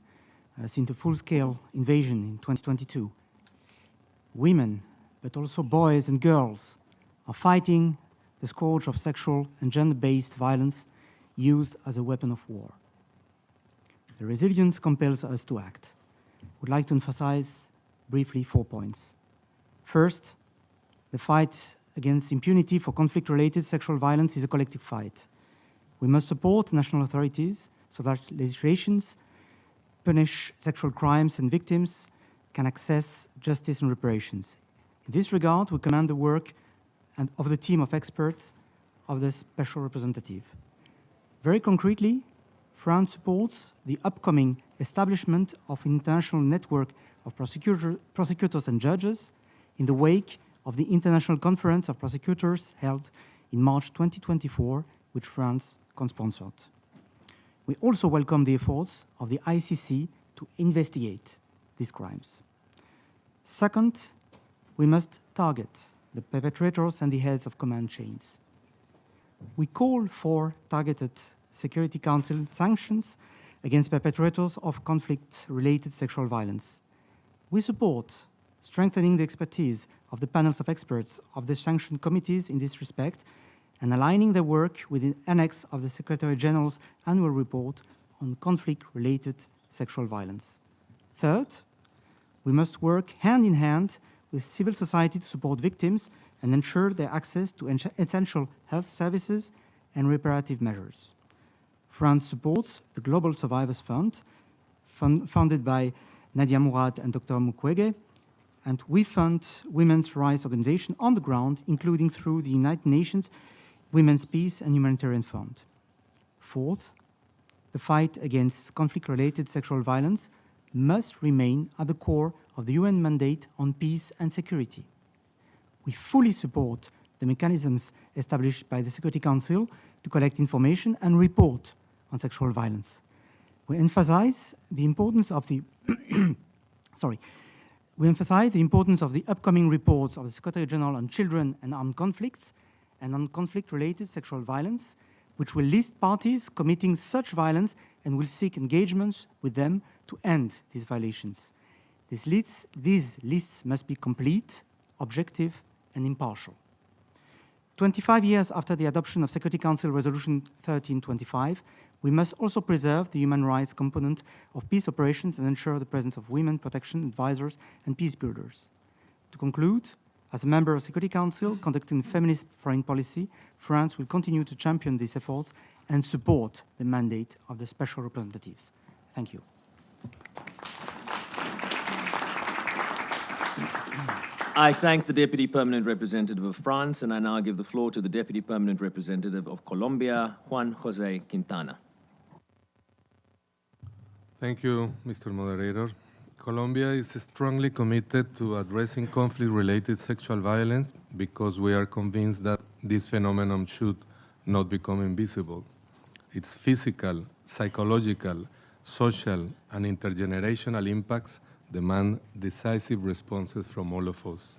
[SPEAKER 4] since the full-scale invasion in 2022, women, but also boys and girls, are fighting the scourge of sexual and gender-based violence used as a weapon of war. The resilience compels us to act. I would like to emphasize briefly 4 points. First, the fight against impunity for conflict-related sexual violence is a collective fight. We must support national authorities so that legislations punish sexual crimes and victims can access justice and reparations. In this regard, we commend the work of the team of experts of the Special Representative. Very concretely, France supports the upcoming establishment of an international network of prosecutors and judges in the wake of the International Conference of Prosecutors held in March 2024, which France co-sponsored. We also welcome the efforts of the ICC to investigate these crimes. Second, we must target the perpetrators and the heads of command chains. We call for targeted Security Council sanctions against perpetrators of conflict-related sexual violence. We support strengthening the expertise of the panels of experts of the sanctioned committees in this respect and aligning their work with the annex of the Secretary General's annual report on conflict-related sexual violence. Third, we must work hand in hand with civil society to support victims and ensure their access to essential health services and reparative measures. France supports the Global Survivors Fund, founded by Nadia Mourad and Dr. Mukwege, and we fund women's rights organizations on the ground, including through the United Nations Women's Peace and Humanitarian Fund. Fourth, the fight against conflict-related sexual violence must remain at the core of the UN mandate on peace and security. We fully support the mechanisms established by the Security Council to collect information and report on sexual violence. We emphasize the importance of the upcoming reports of the Secretary General on children and armed conflicts and on conflict-related sexual violence, which will list parties committing such violence and will seek engagements with them to end these violations. These lists must be complete, objective, and impartial. 25 years after the adoption of Security Council Resolution 1325, we must also preserve the human rights component of peace operations and ensure the presence of women protection advisors and peace builders. To conclude, as a member of the Security Council conducting feminist foreign policy, France will continue to champion these efforts and support the mandate of the special representatives. Thank you.
[SPEAKER 1] I thank the Deputy Permanent Representative of France, and I now give the floor to the Deputy Permanent Representative of Colombia, Juan José Quintana.
[SPEAKER 6] Thank you, Mr. Moderator. Colombia is strongly committed to addressing conflict-related sexual violence because we are convinced that this phenomenon should not become invisible. Its physical, psychological, social, and intergenerational impacts demand decisive responses from all of us.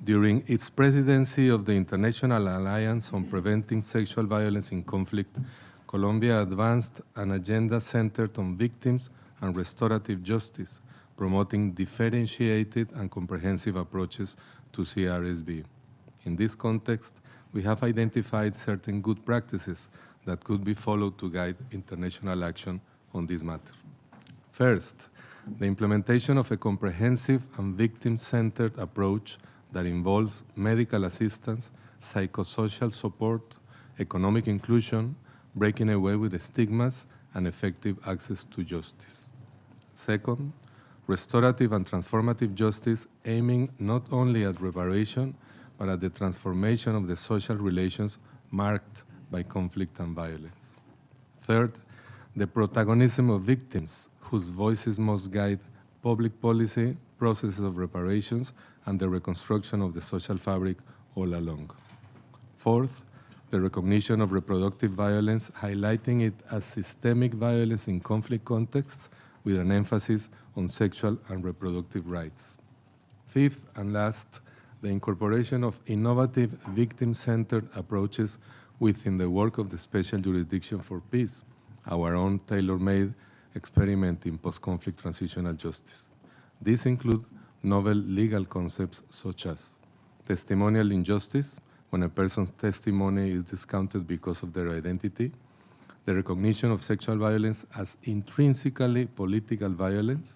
[SPEAKER 6] During its presidency of the International Alliance on Preventing Sexual Violence in Conflict, Colombia advanced an agenda centered on victims and restorative justice, promoting differentiated and comprehensive approaches to CRSV. In this context, we have identified certain good practices that could be followed to guide international action on this matter. First, the implementation of a comprehensive and victim-centered approach that involves medical assistance, psychosocial support, economic inclusion, breaking away with the stigmas, and effective access to justice. Second, restorative and transformative justice aiming not only at reparation, but at the transformation of the social relations marked by conflict and violence. Third, the protagonism of victims, whose voices must guide public policy, processes of reparations, and the reconstruction of the social fabric all along. Fourth, the recognition of reproductive violence, highlighting it as systemic violence in conflict contexts with an emphasis on sexual and reproductive rights. Fifth and last, the incorporation of innovative victim-centered approaches within the work of the Special Jurisdiction for Peace, our own tailor-made experiment in post-conflict transitional justice. These include novel legal concepts such as testimonial injustice, when a person's testimony is discounted because of their identity, the recognition of sexual violence as intrinsically political violence,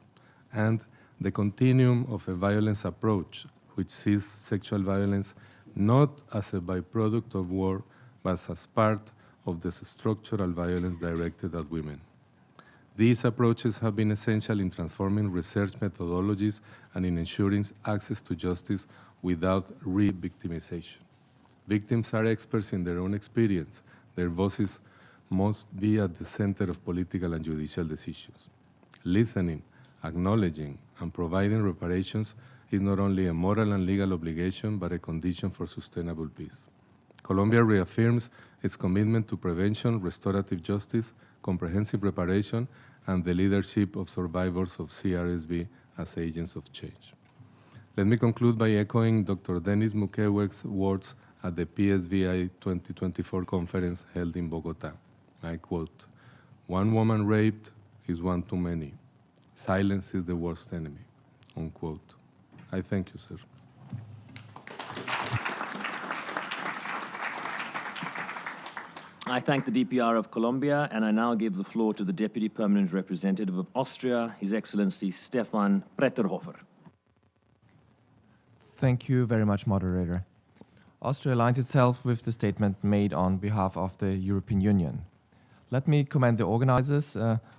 [SPEAKER 6] and the continuum of a violence approach, which sees sexual violence not as a byproduct of war, but as part of the structural violence directed at women. These approaches have been essential in transforming research methodologies and in ensuring access to justice without re-victimization. Victims are experts in their own experience. Their voices must be at the center of political and judicial decisions. Listening, acknowledging, and providing reparations is not only a moral and legal obligation, but a condition for sustainable peace. Colombia reaffirms its commitment to prevention, restorative justice, comprehensive reparation, and the leadership of survivors of CRSV as agents of change. Let me conclude by echoing Dr. Denis Mukwege's words at the PSVI 2024 conference held in Bogota. I quote, "One woman raped is one too many. Silence is the worst enemy," unquote. I thank you, sir.
[SPEAKER 1] I thank the DPR of Colombia, and I now give the floor to the Deputy Permanent Representative of Austria, His Excellency Stefan Pretterhofer.
[SPEAKER 7] Thank you very much, moderator. Austria aligns itself with the statement made on behalf of the European Union. Let me commend the organizers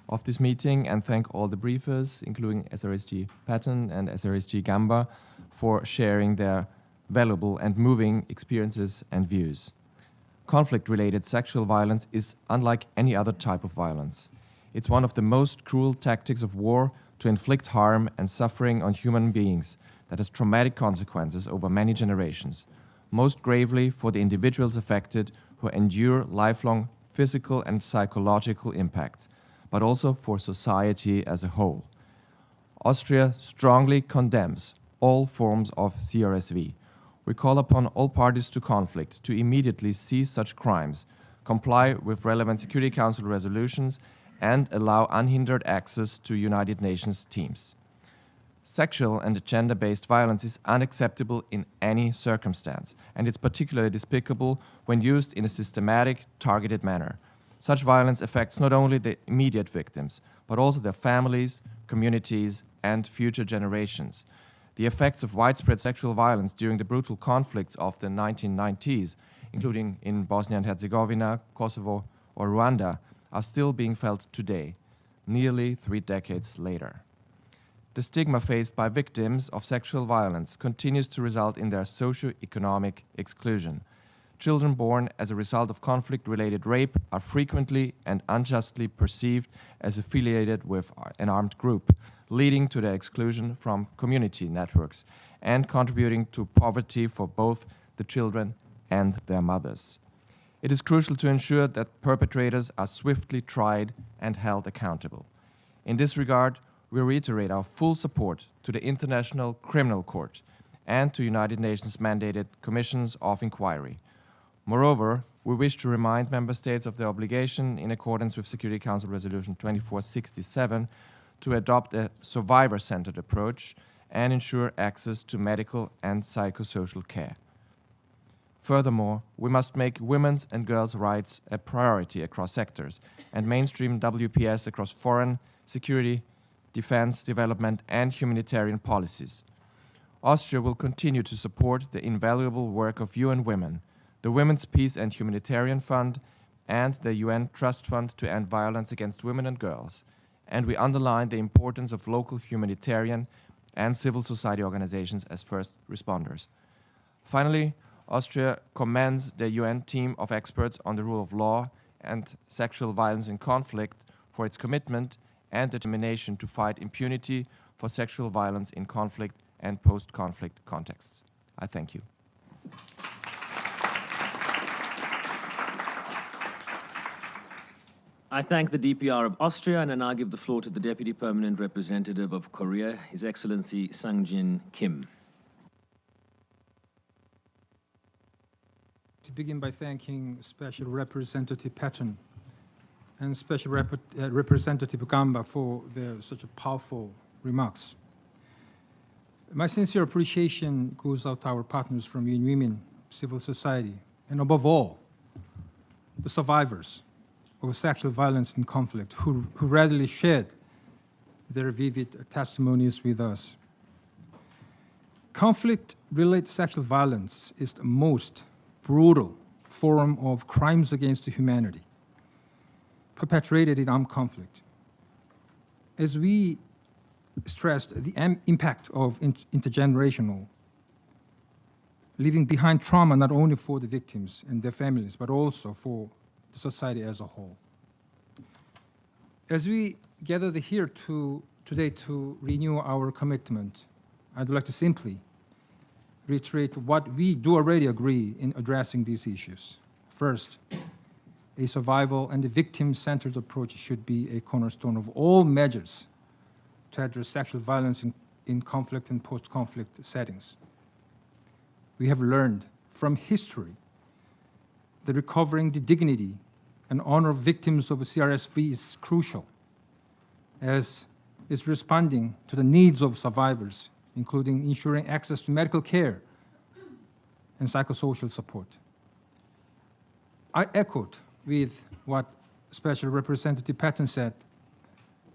[SPEAKER 7] of this meeting and thank all the briefers, including SRSG Patton and SRSG Gamba, for sharing their valuable and moving experiences and views. Conflict-related sexual violence is unlike any other type of violence. It's one of the most cruel tactics of war to inflict harm and suffering on human beings that has traumatic consequences over many generations, most gravely for the individuals affected who endure lifelong physical and psychological impacts, but also for society as a whole. Austria strongly condemns all forms of CRSV. We call upon all parties to conflict to immediately cease such crimes, comply with relevant Security Council resolutions, and allow unhindered access to United Nations teams. Sexual and gender-based violence is unacceptable in any circumstance, and it's particularly despicable when used in a systematic, targeted manner. Such violence affects not only the immediate victims, but also their families, communities, and future generations. The effects of widespread sexual violence during the brutal conflicts of the 1990s, including in Bosnia and Herzegovina, Kosovo, or Rwanda, are still being felt today, nearly 3 decades later. The stigma faced by victims of sexual violence continues to result in their socio-economic exclusion. Children born as a result of conflict-related rape are frequently and unjustly perceived as affiliated with an armed group, leading to their exclusion from community networks and contributing to poverty for both the children and their mothers. It is crucial to ensure that perpetrators are swiftly tried and held accountable. In this regard, we reiterate our full support to the International Criminal Court and to United Nations mandated commissions of inquiry. Moreover, we wish to remind Member States of their obligation in accordance with Security Council Resolution 2467 to adopt a survivor-centered approach and ensure access to medical and psychosocial care. Furthermore, we must make women's and girls' rights a priority across sectors and mainstream WPS across foreign, security, defense, development, and humanitarian policies. Austria will continue to support the invaluable work of UN Women, the Women's Peace and Humanitarian Fund, and the UN Trust Fund to end violence against women and girls. And we underline the importance of local humanitarian and civil society organizations as first responders. Finally, Austria commends the UN team of experts on the rule of law and sexual violence in conflict for its commitment and determination to fight impunity for sexual violence in conflict and post-conflict contexts. I thank you.
[SPEAKER 1] I thank the DPR of Austria, and I now give the floor to the Deputy Permanent Representative of Korea, His Excellency Sang-Jin Kim.
[SPEAKER 8] To begin by thanking Special Representative Patton and Special Representative Gamba for their such powerful remarks. My sincere appreciation goes out to our partners from UN Women, civil society, and above all, the survivors of sexual violence in conflict who readily shared their vivid testimonies with us. Conflict-related sexual violence is the most brutal form of crimes against humanity perpetrated in armed conflict. As we stressed, the impact of intergenerational, leaving behind trauma not only for the victims and their families, but also for the society as a whole. As we gather here today to renew our commitment, I'd like to simply reiterate what we do already agree in addressing these issues. First, a survival and a victim-centered approach should be a cornerstone of all measures to address sexual violence in conflict and post-conflict settings. We have learned from history that recovering the dignity and honor of victims of CRSV is crucial, as is responding to the needs of survivors, including ensuring access to medical care and psychosocial support. I echoed with what Special Representative Patton said,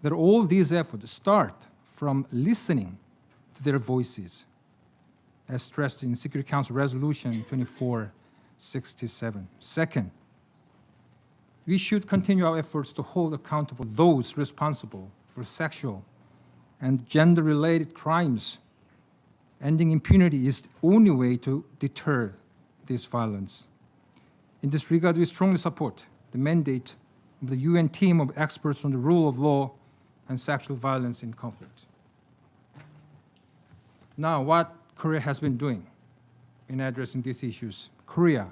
[SPEAKER 8] that all these efforts start from listening to their voices, as stressed in Security Council Resolution 2467. Second, we should continue our efforts to hold accountable those responsible for sexual and gender-related crimes. Ending impunity is the only way to deter this violence. In this regard, we strongly support the mandate of the UN team of experts on the rule of law and sexual violence in conflict. Now, what Korea has been doing in addressing these issues. Korea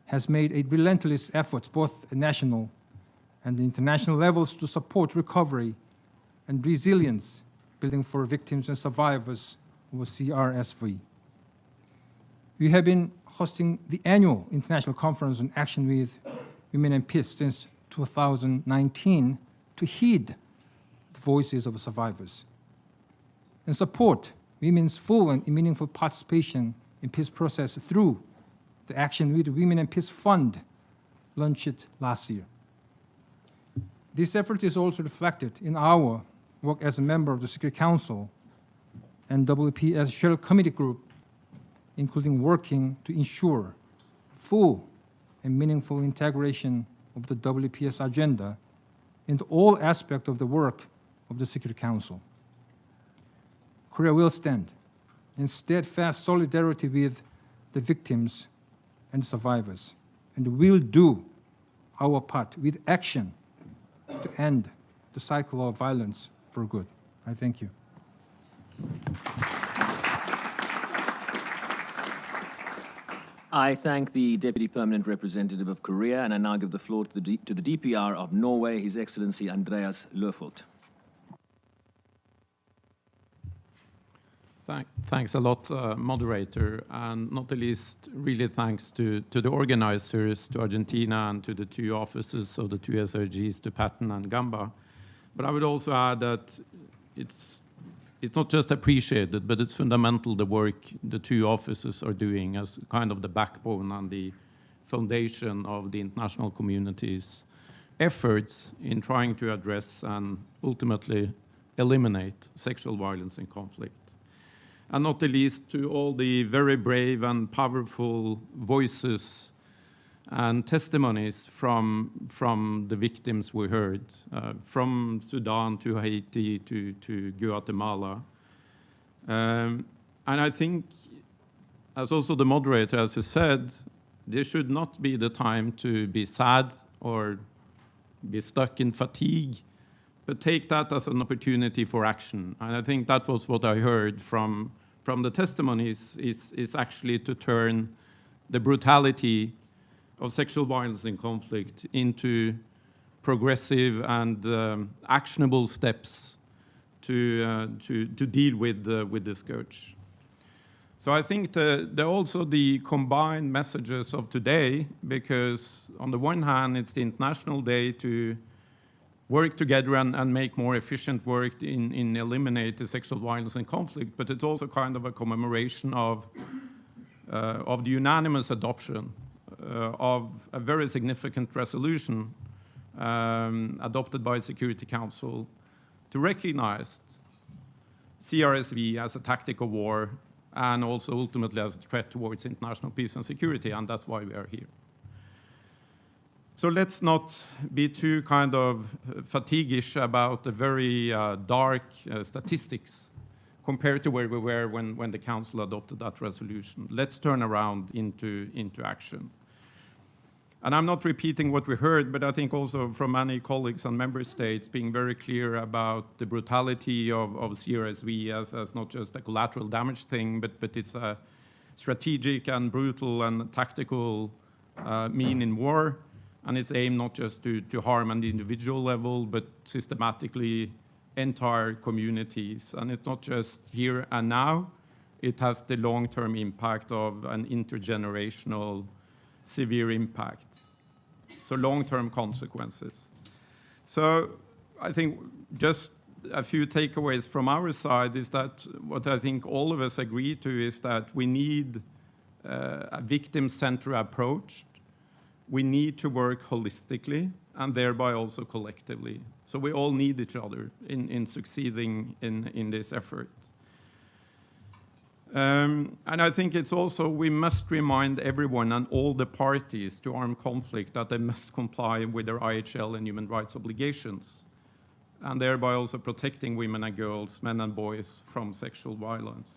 [SPEAKER 8] has made a relentless effort, both at national and international levels, to support recovery and resilience building for victims and survivors of CRSV. We have been hosting the annual International Conference on Action with Women and Peace since 2019 to heed the voices of survivors and support women's full and meaningful participation in peace process through the Action with Women and Peace Fund launched last year. This effort is also reflected in our work as a member of the Security Council and WPS Shared Committee Group, including working to ensure full and meaningful integration of the WPS agenda into all aspects of the work of the Security Council. Korea will stand in steadfast solidarity with the victims and survivors, and will do our part with action to end the cycle of violence for good. I thank you.
[SPEAKER 1] I thank the Deputy Permanent Representative of Korea, and I now give the floor to the DPR of Norway, His Excellency Andreas Løfold.
[SPEAKER 9] Thanks a lot, moderator, and not the least, really thanks to the organizers, to Argentina, and to the two offices of the two SRGs, to Patton and Gamba. But I would also add that it's not just appreciated, but it's fundamental, the work the two offices are doing as kind of the backbone and the foundation of the international community's efforts in trying to address and ultimately eliminate sexual violence in conflict. And not the least to all the very brave and powerful voices and testimonies from the victims we heard, from Sudan to Haiti to Guatemala. And I think, as also the moderator has said, this should not be the time to be sad or be stuck in fatigue, but take that as an opportunity for action. And I think that was what I heard from the testimonies, is actually to turn the brutality of sexual violence in conflict into progressive and actionable steps to deal with the scourge. So I think also the combined messages of today, because on the one hand, it's the International Day to work together and make more efficient work in eliminate the sexual violence and conflict, but it's also kind of a commemoration of the unanimous adoption of a very significant resolution adopted by Security Council to recognize CRSV as a tactic of war and also ultimately as a threat towards international peace and security, and that's why we are here. So let's not be too kind of fatiguish about the very dark statistics compared to where we were when the Council adopted that resolution. Let's turn around into action. And I'm not repeating what we heard, but I think also from many colleagues and member states being very clear about the brutality of CRSV as not just a collateral damage thing, but it's a strategic and brutal and tactical mean in war. And it's aimed not just to harm on the individual level, but systematically entire communities. And it's not just here and now, it has the long-term impact of an intergenerational severe impact. So long-term consequences. So I think just a few takeaways from our side is that what I think all of us agree to is that we need a victim-centered approach. We need to work holistically and thereby also collectively. So we all need each other in succeeding in this effort. And I think it's also, we must remind everyone and all the parties to armed conflict that they must comply with their IHL and human rights obligations, and thereby also protecting women and girls, men and boys from sexual violence.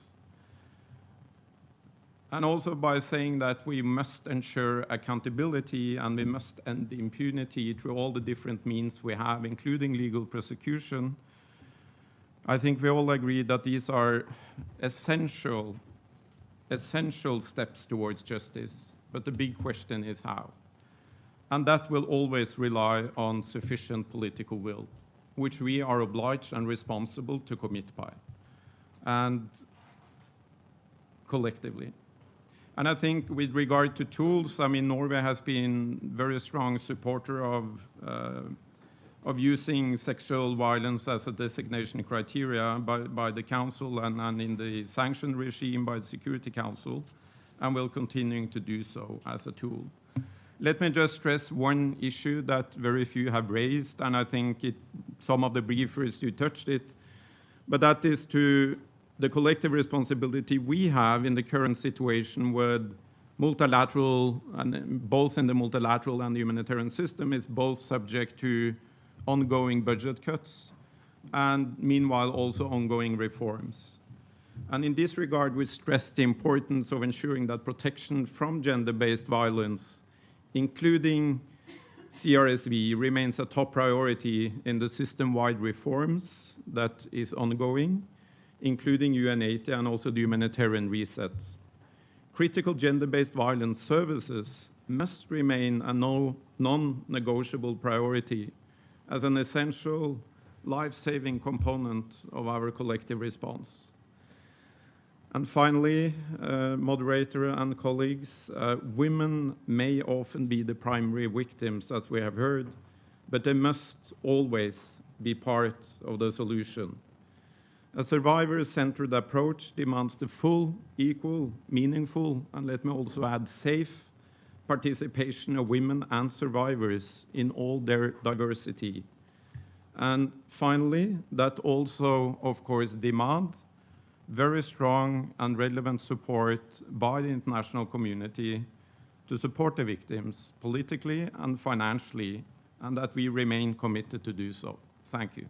[SPEAKER 9] And also by saying that we must ensure accountability and we must end the impunity through all the different means we have, including legal prosecution. I think we all agree that these are essential steps towards justice, but the big question is how. And that will always rely on sufficient political will, which we are obliged and responsible to commit by, and collectively. And I think with regard to tools, I mean, Norway has been very strong supporter of using sexual violence as a designation criteria by the Council and in the sanction regime by the Security Council, and will continue to do so as a tool. Let me just stress one issue that very few have raised, and I think some of the briefers you touched it, but that is to the collective responsibility we have in the current situation with multilateral, and both in the multilateral and the humanitarian system, is both subject to ongoing budget cuts and meanwhile also ongoing reforms. And in this regard, we stress the importance of ensuring that protection from gender-based violence, including CRSV, remains a top priority in the system-wide reforms that is ongoing, including UN80 and also the humanitarian reset. Critical gender-based violence services must remain a non-negotiable priority as an essential life-saving component of our collective response. And finally, moderator and colleagues, women may often be the primary victims, as we have heard, but they must always be part of the solution. A survivor-centered approach demands the full, equal, meaningful, and let me also add safe, participation of women and survivors in all their diversity. And finally, that also, of course, demand very strong and relevant support by the international community to support the victims politically and financially, and that we remain committed to do so. Thank you.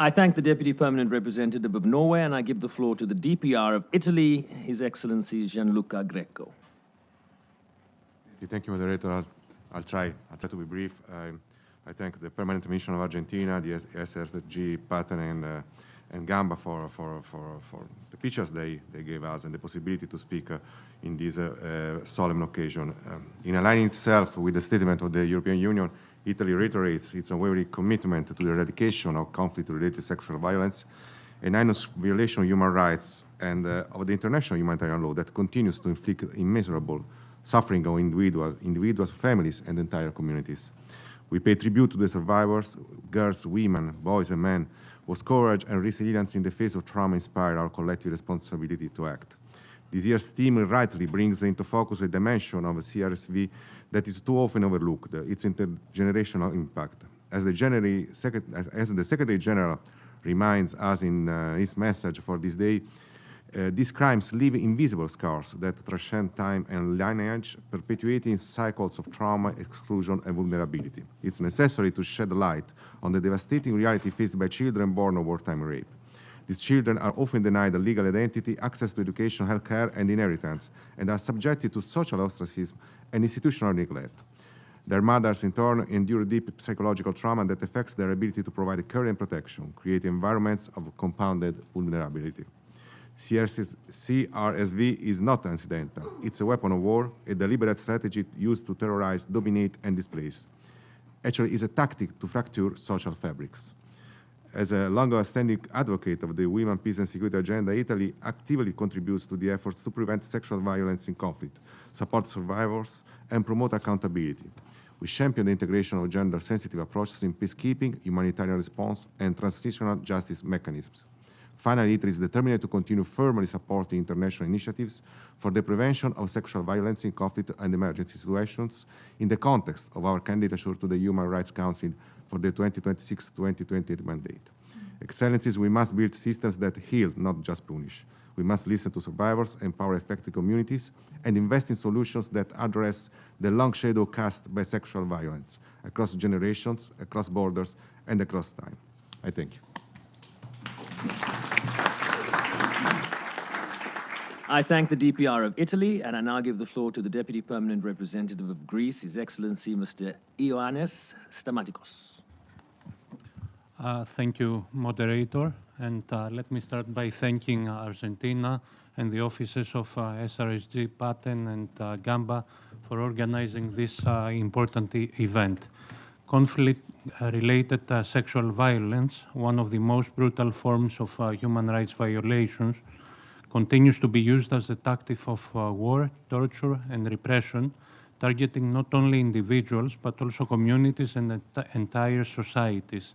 [SPEAKER 1] I thank the Deputy Permanent Representative of Norway, and I give the floor to the DPR of Italy, His Excellency Gianluca Greco.
[SPEAKER 10] Thank you, moderator. I'll try to be brief. I thank the Permanent Mission of Argentina, the SRSG, Patten, and Gamba for the pictures they gave us and the possibility to speak in this solemn occasion. In aligning itself with the statement of the European Union, Italy reiterates its unwavering commitment to the eradication of conflict-related sexual violence, an heinous violation of human rights and of the international humanitarian law that continues to inflict immeasurable suffering on individuals, families, and entire communities. We pay tribute to the survivors, girls, women, boys, and men, whose courage and resilience in the face of trauma inspire our collective responsibility to act. This year's theme rightly brings into focus a dimension of CRSV that is too often overlooked, its intergenerational impact. As the Secretary General reminds us in his message for this day, these crimes leave invisible scars that transcend time and lineage, perpetuating cycles of trauma, exclusion, and vulnerability. It's necessary to shed light on the devastating reality faced by children born of wartime rape. These children are often denied a legal identity, access to education, healthcare, and inheritance, and are subjected to social ostracism and institutional neglect. Their mothers, in turn, endure deep psychological trauma that affects their ability to provide care and protection, creating environments of compounded vulnerability. CRSV is not incidental. It's a weapon of war, a deliberate strategy used to terrorize, dominate, and displace. Actually, it's a tactic to fracture social fabrics. As a long-standing advocate of the Women, Peace and Security agenda, Italy actively contributes to the efforts to prevent sexual violence in conflict, support survivors, and promote accountability. We champion the integration of gender-sensitive approaches in peacekeeping, humanitarian response, and transitional justice mechanisms. Finally, Italy is determined to continue firmly supporting international initiatives for the prevention of sexual violence in conflict and emergency situations in the context of our candidature to the Human Rights Council for the 2026-2028 mandate. Excellencies, we must build systems that heal, not just punish. We must listen to survivors, empower affected communities, and invest in solutions that address the long shadow cast by sexual violence across generations, across borders, and across time. I thank you.
[SPEAKER 1] I thank the DPR of Italy, and I now give the floor to the Deputy Permanent Representative of Greece, His Excellency Mr. Ioannis Stamatikos.
[SPEAKER 11] Thank you, moderator. And let me start by thanking Argentina and the offices of SRSG, Patten, and Gamba for organizing this important event. Conflict-related sexual violence, one of the most brutal forms of human rights violations, continues to be used as a tactic of war, torture, and repression, targeting not only individuals, but also communities and entire societies.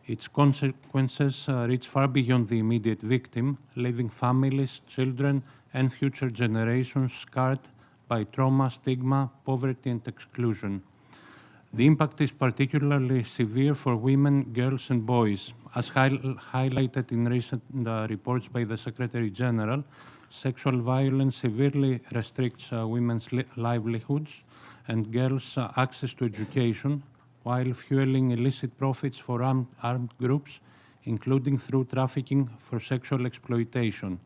[SPEAKER 11] Its consequences reach far beyond the immediate victim, leaving families, children, and future generations scarred by trauma, stigma, poverty, and exclusion. The impact is particularly severe for women, girls, and boys. As highlighted in recent reports by the Secretary General, sexual violence severely restricts women's livelihoods and girls' access to education, while fueling illicit profits for armed groups, including through trafficking for sexual exploitation.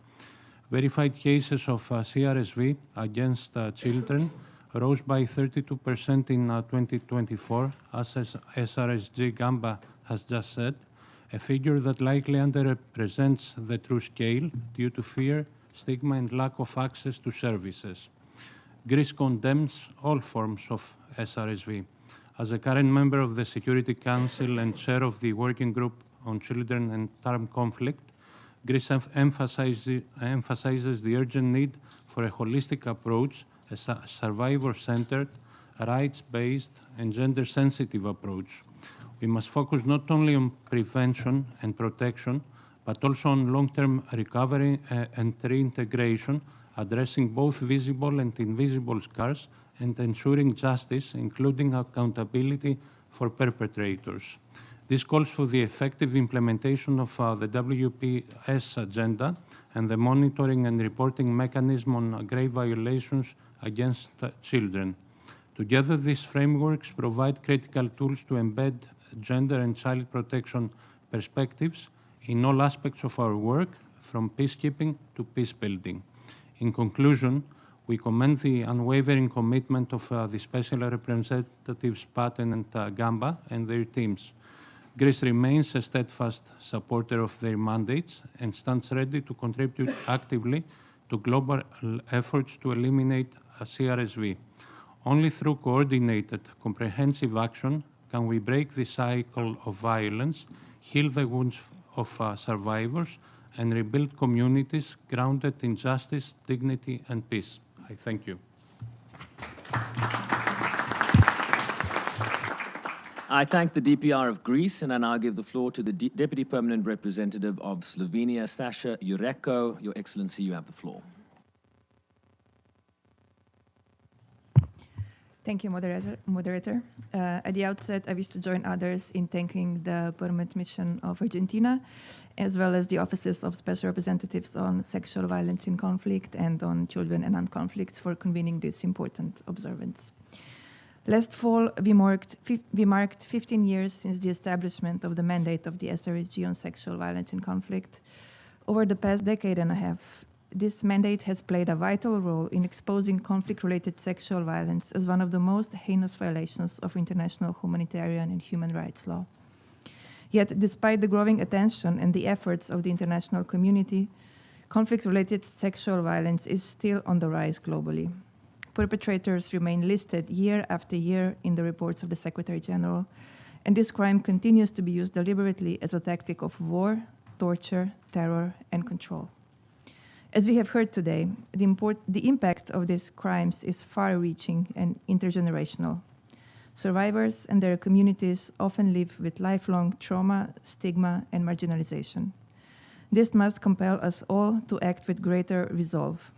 [SPEAKER 11] Verified cases of CRSV against children rose by 32% in 2024, as SRSG Gamba has just said, a figure that likely underrepresents the true scale due to fear, stigma, and lack of access to services. Greece condemns all forms of SRSV. As a current member of the Security Council and chair of the Working Group on children and armed conflict, Greece emphasizes the urgent need for a holistic approach, a survivor-centered, rights-based, and gender-sensitive approach. We must focus not only on prevention and protection, but also on long-term recovery and reintegration, addressing both visible and invisible scars, and ensuring justice, including accountability for perpetrators. This calls for the effective implementation of the WPS agenda and the monitoring and reporting mechanism on grave violations against children. Together, these frameworks provide critical tools to embed gender and child protection perspectives in all aspects of our work, from peacekeeping to peace building. In conclusion, we commend the unwavering commitment of the Special Representatives Patton and Gamba and their teams. Greece remains a steadfast supporter of their mandates and stands ready to contribute actively to global efforts to eliminate CRSV. Only through coordinated, comprehensive action can we break the cycle of violence, heal the wounds of survivors, and rebuild communities grounded in justice, dignity, and peace. I thank you.
[SPEAKER 1] I thank the DPR of Greece, and I now give the floor to the Deputy Permanent Representative of Slovenia, Sasha Jureko. Your Excellency, you have the floor.
[SPEAKER 12] Thank you, moderator. At the outset, I wish to join others in thanking the Permanent Mission of Argentina, as well as the offices of Special Representatives on Sexual Violence in Conflict and on Children and Armed Conflicts for convening this important observance. Last fall, we marked 15 years since the establishment of the mandate of the SRSG on sexual violence in conflict. Over the past decade and a half, this mandate has played a vital role in exposing conflict-related sexual violence as one of the most heinous violations of international humanitarian and human rights law. Yet, despite the growing attention and the efforts of the international community, conflict-related sexual violence is still on the rise globally. Perpetrators remain listed year after year in the reports of the Secretary General, and this crime continues to be used deliberately as a tactic of war, torture, terror, and control. As we have heard today, the impact of these crimes is far-reaching and intergenerational. Survivors and their communities often live with lifelong trauma, stigma, and marginalization. This must compel us all to act with greater resolve.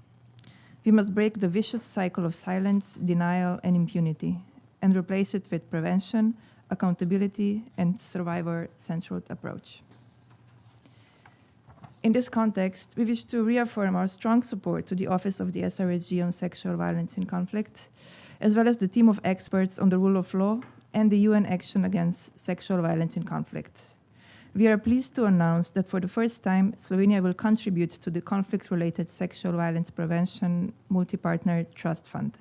[SPEAKER 12] We must break the vicious cycle of silence, denial, and impunity, and replace it with prevention, accountability, and survivor-centered approach. In this context, we wish to reaffirm our strong support to the Office of the SRSG on Sexual Violence in Conflict, as well as the team of experts on the rule of law and the UN Action Against Sexual Violence in Conflict. We are pleased to announce that for the first time, Slovenia will contribute to the Conflict-Related Sexual Violence Prevention Multi-Partner Trust Fund,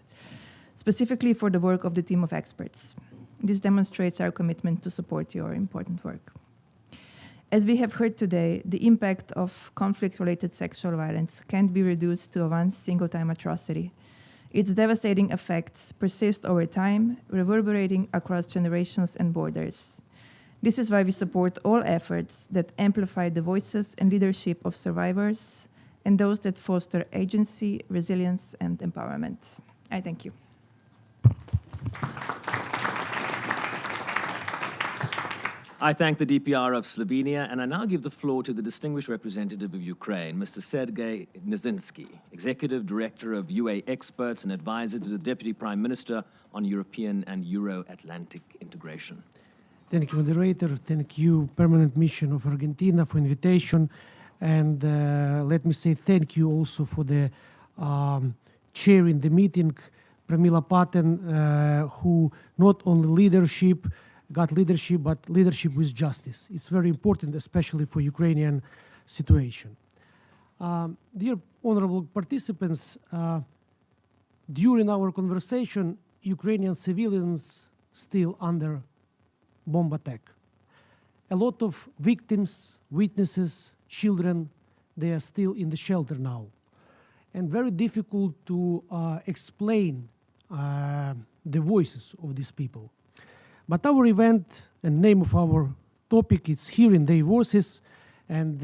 [SPEAKER 12] specifically for the work of the team of experts. This demonstrates our commitment to support your important work. As we have heard today, the impact of conflict-related sexual violence can't be reduced to a one single-time atrocity. Its devastating effects persist over time, reverberating across generations and borders. This is why we support all efforts that amplify the voices and leadership of survivors and those that foster agency, resilience, and empowerment. I thank you.
[SPEAKER 1] I thank the DPR of Slovenia, and I now give the floor to the distinguished representative of Ukraine, Mr. Sergei Nizinsky, Executive Director of UA Experts and Advisor to the Deputy Prime Minister on European and Euro-Atlantic integration.
[SPEAKER 13] Thank you, moderator. Thank you, Permanent Mission of Argentina, for invitation. And let me say thank you also for the chair in the meeting, Pramila Patten, who not only got leadership, but leadership with justice. It's very important, especially for Ukrainian situation. Dear honorable participants, during our conversation, Ukrainian civilians still under bomb attack. A lot of victims, witnesses, children, they are still in the shelter now. And very difficult to explain the voices of these people. But our event and name of our topic is hearing their voices. And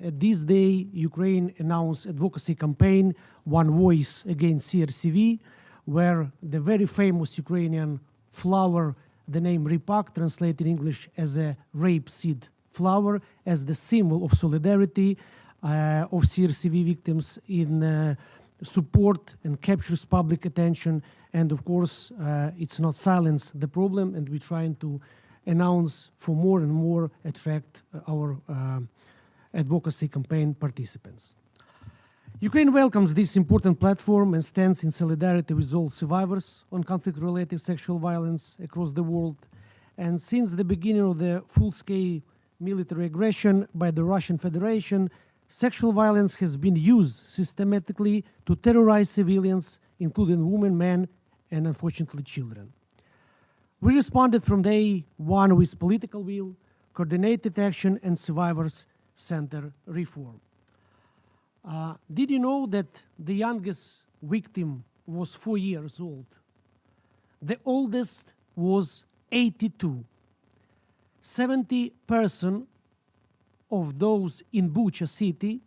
[SPEAKER 13] at this day, Ukraine announced advocacy campaign, One Voice Against CRSV, where the very famous Ukrainian flower, the name Ripak, translated in English as a rapeseed flower, as the symbol of solidarity of CRSV victims in support and captures public attention. And of course, it's not silence the problem, and we're trying to announce for more and more attract our advocacy campaign participants. Ukraine welcomes this important platform and stands in solidarity with all survivors on conflict-related sexual violence across the world. And since the beginning of the full-scale military aggression by the Russian Federation, sexual violence has been used systematically to terrorize civilians, including women, men, and unfortunately children. We responded from day one with political will, coordinated action, and survivors-centered reform. Did you know that the youngest victim was 4 years old? The oldest was 82. 70% of those in Bucha city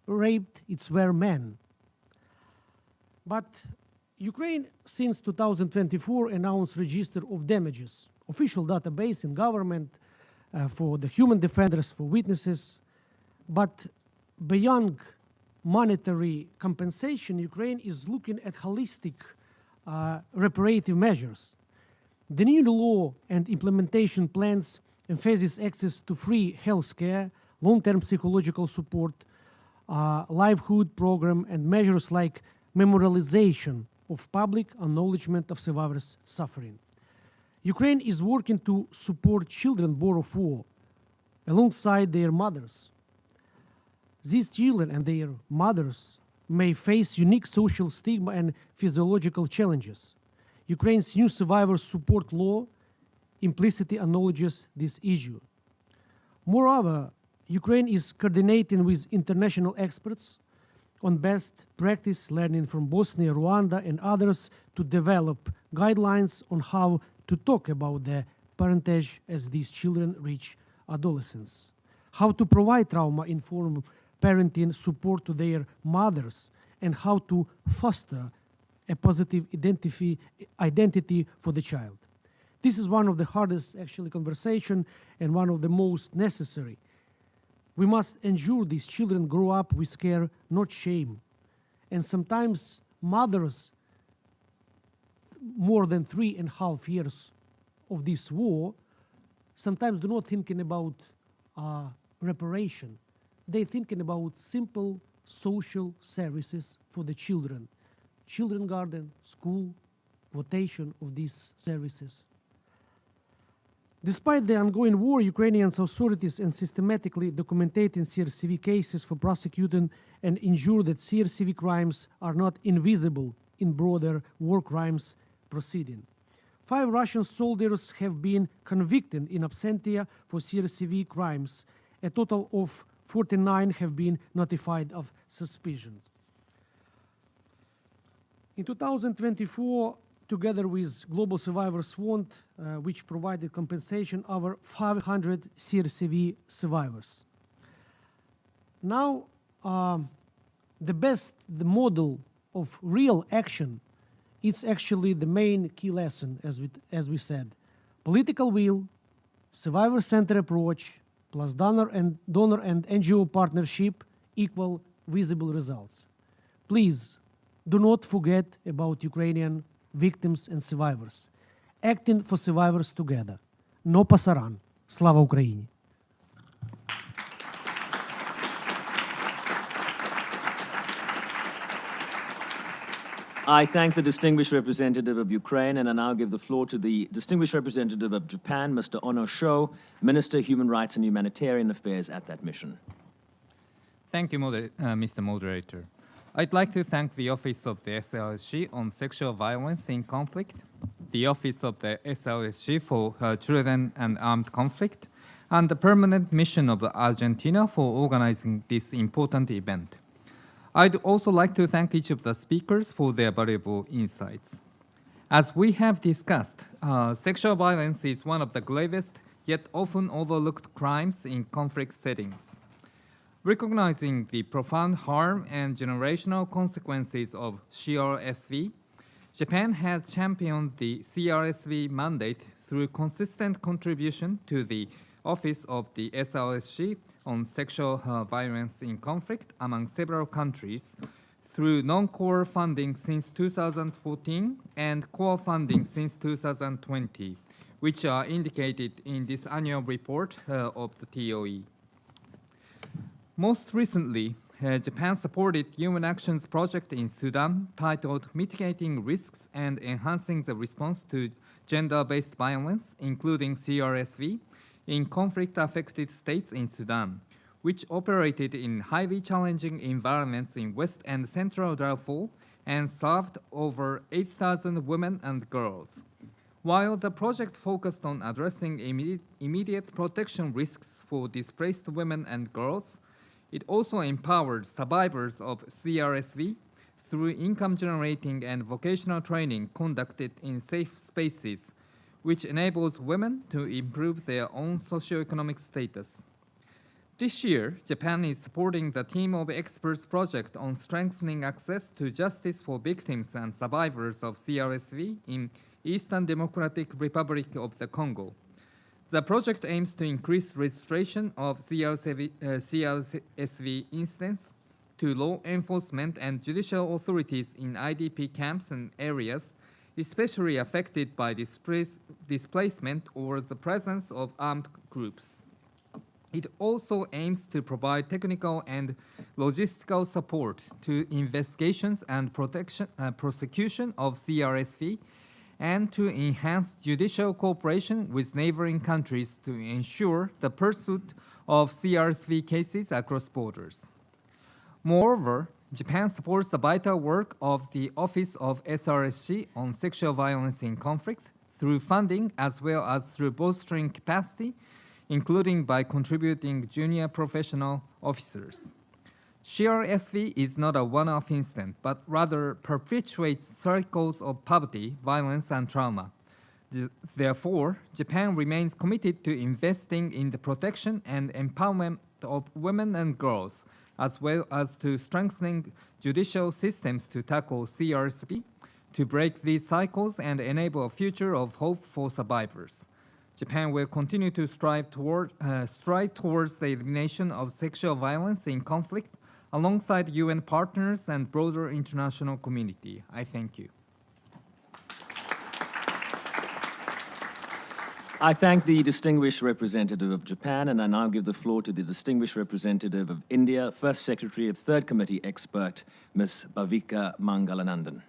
[SPEAKER 13] raped, were men. But Ukraine, since 2024, announced register of damages, official database in government for the human defenders, for witnesses. But beyond monetary compensation, Ukraine is looking at holistic reparative measures. The new law and implementation plans emphasize access to free health care, long-term psychological support, livelihood program, and measures like memorialization of public acknowledgement of survivors' suffering. Ukraine is working to support children born of war alongside their mothers. These children and their mothers may face unique social stigma and physiological challenges. Ukraine's new survivor support law implicitly acknowledges this issue. Moreover, Ukraine is coordinating with international experts on best practice learning from Bosnia, Rwanda, and others to develop guidelines on how to talk about the parentage as these children reach adolescence, how to provide trauma-informed parenting support to their mothers, and how to foster a positive identity for the child. This is one of the hardest, actually, conversation and one of the most necessary. We must ensure these children grow up with care, not shame. And sometimes mothers, more than 3.5 years of this war, sometimes do not thinking about reparation. They're thinking about simple social services for the children. Children garden, school, quotation of these services. Despite the ongoing war, Ukrainian authorities are systematically documenting CRSV cases for prosecuting and ensure that CRSV crimes are not invisible in broader war crimes proceeding. 5 Russian soldiers have been convicted in absentia for CRSV crimes. A total of 49 have been notified of suspicions. In 2024, together with Global Survivors Fund, which provided compensation over 500 CRSV survivors. Now, the model of real action, it's actually the main key lesson, as we said. Political will, survivor-centered approach, plus donor and NGO partnership equal visible results. Please do not forget about Ukrainian victims and survivors. Acting for survivors together. No pasaran. Slava Ukraini.
[SPEAKER 1] I thank the distinguished representative of Ukraine, and I now give the floor to the distinguished representative of Japan, Mr. Ono Sho, Minister of Human Rights and Humanitarian Affairs at that mission.
[SPEAKER 14] Thank you, Mr. Moderator. I'd like to thank the Office of the SRSG on Sexual Violence in Conflict, the Office of the SRSG for Children and Armed Conflict, and the Permanent Mission of Argentina for organizing this important event. I'd also like to thank each of the speakers for their valuable insights. As we have discussed, sexual violence is one of the gravest yet often overlooked crimes in conflict settings. Recognizing the profound harm and generational consequences of CRSV, Japan has championed the CRSV mandate through consistent contribution to the Office of the SRSG on sexual violence in conflict among several countries through non-core funding since 2014 and core funding since 2020, which are indicated in this annual report of the TOE. Most recently, Japan supported Human Actions project in Sudan titled Mitigating Risks and Enhancing the Response to Gender-Based Violence, including CRSV, in conflict-affected states in Sudan, which operated in highly challenging environments in West and Central Darfur and served over 8,000 women and girls. While the project focused on addressing immediate protection risks for displaced women and girls, it also empowered survivors of CRSV through income-generating and vocational training conducted in safe spaces, which enables women to improve their own socioeconomic status. This year, Japan is supporting the Team of Experts project on strengthening access to justice for victims and survivors of CRSV in Eastern Democratic Republic of the Congo. The project aims to increase registration of CRSV incidents to law enforcement and judicial authorities in IDP camps and areas especially affected by displacement or the presence of armed groups. It also aims to provide technical and logistical support to investigations and prosecution of CRSV and to enhance judicial cooperation with neighboring countries to ensure the pursuit of CRSV cases across borders. Moreover, Japan supports the vital work of the Office of SRSG on sexual violence in conflict through funding as well as through bolstering capacity, including by contributing junior professional officers. CRSV is not a one-off incident, but rather perpetuates cycles of poverty, violence, and trauma. Therefore, Japan remains committed to investing in the protection and empowerment of women and girls, as well as to strengthening judicial systems to tackle CRSV, to break these cycles and enable a future of hope for survivors. Japan will continue to strive towards the elimination of sexual violence in conflict alongside UN partners and broader international community. I thank you.
[SPEAKER 1] I thank the distinguished representative of Japan, and I now give the floor to the distinguished representative of India, First Secretary of Third Committee Expert, Ms. Bhavika Mangalanandan.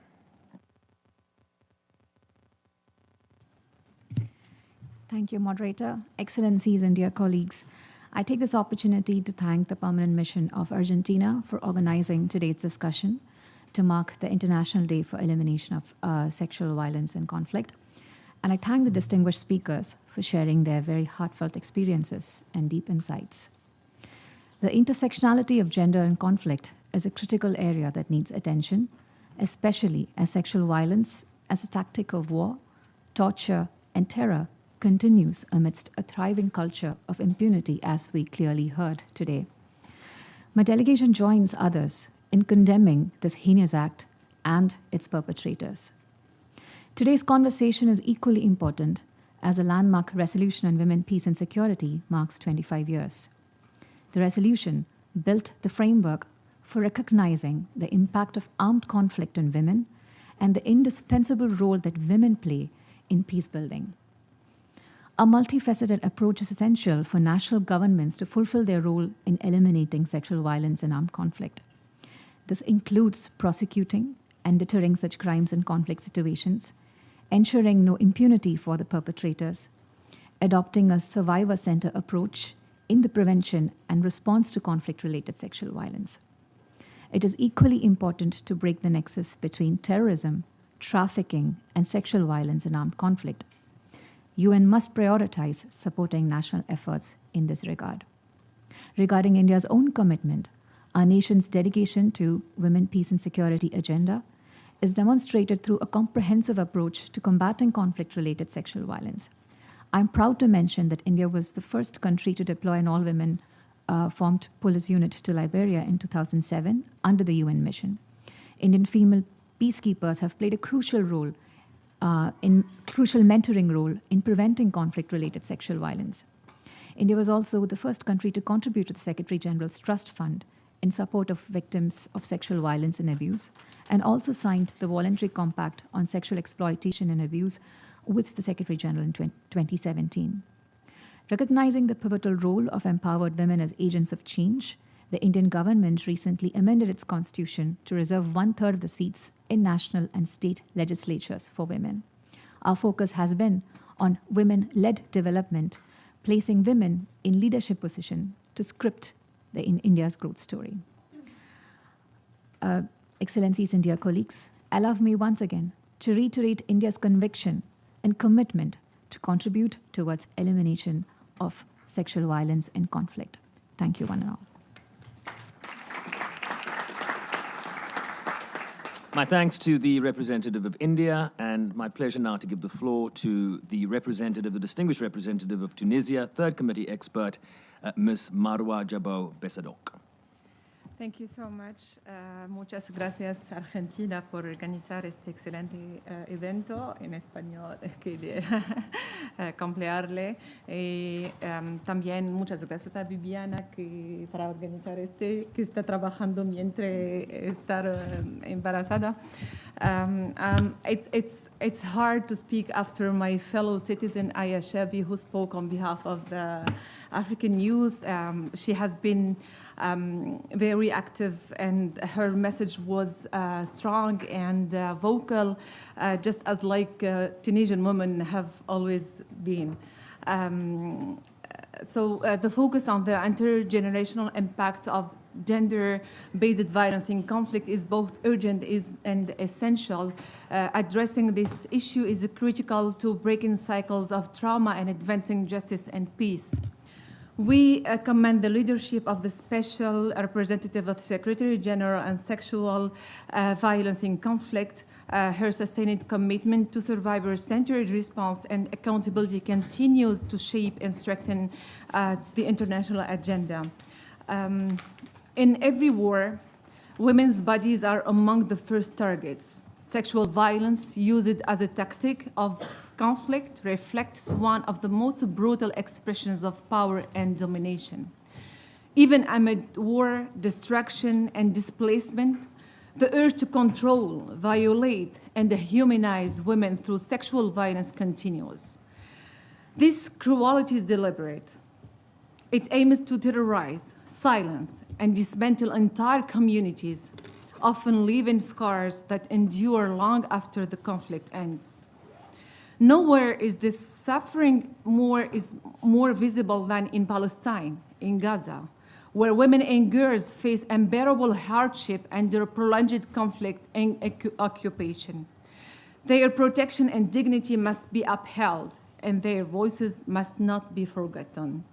[SPEAKER 15] Thank you, Moderator. Excellencies and dear colleagues, I take this opportunity to thank the Permanent Mission of Argentina for organizing today's discussion to mark the International Day for Elimination of Sexual Violence and Conflict. And I thank the distinguished speakers for sharing their very heartfelt experiences and deep insights. The intersectionality of gender and conflict is a critical area that needs attention, especially as sexual violence as a tactic of war, torture, and terror continues amidst a thriving culture of impunity, as we clearly heard today. My delegation joins others in condemning this heinous act and its perpetrators. Today's conversation is equally important as a landmark resolution on women, peace, and security marks 25 years. The resolution built the framework for recognizing the impact of armed conflict on women and the indispensable role that women play in peace building. A multifaceted approach is essential for national governments to fulfill their role in eliminating sexual violence and armed conflict. This includes prosecuting and deterring such crimes in conflict situations, ensuring no impunity for the perpetrators, adopting a survivor-centered approach in the prevention and response to conflict-related sexual violence. It is equally important to break the nexus between terrorism, trafficking, and sexual violence in armed conflict. UN must prioritize supporting national efforts in this regard. Regarding India's own commitment, our nation's dedication to women, peace, and security agenda is demonstrated through a comprehensive approach to combating conflict-related sexual violence. I'm proud to mention that India was the first country to deploy an all-women formed police unit to Liberia in 2007 under the UN mission. Indian female peacekeepers have played a crucial mentoring role in preventing conflict-related sexual violence. India was also the first country to contribute to the Secretary General's Trust Fund in support of victims of sexual violence and abuse, and also signed the Voluntary Compact on Sexual Exploitation and Abuse with the Secretary General in 2017. Recognizing the pivotal role of empowered women as agents of change, the Indian government recently amended its constitution to reserve 1/3 of the seats in national and state legislatures for women. Our focus has been on women-led development, placing women in leadership position to script in India's growth story. Excellencies and dear colleagues, allow me once again to reiterate India's conviction and commitment to contribute towards elimination of sexual violence and conflict. Thank you, one and all.
[SPEAKER 1] My thanks to the representative of India, and my pleasure now to give the floor to the representative, the distinguished representative of Tunisia, third committee expert, Ms. Marwa Jabo Besadok.
[SPEAKER 16] Thank you so much. Muchas gracias, Argentina, por organizar este excelente evento en español. Quería complearle. También muchas gracias a Viviana para organizar que está trabajando mientras está embarazada. It's hard to speak after my fellow citizen, Aya Shabi, who spoke on behalf of the African youth. She has been very active, and her message was strong and vocal, just as Tunisian women have always been. So the focus on the intergenerational impact of gender-based violence in conflict is both urgent and essential. Addressing this issue is critical to breaking cycles of trauma and advancing justice and peace. We commend the leadership of the Special Representative of the Secretary General on Sexual Violence in Conflict. Her sustained commitment to survivor-centered response and accountability continues to shape and strengthen the international agenda. In every war, women's bodies are among the first targets. Sexual violence used as a tactic of conflict reflects one of the most brutal expressions of power and domination. Even amid war, destruction, and displacement, the urge to control, violate, and dehumanize women through sexual violence continues. This cruelty is deliberate. It aims to terrorize, silence, and dismantle entire communities, often leaving scars that endure long after the conflict ends. Nowhere is this suffering more visible than in Palestine, in Gaza, where women and girls face unbearable hardship under prolonged conflict and occupation. Their protection and dignity must be upheld, and their voices must not be forgotten.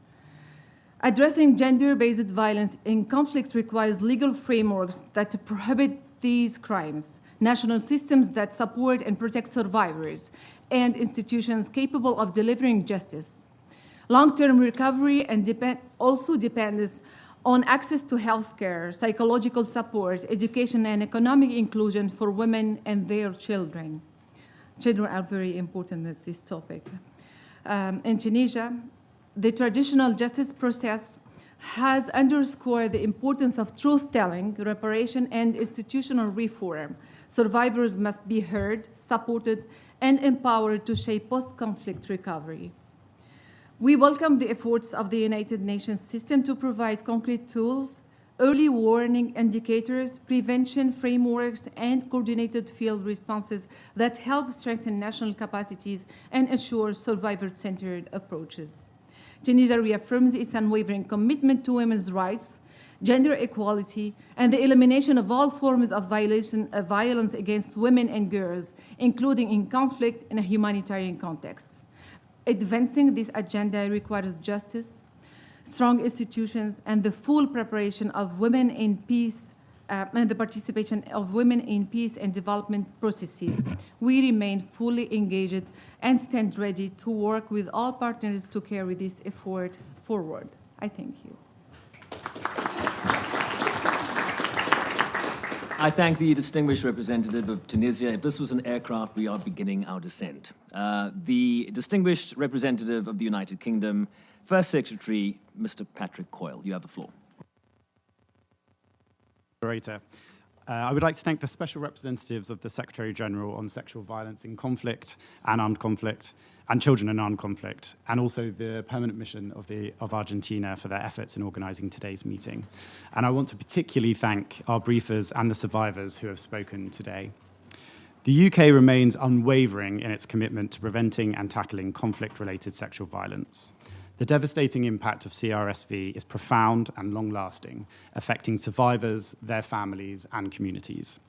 [SPEAKER 16] Addressing gender-based violence in conflict requires legal frameworks that prohibit these crimes, national systems that support and protect survivors, and institutions capable of delivering justice. Long-term recovery also depends on access to healthcare, psychological support, education, and economic inclusion for women and their children. Children are very important at this topic. In Tunisia, the traditional justice process has underscored the importance of truth-telling, reparation, and institutional reform. Survivors must be heard, supported, and empowered to shape post-conflict recovery. We welcome the efforts of the United Nations system to provide concrete tools, early warning indicators, prevention frameworks, and coordinated field responses that help strengthen national capacities and ensure survivor-centered approaches. Tunisia reaffirms its unwavering commitment to women's rights, gender equality, and the elimination of all forms of violence against women and girls, including in conflict in a humanitarian context. Advancing this agenda requires justice, strong institutions, and the full preparation of women in peace and the participation of women in peace and development processes. We remain fully engaged and stand ready to work with all partners to carry this effort forward. I thank you.
[SPEAKER 1] I thank the distinguished representative of Tunisia. If this was an aircraft, we are beginning our descent. The distinguished representative of the United Kingdom, First Secretary, Mr. Patrick Coyle. You have the floor.
[SPEAKER 17] Moderator. I would like to thank the special representatives of the Secretary General on sexual violence in conflict and armed conflict, and children in armed conflict, and also the permanent mission of Argentina for their efforts in organising today's meeting. And I want to particularly thank our briefers and the survivors who have spoken today. The UK remains unwavering in its commitment to preventing and tackling conflict-related sexual violence. The devastating impact of CRSV is profound and long-lasting, affecting survivors, their families, and communities.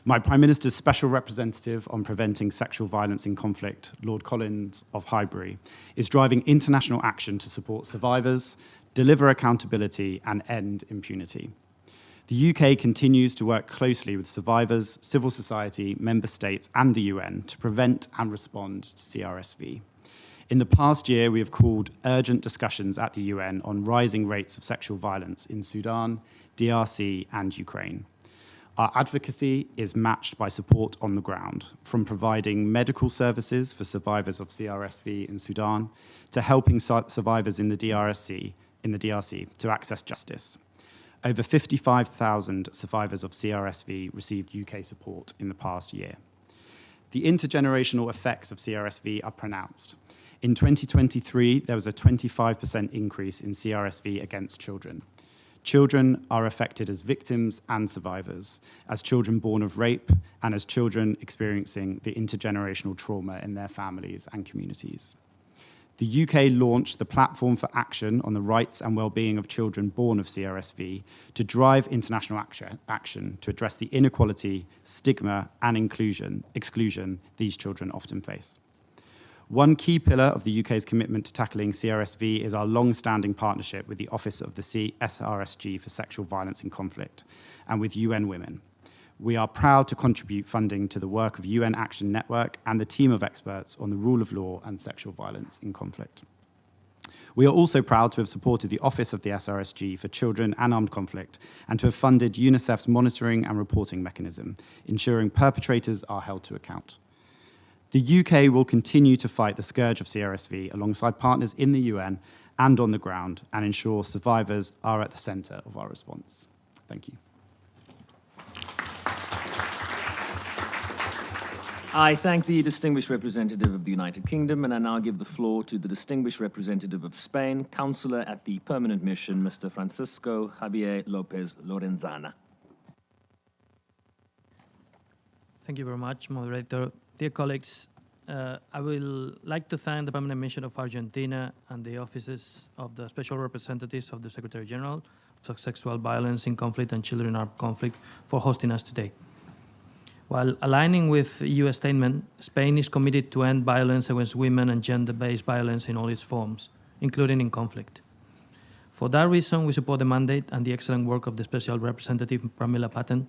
[SPEAKER 17] My Prime Minister's Special Representative on Preventing Sexual Violence in Conflict, Lord Collins of Highbury, is driving international action to support survivors, deliver accountability, and end impunity. The UK continues to work closely with survivors, civil society, member states, and the UN to prevent and respond to CRSV. In the past year, we have called urgent discussions at the UN on rising rates of sexual violence in Sudan, DRC, and Ukraine. Our advocacy is matched by support on the ground, from providing medical services for survivors of CRSV in Sudan to helping survivors in the DRC to access justice. Over 55,000 survivors of CRSV received UK support in the past year. The intergenerational effects of CRSV are pronounced. In 2023, there was a 25% increase in CRSV against children. Children are affected as victims and survivors, as children born of rape, and as children experiencing the intergenerational trauma in their families and communities. The UK launched the Platform for Action on the Rights and Wellbeing of Children Born of CRSV to drive international action to address the inequality, stigma, and exclusion these children often face. One key pillar of the UK's commitment to tackling CRSV is our long-standing partnership with the Office of the CRSG for Sexual Violence in Conflict and with UN Women. We are proud to contribute funding to the work of UN Action Network and the team of experts on the rule of law and sexual violence in conflict. We are also proud to have supported the Office of the SRSG for Children and Armed Conflict and to have funded UNICEF's monitoring and reporting mechanism, ensuring perpetrators are held to account. The UK will continue to fight the scourge of CRSV alongside partners in the UN and on the ground and ensure survivors are at the centre of our response. Thank you.
[SPEAKER 1] I thank the distinguished representative of the United Kingdom, and I now give the floor to the distinguished representative of Spain, Councillor at the Permanent Mission, Mr. Francisco Javier López Lorenzana.
[SPEAKER 18] Thank you very much, Moderator. Dear colleagues, I will like to thank the Permanent Mission of Argentina and the offices of the Special Representatives of the Secretary General of Sexual Violence in Conflict and Children in Armed Conflict for hosting us today. While aligning with the EU statement, Spain is committed to end violence against women and gender-based violence in all its forms, including in conflict. For that reason, we support the mandate and the excellent work of the Special Representative Pramila Patten,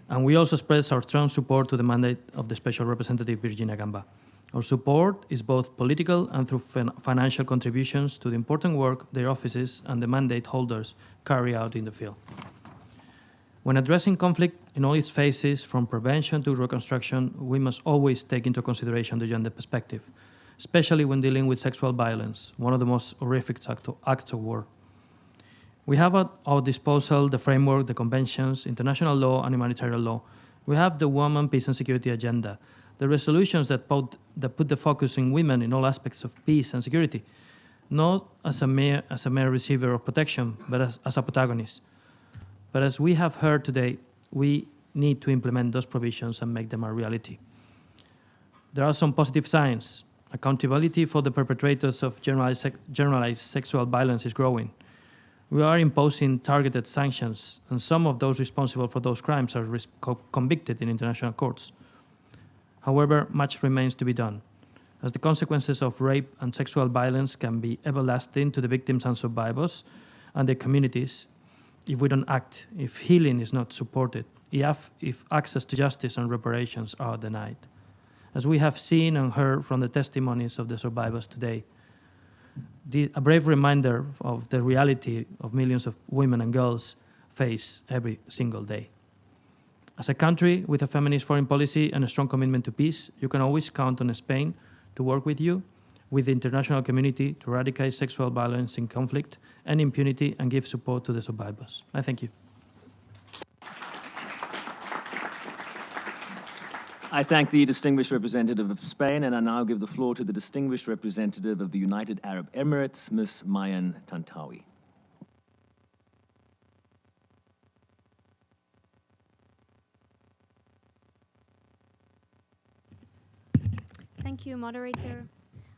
[SPEAKER 18] and we also express our strong support to the mandate of the Special Representative Virginia Gamba. Our support is both political and through financial contributions to the important work their offices and the mandate holders carry out in the field. When addressing conflict in all its phases, from prevention to reconstruction, we must always take into consideration the gender perspective, especially when dealing with sexual violence, one of the most horrific acts of war. We have at our disposal the framework, the conventions, international law, and humanitarian law. We have the Women, Peace and Security Agenda, the resolutions that put the focus in women in all aspects of peace and security, not as a mere receiver of protection, but as a protagonist. But as we have heard today, we need to implement those provisions and make them a reality. There are some positive signs. Accountability for the perpetrators of generalized sexual violence is growing. We are imposing targeted sanctions, and some of those responsible for those crimes are convicted in international courts. However, much remains to be done, as the consequences of rape and sexual violence can be everlasting to the victims and survivors and their communities. if we don't act, if healing is not supported, if access to justice and reparations are denied. As we have seen and heard from the testimonies of the survivors today, a brave reminder of the reality of millions of women and girls face every single day. As a country with a feminist foreign policy and a strong commitment to peace, you can always count on Spain to work with you, with the international community, to eradicate sexual violence in conflict and impunity and give support to the survivors. I thank you.
[SPEAKER 1] I thank the distinguished representative of Spain, and I now give the floor to the distinguished representative of the United Arab Emirates, Ms. Mayan Tantawi.
[SPEAKER 19] Thank you, moderator.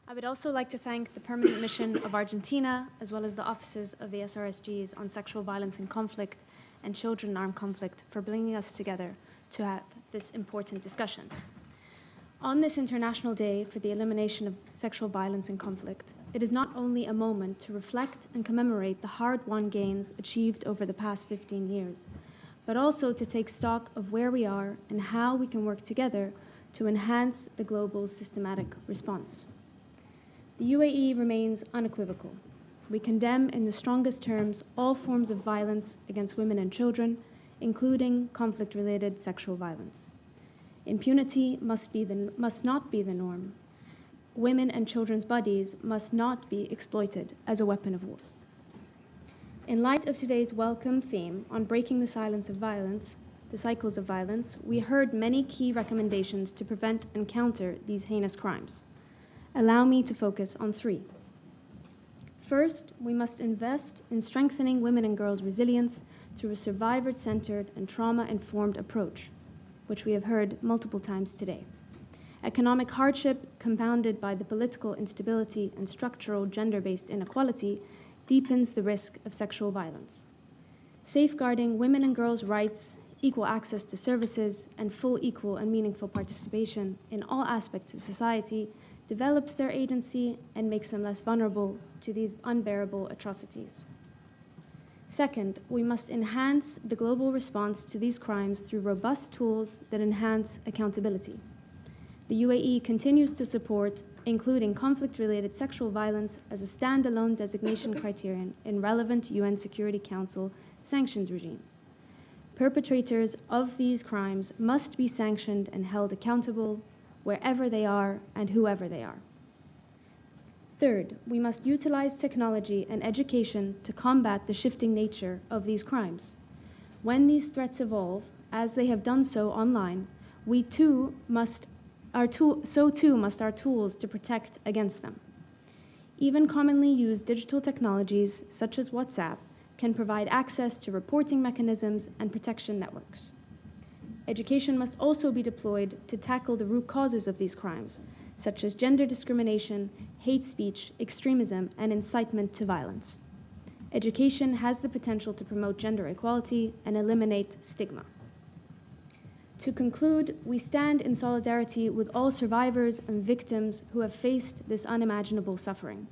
[SPEAKER 19] I would also like to thank the Permanent Mission of Argentina, as well as the offices of the SRSGs on sexual violence and conflict and children in armed conflict, for bringing us together to have this important discussion. On this International Day for the Elimination of Sexual Violence and Conflict, it is not only a moment to reflect and commemorate the hard-won gains achieved over the past 15 years, but also to take stock of where we are and how we can work together to enhance the global systematic response. The UAE remains unequivocal. We condemn in the strongest terms all forms of violence against women and children, including conflict-related sexual violence. Impunity must not be the norm. Women and children's bodies must not be exploited as a weapon of war. In light of today's welcome theme on breaking the silence of violence, the cycles of violence, we heard many key recommendations to prevent and counter these heinous crimes. Allow me to focus on 3. First, we must invest in strengthening women and girls' resilience through a survivor-centered and trauma-informed approach, which we have heard multiple times today. Economic hardship, compounded by the political instability and structural gender-based inequality, deepens the risk of sexual violence. Safeguarding women and girls' rights, equal access to services, and full, equal, and meaningful participation in all aspects of society develops their agency and makes them less vulnerable to these unbearable atrocities. Second, we must enhance the global response to these crimes through robust tools that enhance accountability. The UAE continues to support including conflict-related sexual violence as a standalone designation criterion in relevant UN Security Council sanctions regimes. Perpetrators of these crimes must be sanctioned and held accountable wherever they are and whoever they are. Third, we must utilize technology and education to combat the shifting nature of these crimes. When these threats evolve, as they have done so online, so too must our tools to protect against them. Even commonly used digital technologies, such as WhatsApp, can provide access to reporting mechanisms and protection networks. Education must also be deployed to tackle the root causes of these crimes, such as gender discrimination, hate speech, extremism, and incitement to violence. Education has the potential to promote gender equality and eliminate stigma. To conclude, we stand in solidarity with all survivors and victims who have faced this unimaginable suffering.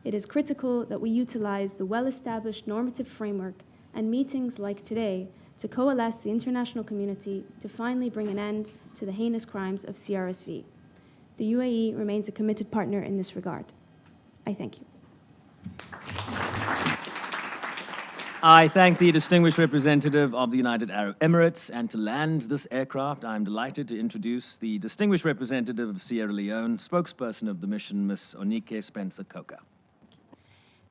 [SPEAKER 19] It is critical that we utilize the well-established normative framework and meetings like today to coalesce the international community to finally bring an end to the heinous crimes of CRSV. The UAE remains a committed partner in this regard. I thank you.
[SPEAKER 1] I thank the distinguished representative of the United Arab Emirates, and to land this aircraft, I'm delighted to introduce the distinguished representative of Sierra Leone, spokesperson of the mission, Ms. Onike Spencer-Coker.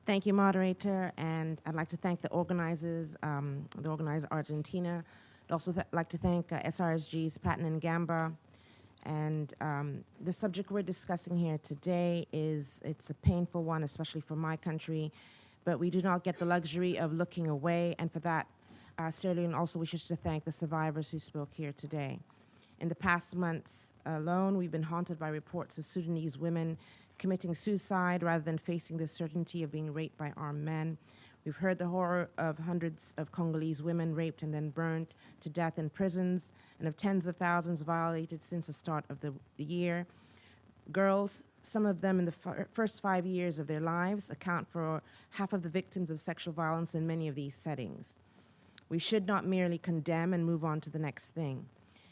[SPEAKER 20] Thank you, moderator, and I'd like to thank the organizers, the organizer Argentina. I'd also like to thank SRSG's Patton and Gamba. And the subject we're discussing here today it's a painful one, especially for my country, but we do not get the luxury of looking away, and for that, Sierra Leone also wishes to thank the survivors who spoke here today. In the past months alone, we've been haunted by reports of Sudanese women committing suicide rather than facing the certainty of being raped by armed men. We've heard the horror of hundreds of Congolese women raped and then burned to death in prisons, and of tens of thousands violated since the start of the year. Girls, some of them in the first 5 years of their lives, account for half of the victims of sexual violence in many of these settings. We should not merely condemn and move on to the next thing.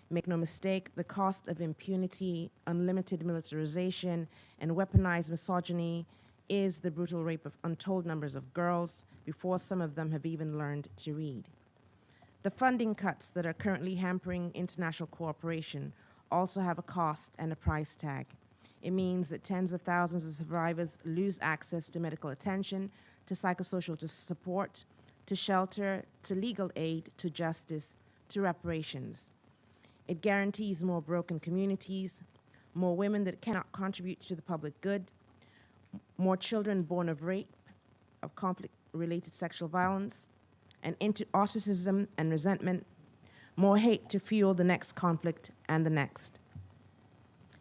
[SPEAKER 20] Make no mistake, the cost of impunity, unlimited militarization, and weaponized misogyny is the brutal rape of untold numbers of girls before some of them have even learned to read. The funding cuts that are currently hampering international cooperation also have a cost and a price tag. It means that tens of thousands of survivors lose access to medical attention, to psychosocial support, to shelter, to legal aid, to justice, to reparations. It guarantees more broken communities, more women that cannot contribute to the public good, more children born of rape, of conflict-related sexual violence, and into ostracism and resentment, more hate to fuel the next conflict and the next.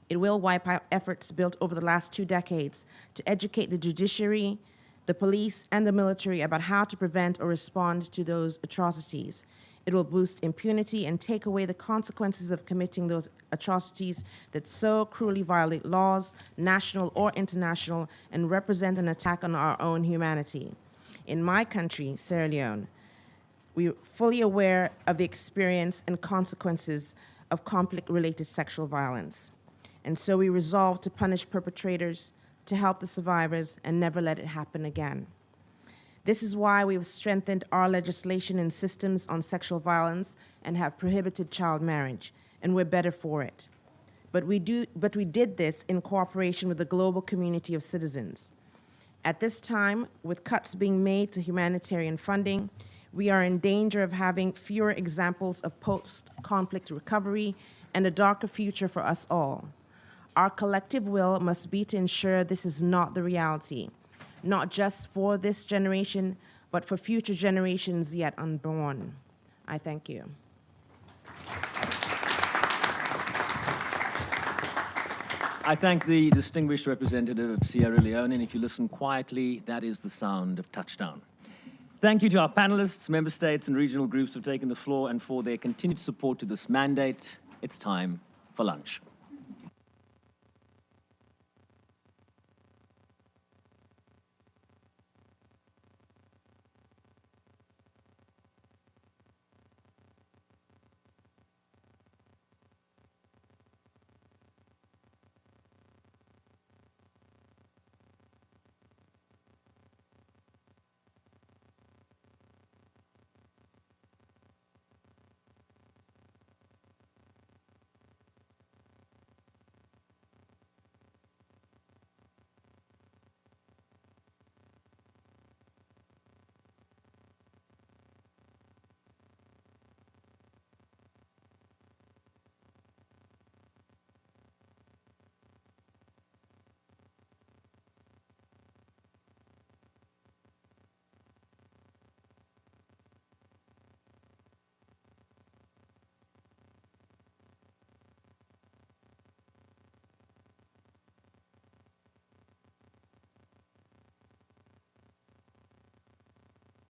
[SPEAKER 20] It will wipe out efforts built over the last 2 decades to educate the judiciary, the police, and the military about how to prevent or respond to those atrocities. It will boost impunity and take away the consequences of committing those atrocities that so cruelly violate laws, national or international, and represent an attack on our own humanity. In my country, Sierra Leone, we are fully aware of the experience and consequences of conflict-related sexual violence. And so we resolve to punish perpetrators, to help the survivors, and never let it happen again. This is why we've strengthened our legislation and systems on sexual violence and have prohibited child marriage, and we're better for it. But we did this in cooperation with the global community of citizens. At this time, with cuts being made to humanitarian funding, we are in danger of having fewer examples of post-conflict recovery and a darker future for us all. Our collective will must be to ensure this is not the reality, not just for this generation, but for future generations yet unborn. I thank you.
[SPEAKER 1] I thank the distinguished representative of Sierra Leone, and if you listen quietly, that is the sound of touchdown. Thank you to our panelists, member states, and regional groups for taking the floor and for their continued support to this mandate. It's time for lunch.